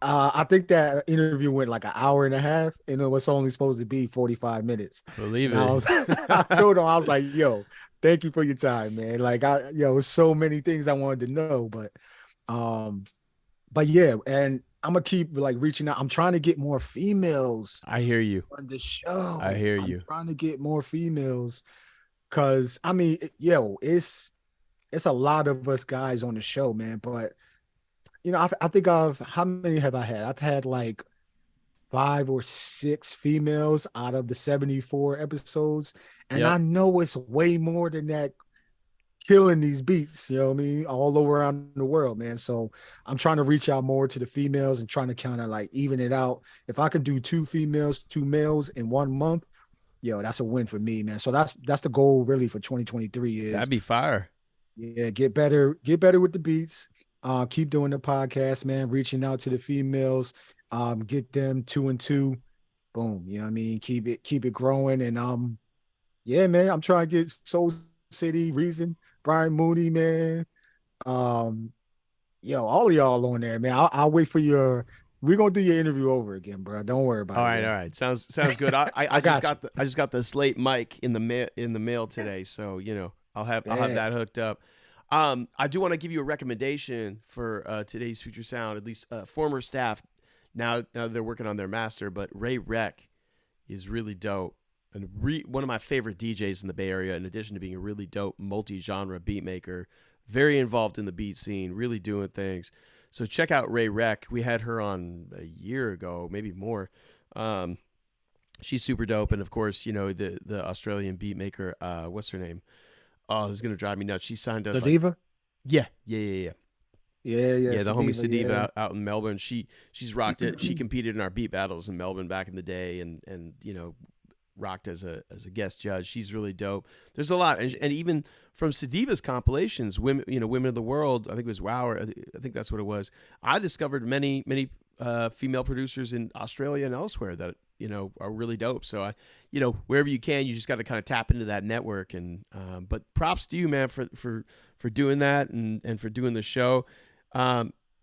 I think that interview went like an hour and a half, and it was only supposed to be 45 minutes. Believe And I it. was, I told him, I was like, yo, thank you for your time, man. Like so many things I wanted to know, um, but yeah, and I'm gonna keep like reaching out. I'm trying to get more females I hear you. on the show. I hear I'm you. trying to get more females because I mean, it's a lot of us guys on the show, man. But I think of how many have I had? I've had like 5 or 6 females out of the 74 episodes, and Yep. I know it's way more than that killing these beats, you know what I mean, all over around the world, man. So I'm trying to reach out more to the females and trying to kind of like even it out. If I can do 2 females, 2 males in 1 month, that's a win for me, man. So that's the goal really for 2023 is That'd be fire. get better with the beats. Keep doing the podcast, man, reaching out to the females, get them 2 and 2. Boom, you know what I mean? Keep it growing. And yeah, man, I'm trying to get Soul City, Reason, Brian Mooney, man. All of y'all on there, man. I'll wait for we're gonna do your interview over again, bro. Don't worry about All it. right, Bro. all right. Sounds good. I just got I just got the Slate mic in the mail today, so I'll have that hooked up. I do want to give you a recommendation for today's Future Sound. At least former staff. Now they're working on their master, but Ray Rec is really dope and one of my favorite DJs in the Bay Area. In addition to being a really dope multi-genre beat maker, very involved in the beat scene, really doing things. So check out Ray Rec. We had her on a year ago, maybe more. She's super dope, and of course, the Australian beat maker. What's her name? Oh, this is gonna drive me nuts. She signed up. Sadiva? Yeah. Yeah. The homie Sadiva yeah. out in Melbourne. She's rocked it. She competed in our beat battles in Melbourne back in the day, and rocked as a guest judge. She's really dope. There's a lot, and even from Sadiva's compilations, women of the world. I think it was Wow, or I think that's what it was. I discovered many female producers in Australia and elsewhere that are really dope. So wherever you can, you just got to kind of tap into that network. And but props to you, man, for doing that and for doing the show.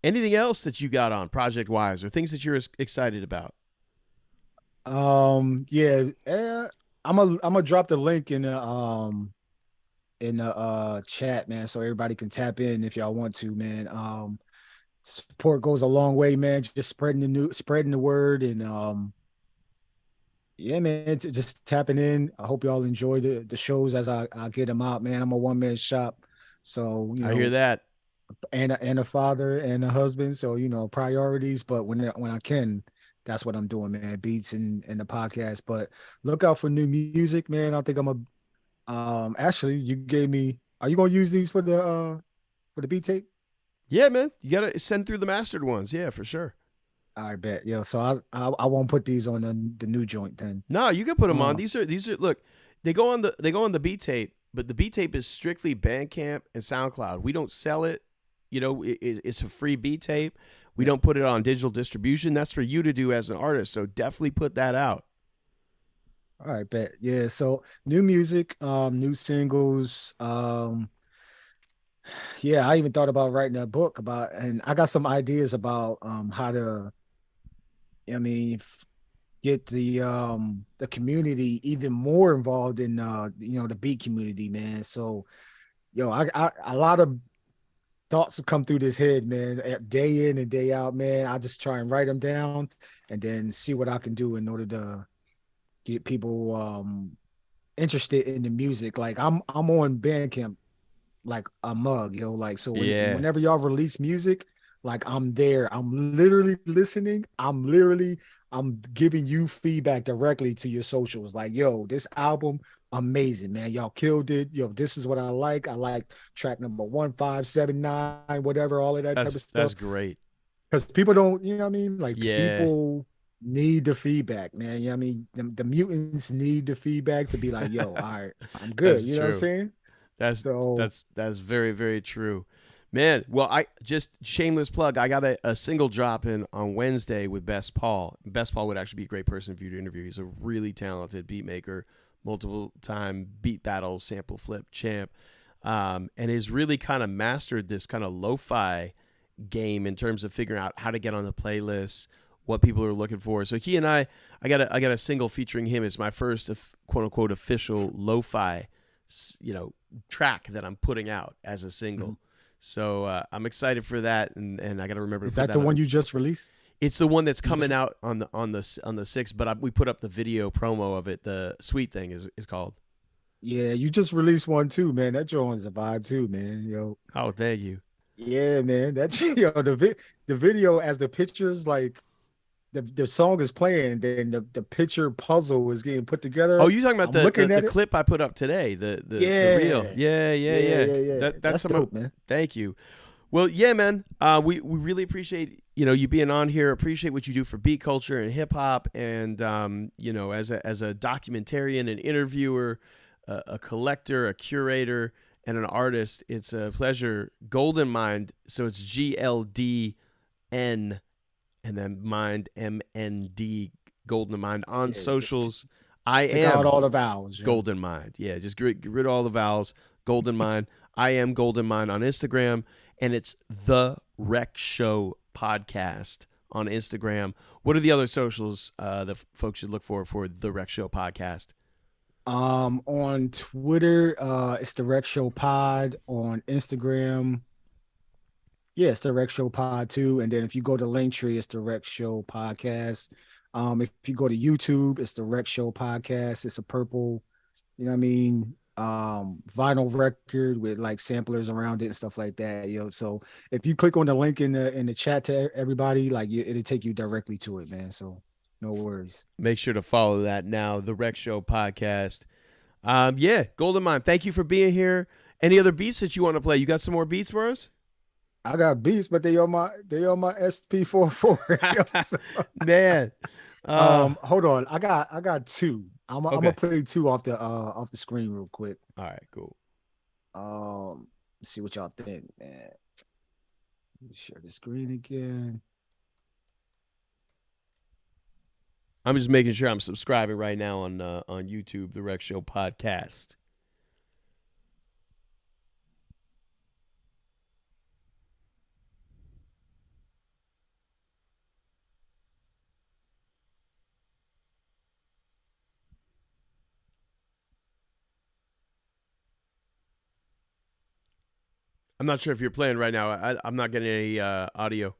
Anything else that you got on project wise or things that you're excited about? Yeah, I'm gonna drop the link in the chat, man, so everybody can tap in if y'all want to, man. Support goes a long way, man. Just spreading the word, and yeah, man, just tapping in. I hope y'all enjoy the shows as I get them out, man. I'm a one-man shop, so I hear that. And a father and a husband, so priorities. But when I can, that's what I'm doing, man. Beats and the podcast. But look out for new music, man. I think I'm actually you gave me. Are you gonna use these for the beat tape? Yeah, man. You gotta send through the mastered ones. Yeah, for sure. I bet. Yeah. So I won't put these on the new joint then. No, you can put them on. These are look. They go on the beat tape, but the beat tape is strictly Bandcamp and SoundCloud. We don't sell it. It's a free beat tape. We don't put it on digital distribution. That's for you to do as an artist. So definitely put that out. All right, bet. Yeah. So new music, new singles. Yeah, I even thought about writing a book and I got some ideas about how to, get the community even more involved in the beat community, man. So, I a lot of thoughts have come through this head, man, day in and day out, man. I just try and write them down and then see what I can do in order to get people interested in the music. Like I'm on Bandcamp like a mug, like so whenever y'all release music, like I'm there. I'm literally listening. I'm giving you feedback directly to your socials. Like, yo, this album, amazing, man. Y'all killed it. Yo, this is what I like. I like track number 1579, whatever, all of that type of stuff. That's great. Because people don't, you know what I mean? Like Yeah. people need the feedback, man. You know what I mean? The mutants need the feedback to be like, yo, all right, I'm good. That's you know what I'm true. saying? That's very, very true. Man, well, I just shameless plug. I got a single drop in on Wednesday with Best Paul. Best Paul would actually be a great person for you to interview. He's a really talented beat maker, multiple time beat battles, sample flip champ, and has really kind of mastered this kind of lo-fi game in terms of figuring out how to get on the playlists, what people are looking for. So he and I got a single featuring him. It's my first quote unquote official lo-fi, track that I'm putting out as a single. Mm-hmm. So I'm excited for that, and I got to remember. Is that the one you just released? It's the one that's coming out on the 6th. But we put up the video promo of it. The Sweet Thing is called. Yeah, you just released one too, man. That joint's a vibe too, man. Yo. Oh, thank you. Yeah, man. That the video as the pictures like. The song is playing, then the picture puzzle is getting put together. Oh, you talking about the clip I put up today? The reel. Yeah. That's dope, man. Thank you. Well, yeah, man. We really appreciate you being on here. Appreciate what you do for beat culture and hip hop, and as a documentarian, an interviewer, a collector, a curator, and an artist. It's a pleasure. Golden Mind. So it's GLDN. And then Mind, MND, Golden Mind on socials. I am out all the vowels. Golden Mind. Yeah, just get rid of all the vowels. Golden Mind. I am Golden Mind on Instagram, and it's The Rec Show Podcast on Instagram. What are the other socials that folks should look for The Rec Show Podcast? On Twitter, it's The Rec Show Pod. On Instagram. Yeah, it's the Rec Show Pod too. And then if you go to Linktree, it's the Rec Show Podcast. If you go to YouTube, it's the Rec Show Podcast. It's a purple, vinyl record with like samplers around it and stuff like that. So if you click on the link in the chat to everybody, like it'll take you directly to it, man. So no worries. Make sure to follow that now, the Rec Show Podcast. Golden Mind, thank you for being here. Any other beats that you want to play? You got some more beats for us? I got beats, but they on my SP44. Man, hold on. I got two. I'm gonna play two off the screen real quick. All right, cool. Let's see what y'all think, man. Let me share the screen again. I'm just making sure I'm subscribing right now on YouTube, the Rec Show Podcast. I'm not sure if you're playing right now. I'm not getting any audio.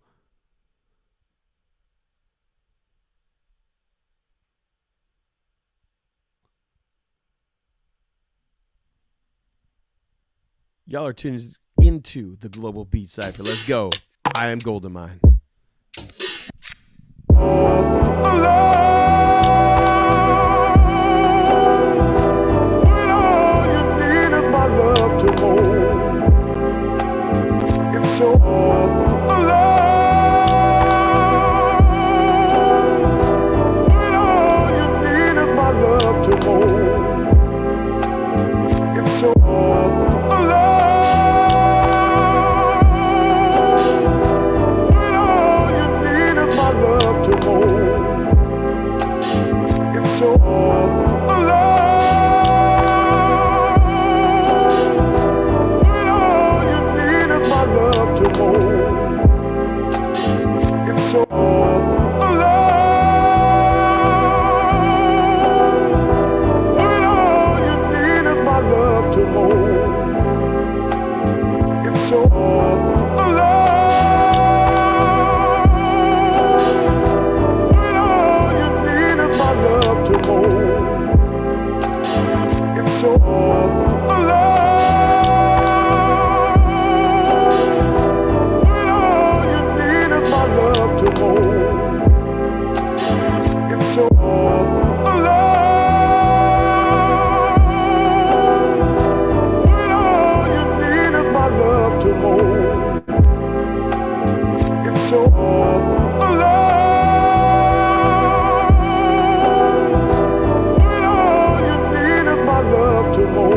Y'all are tuned into the Global Beat Cypher. Let's go. I am Golden Mind. more.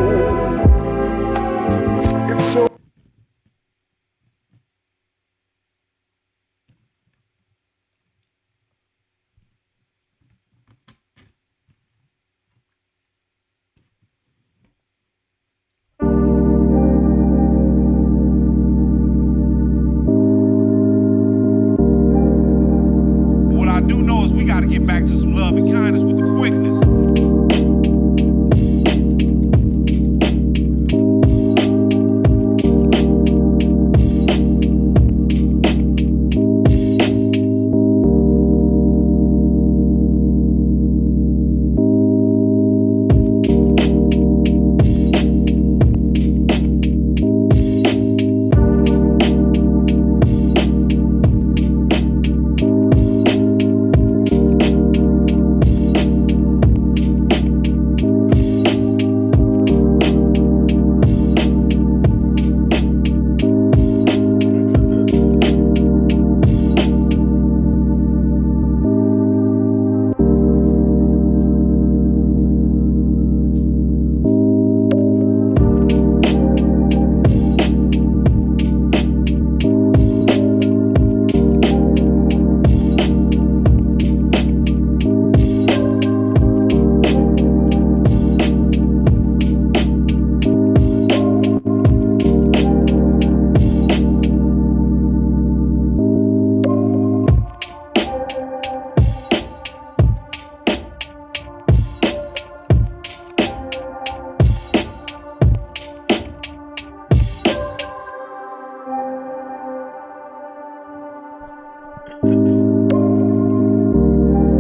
It's so What I do know is we got to get back to some love and kindness with the quickness.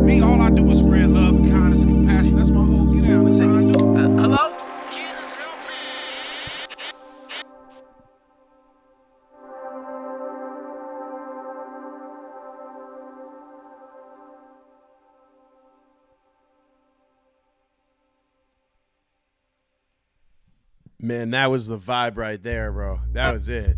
Me, all I do is spread love and kindness and compassion. That's my whole get down. That's how I do. Hello? Man, that was the vibe right there, bro. That was it.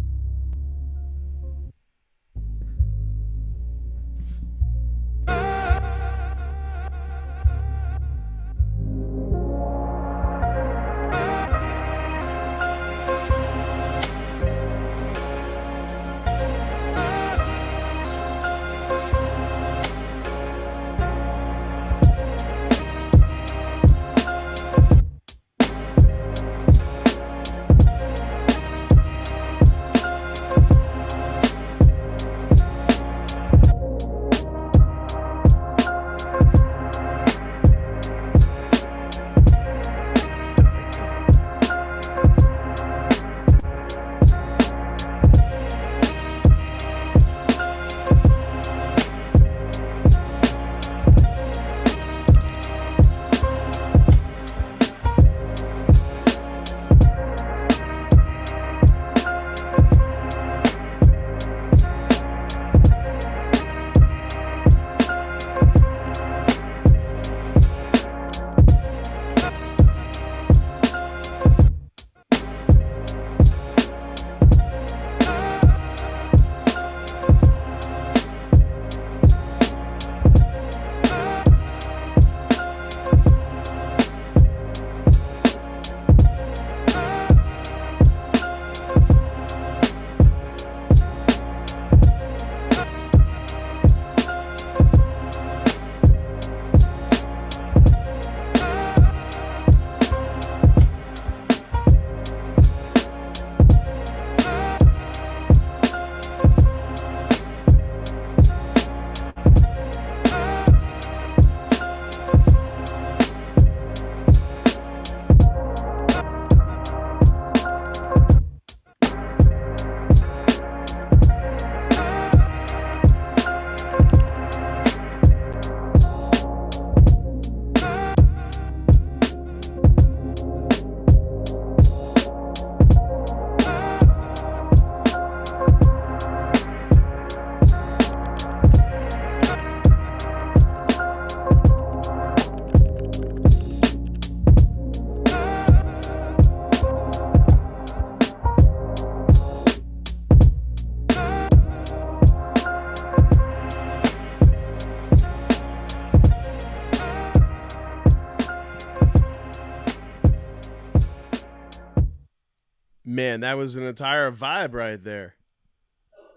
Man, that was an entire vibe right there.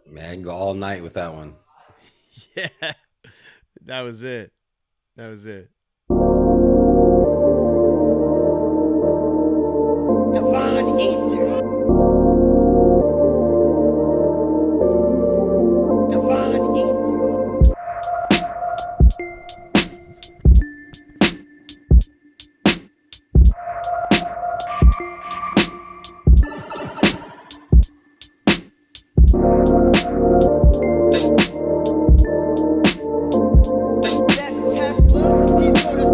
Man, I can go all night with that one. Yeah, that was it. That was it. Divine ether. Divine ether. That's Tesla. He taught us.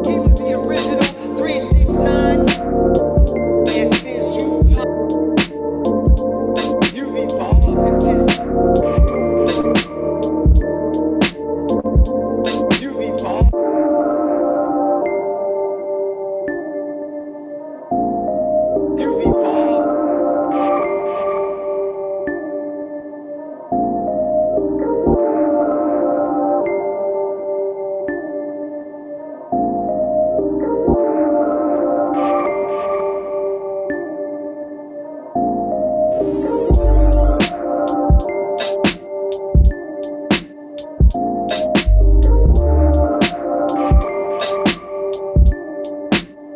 He was the original 369. And since you've evolved into this. You've evolved. You've evolved.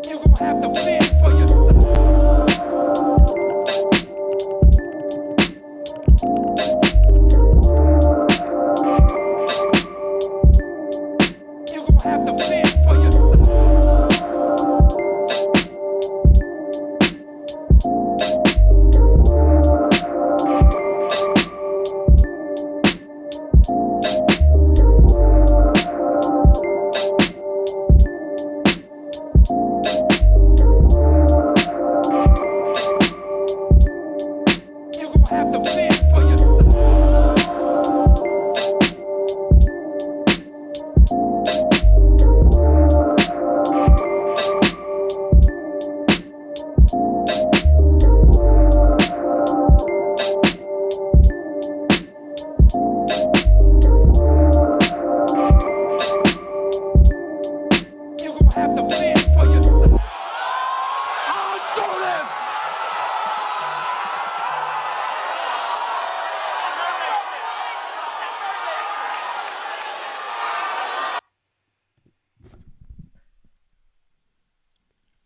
You gon' have to fend for yourself. You gon' have to fend for yourself. You gon' have to fend for yourself. You gon' have to fend for yourself. I'll do this.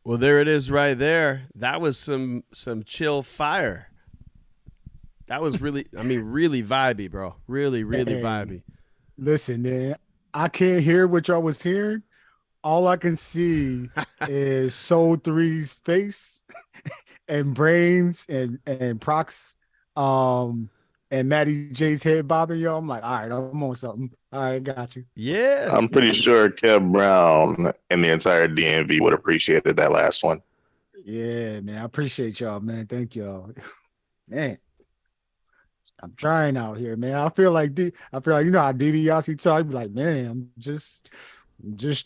Well, there it is right there. That was some chill fire. That was really, I mean, really vibey, bro. Really, really Hey, vibey. Listen, man, I can't hear what y'all was hearing. All I can see is Soul 3's face and Brains and Prox and Matty J's head bobbing, yo. I'm like, all right, I'm on something. All right, got you. Yeah. I'm pretty sure Kev Brown and the entire DMV would appreciate that last one. Yeah, man. I appreciate y'all, man. Thank y'all. Man. I'm trying out here, man. I feel like you know how DiBiase talk, be like, man, I'm just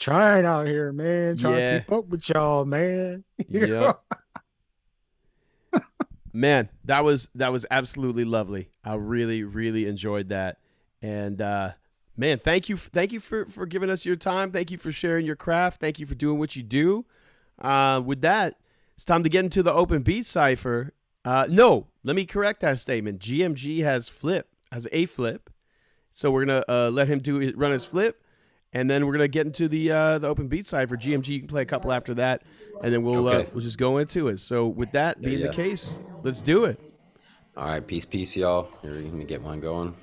trying out here, man. Trying Yeah. to keep up with y'all, man. You know? Yep. Man, that was absolutely lovely. I really, really enjoyed that. And man, thank you for giving us your time. Thank you for sharing your craft. Thank you for doing what you do. With that, it's time to get into the open beat cipher. No, let me correct that statement. GMG has a flip. So we're gonna let him run his flip, and then we're gonna get into the open beat cipher. GMG, you can play a couple after that, and then we'll just go into it. So with that being the case, let's do it. All right, peace, y'all. Here, let me get one going.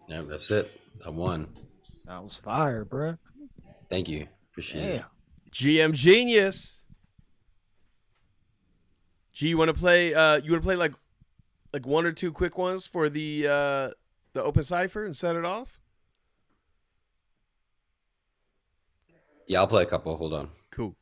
Yeah, that's it. I won. That was fire, bro. Thank you. Appreciate it. GM Genius. G, you want to play? Like one or two quick ones for the open cipher and set it off? Yeah, I'll play a couple. Hold on. Cool.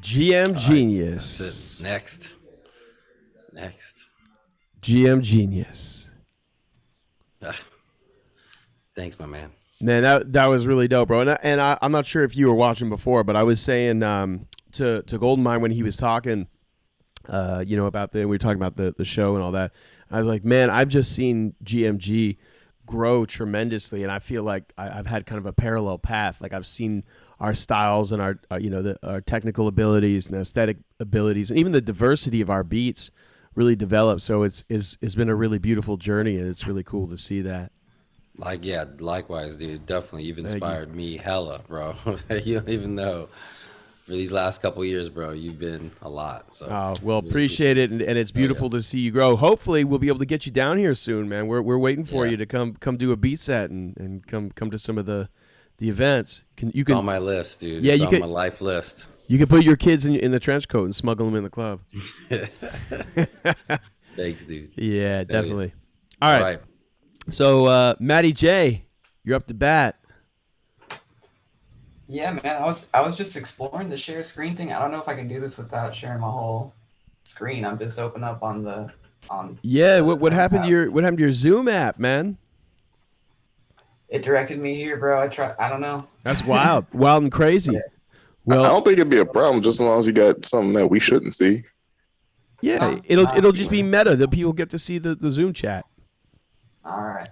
GM That's Genius. it. Next. GM Genius. Thanks, my man. Man, that was really dope, bro. And I'm not sure if you were watching before, but I was saying to Golden Mine when he was talking, about we were talking about the show and all that. I was like, man, I've just seen GMG grow tremendously, and I feel like I've had kind of a parallel path. Like I've seen our styles and our technical abilities and aesthetic abilities, and even the diversity of our beats really develop. So it's been a really beautiful journey, and it's really cool to see that. Likewise, dude. Definitely, you've inspired me hella, bro. You don't even know. For these last couple of years, bro, you've been a lot. So, well, really appreciate it, and it's beautiful to see you grow. Hopefully, we'll be able to get you down here soon, man. We're waiting for you to come do a beat set and come to some of the events. It's on my list, dude. Yeah, it's on my life list. You can put your kids in the trench coat and smuggle them in the club. Thanks, dude. Yeah, definitely. All right. So, Matty J, you're up to bat. Yeah, man. I was just exploring the share screen thing. I don't know if I can do this without sharing my whole screen. I'm just open up on the Yeah, what happened to your Zoom app, man? It directed me here, bro. I don't know. That's wild. Wild and crazy. Yeah. Well, I don't think it'd be a problem just as long as you got something that we shouldn't see. Yeah, it'll just be meta that people get to see the Zoom chat. All right.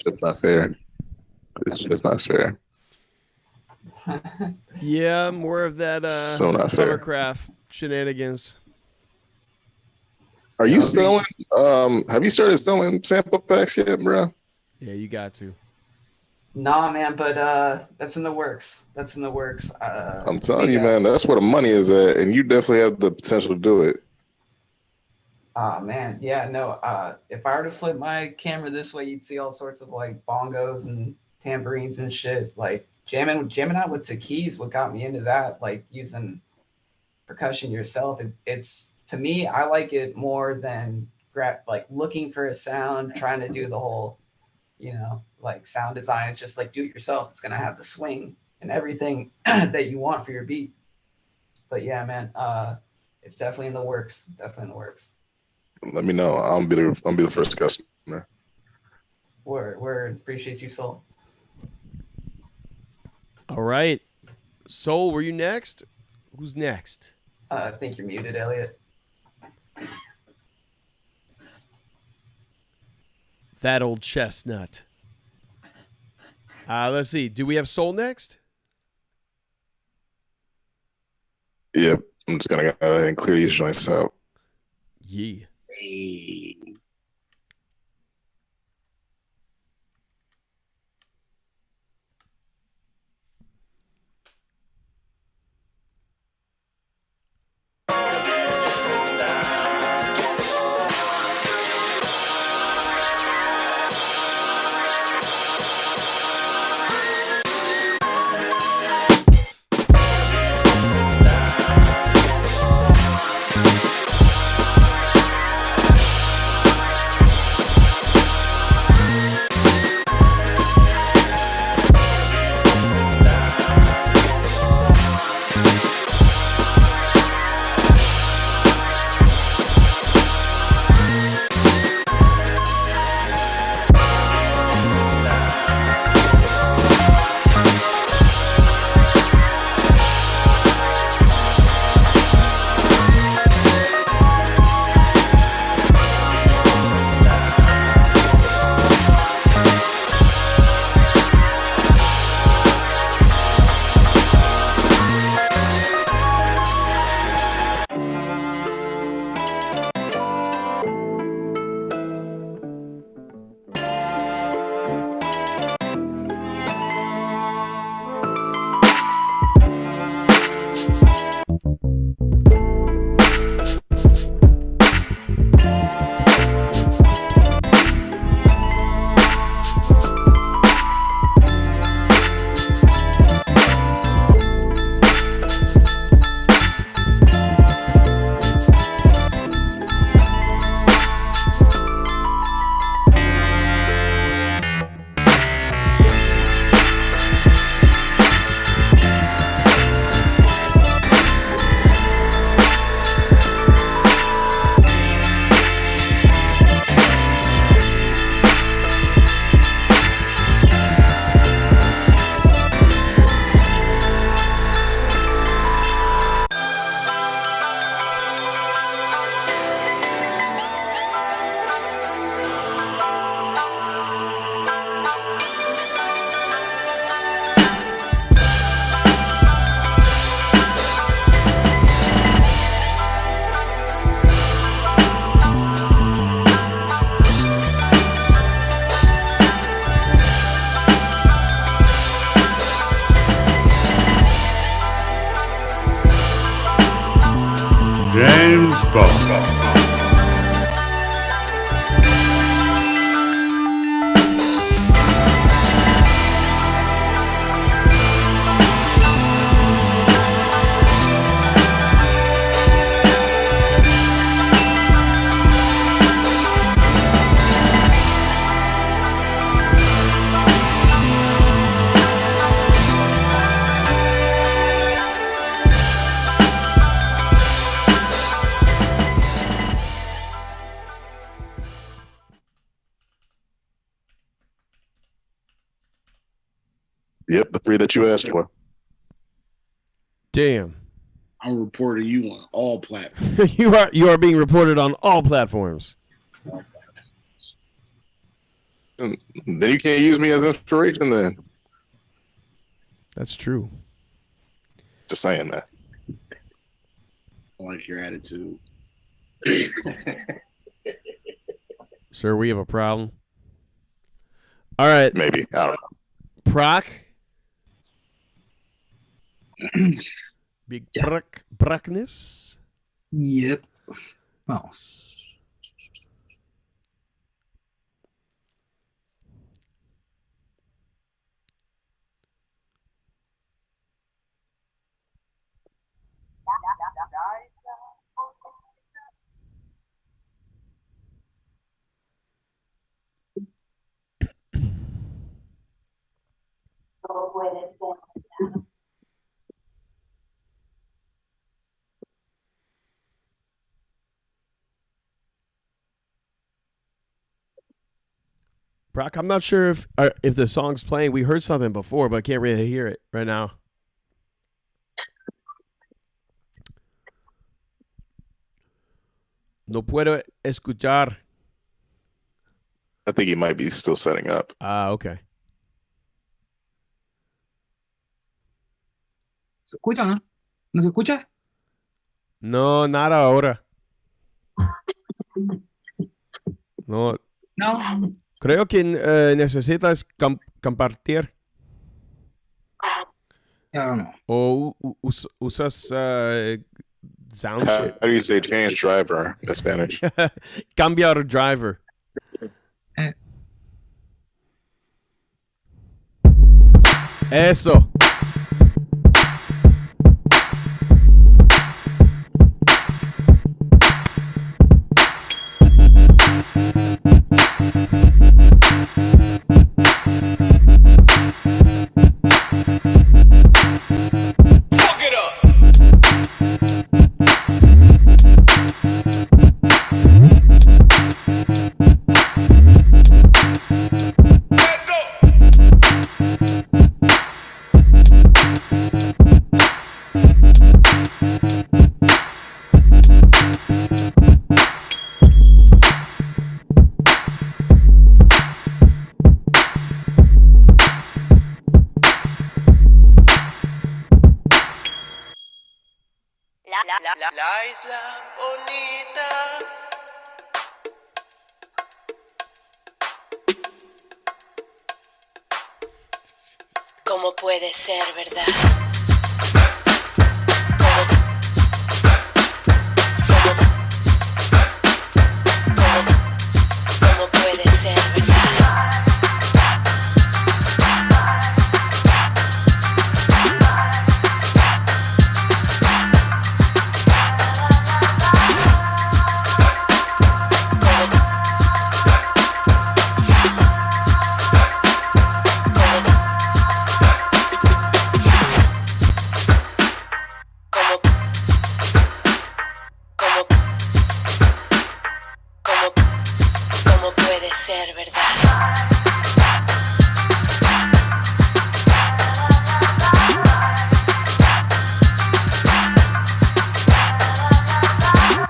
just not fair. It's just not fair. Yeah, more of that So not fair. hovercraft shenanigans. Are you selling? Have you started selling sample packs yet, bro? Yeah, you got to. Nah, man, but that's in the works. That's in the works. I'm telling you, man, that's where the money is at, and you definitely have the potential to do it. Man, yeah, no. If I were to flip my camera this way, you'd see all sorts of like bongos and tambourines and shit. Like jamming out with the keys. What got me into that, like using percussion yourself. It's to me, I like it more than like looking for a sound, trying to do the whole, like sound design. It's just like do it yourself. It's gonna have the swing and everything that you want for your beat. But yeah, man, it's definitely in the works. Definitely in the works. Let me know. I'll be the first customer. Word. Appreciate you, Soul. All right. Soul, were you next? Who's next? I think you're muted, Elliot. That old chestnut. Let's see. Do we have Soul next? Yep. I'm just gonna go ahead and clear these joints out. Yeah. Hey. James Bond. Yep, the three that you asked for. Damn. I'm reporting you on all platforms. you are being reported on all platforms. Then you can't use me as inspiration. Then That's true. just saying that. I like your attitude. Sir, we have a problem. All right. Maybe. I don't know. Proc. Big Brockness. Yep. Vamos. Brock, I'm not sure if the song's playing. We heard something before, but I can't really hear it right now. No puedo escuchar. I think he might be still setting up. Okay. ¿Se escucha o no? ¿No se escucha? No, nada ahora. No. No. Creo que necesitas compartir. I don't know. O usas sound How shit. do you say change driver in Spanish? Cambiar driver. Eso. La isla bonita. ¿Cómo puede ser, verdad? ¿Cómo puede ser, verdad? ¿Cómo puede ser, verdad?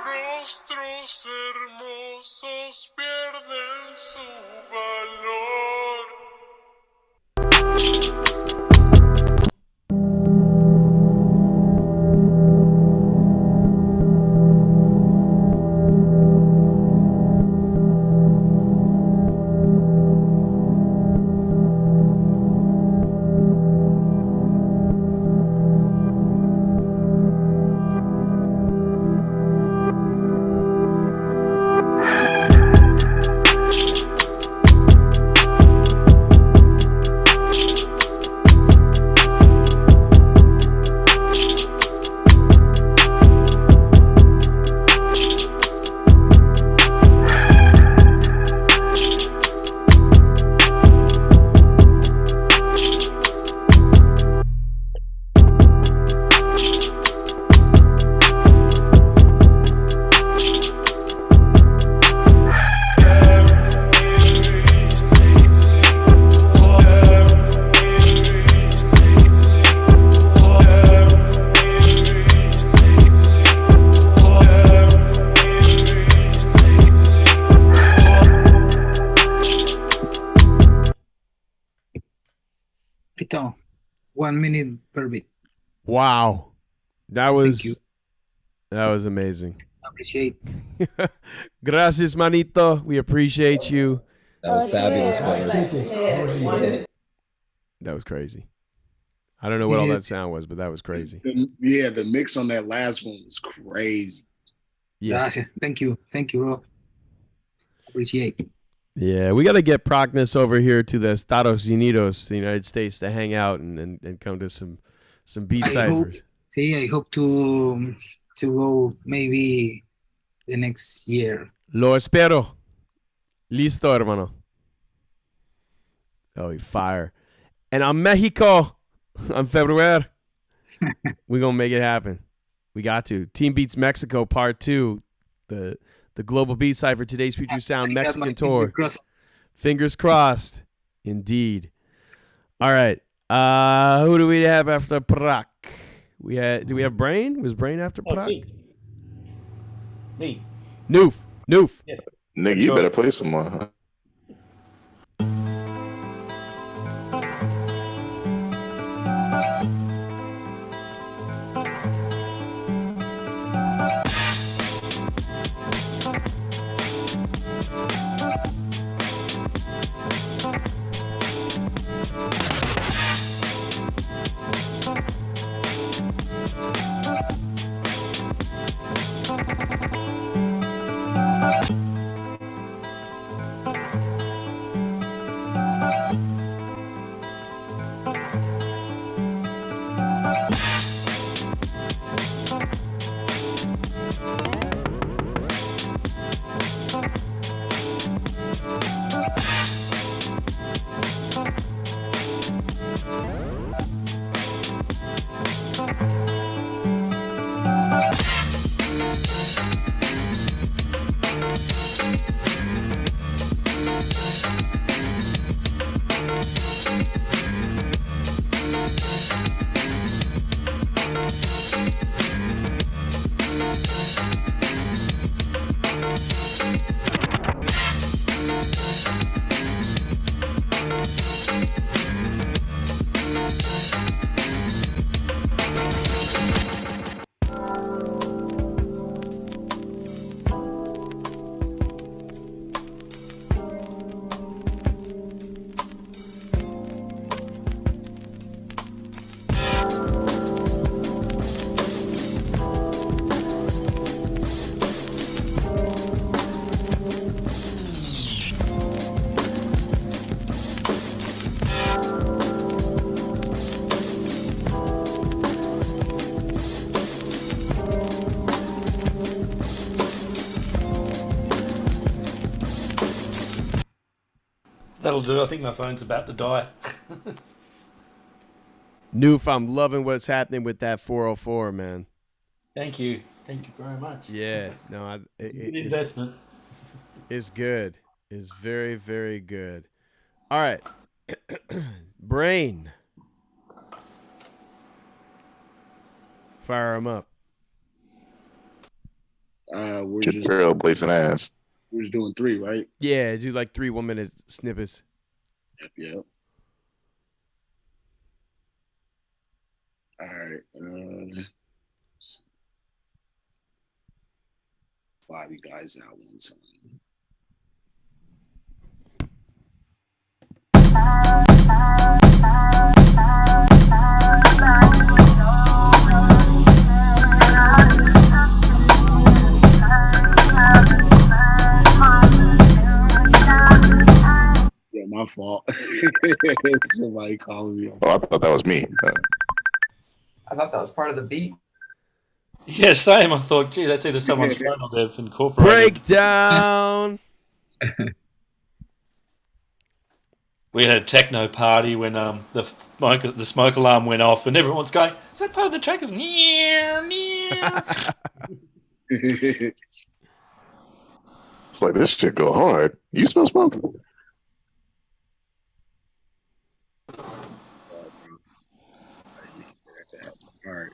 Rostros hermosos pierden su valor. 1 minute per beat. Wow. That was amazing. Appreciate. Gracias, manito. We appreciate you. That was fabulous, brother. That was crazy. I don't know what all that sound was, but that was crazy. The mix on that last one was crazy. Yeah. Gracias. Thank you, bro. Appreciate. Yeah, we got to get Procnus over here to the Estados Unidos, the United States, to hang out and come to some beat ciphers. I hope to go maybe the next year. Lo espero. Listo, hermano. Oh, fire. And on Mexico, on February, we're going to make it happen. We got to. Team Beats Mexico Part 2, the Global Beat Cypher, Today's Future Sound Mexican Tour. Fingers crossed. Indeed. All right. Who do we have after Proc? Do we have Brain? Was Brain after Proc? Me. Noof. Yes. Nigga, you better play some more. Huh? That'll do. I think my phone's about to die. Noof, I'm loving what's happening with that 404, man. Thank you very much. Yeah, no, it's a good investment. It's good. It's very, very good. All right, Brain, fire him up. We're just just trailblazing ass. We're just doing 3, right? Yeah, do like 3 1-minute snippets. Yep. All right. 5 you guys out one time. Yeah, my fault. Somebody calling me. Oh, I thought that was me. I thought that was part of the beat. Yeah, same. I thought, gee, that's either someone's phone or they've incorporated. Breakdown. We had a techno party when the smoke alarm went off, and everyone's going, "Is that part of the track?" Is It's like, this shit go hard. You smell smoke? All right.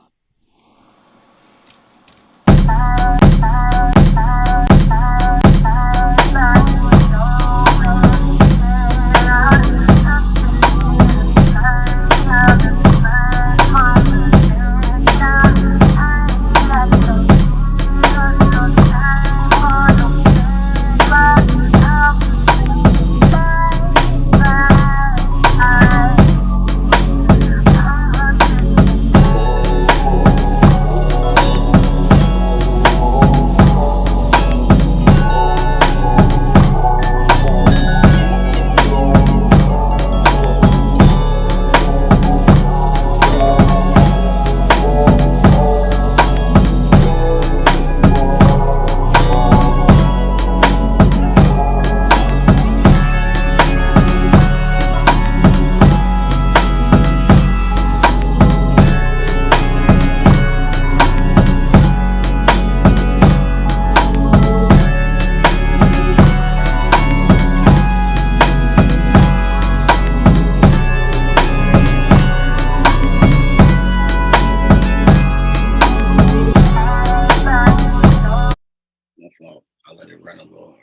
default. I let it run a little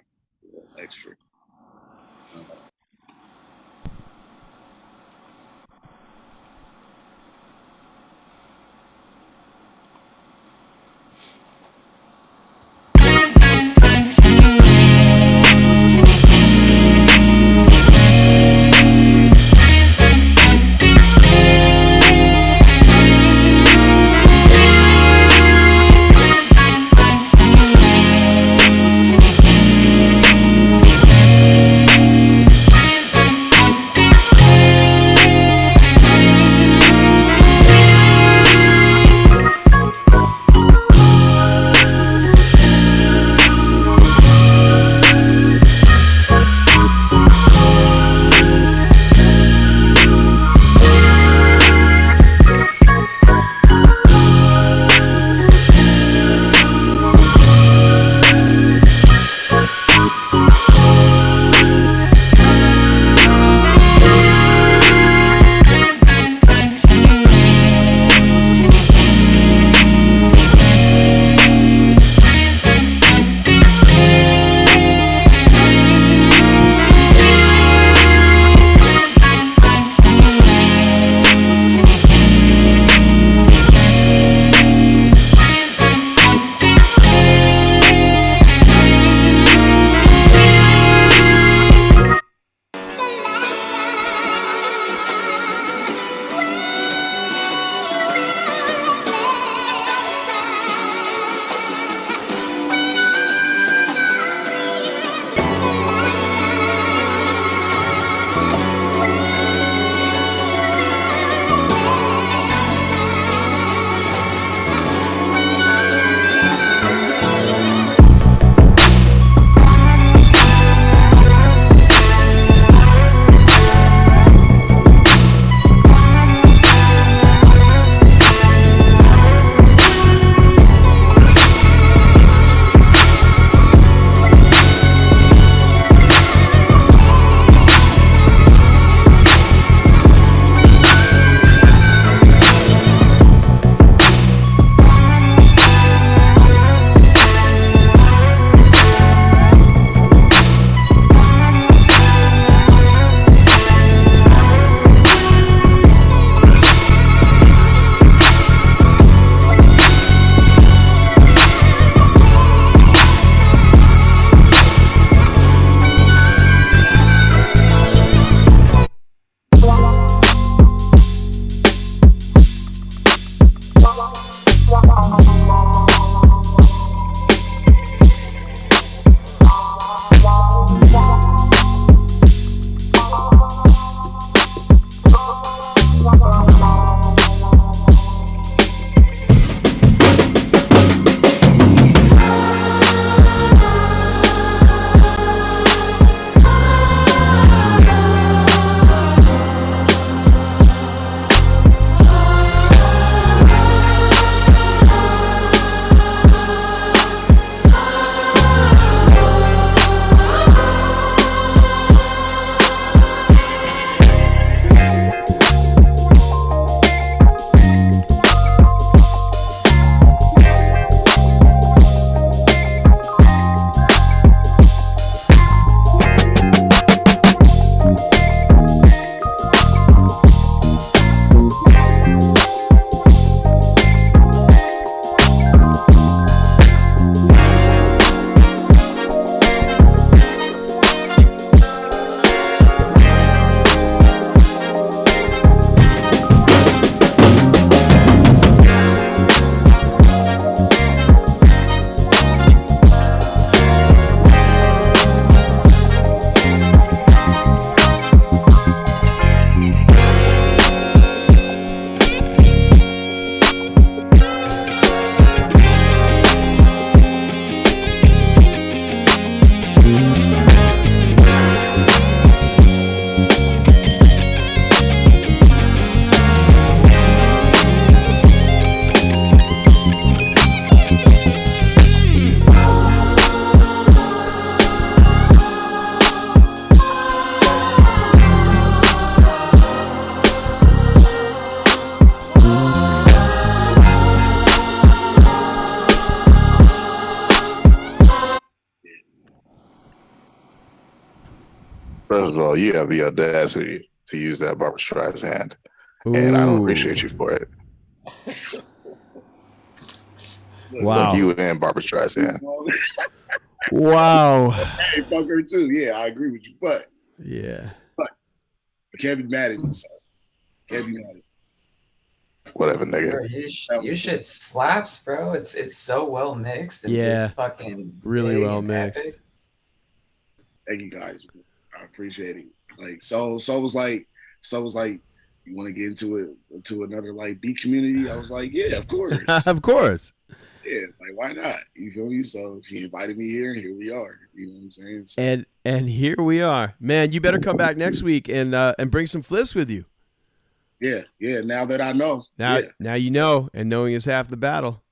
extra. First of all, you have the audacity to use that Barbara Streisand, and I don't appreciate you for it. Wow. Like you and Barbara Streisand. Wow. Hey, fuck her too. Yeah, I agree with you. But yeah, I can't be mad at myself. Can't be mad at whatever, nigga. Bro, your shit slaps, bro. It's so well mixed and just fucking really big well and mixed. epic. Thank you guys. I appreciate it. Like so was like you want to get into another like beat community? I was like, yeah, of course. Of course. Yeah, like why not? You feel me? So she invited me here, and here we are. You know what I'm saying? So, And here we are, man. You better come back next week and bring some flips with you. yeah. Now that I know, Now you know, and knowing is half the battle.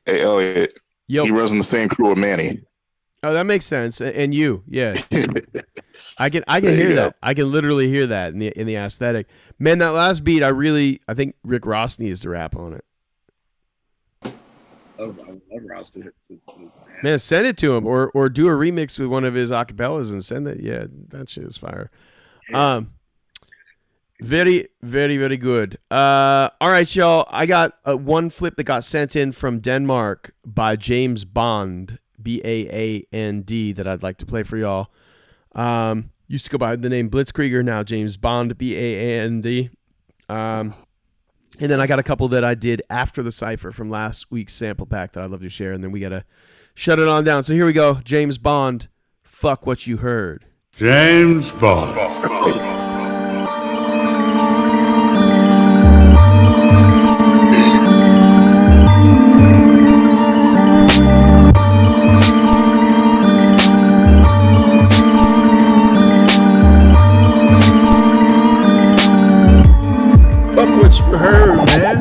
Hey, Elliot. Yo. He runs in the same crew with Manny. Oh, that makes sense. And you, yeah. I can hear that. I can literally hear that in the aesthetic. Man, that last beat, I think Rick Ross needs to rap on it. I would love Ross to Man, send it to him or do a remix with one of his acapellas and send it. Yeah, that shit is fire. Yeah. Very, very, very good. All right, y'all. I got one flip that got sent in from Denmark by James Bond, Baand, that I'd like to play for y'all. Used to go by the name Blitzkrieger, now James Bond, Baand. And then I got a couple that I did after the Cypher from last week's sample pack that I'd love to share, and then we got to shut it on down. So here we go. James Bond, Fuck What You Heard. James Bond. Fuck what you heard, man.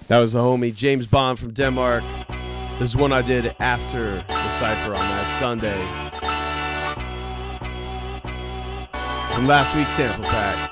That was the homie James Bond from Denmark. This is one I did after the Cypher on that Sunday. From last week's sample pack.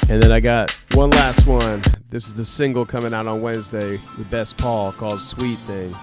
And then I got one last one. This is the single coming out on Wednesday with Best Paul called Sweet Thing.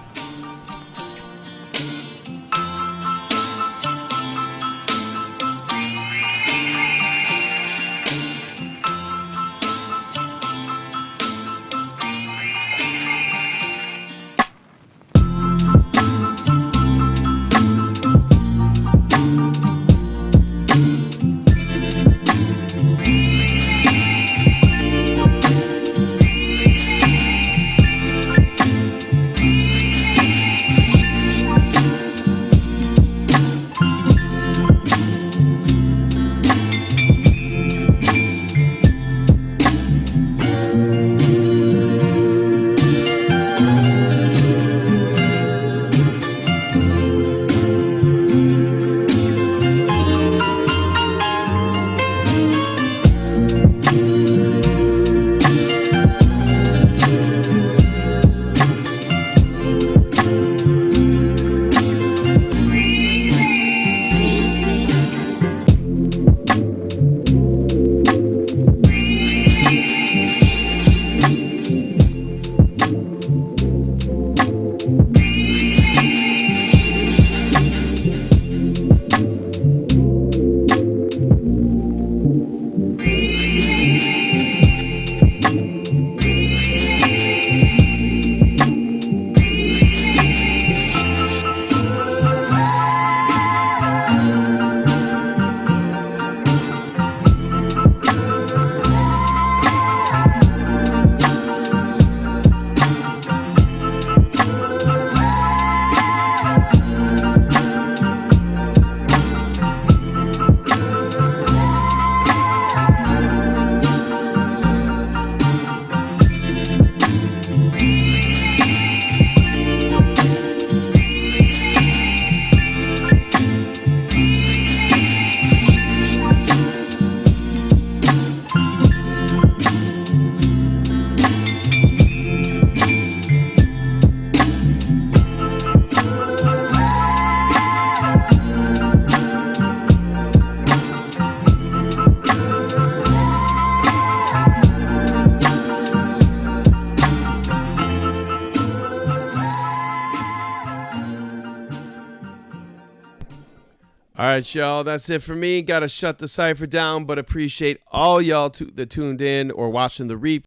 All right, y'all. That's it for me. Got to shut the Cypher down, but appreciate all y'all that tuned in or watching the replay.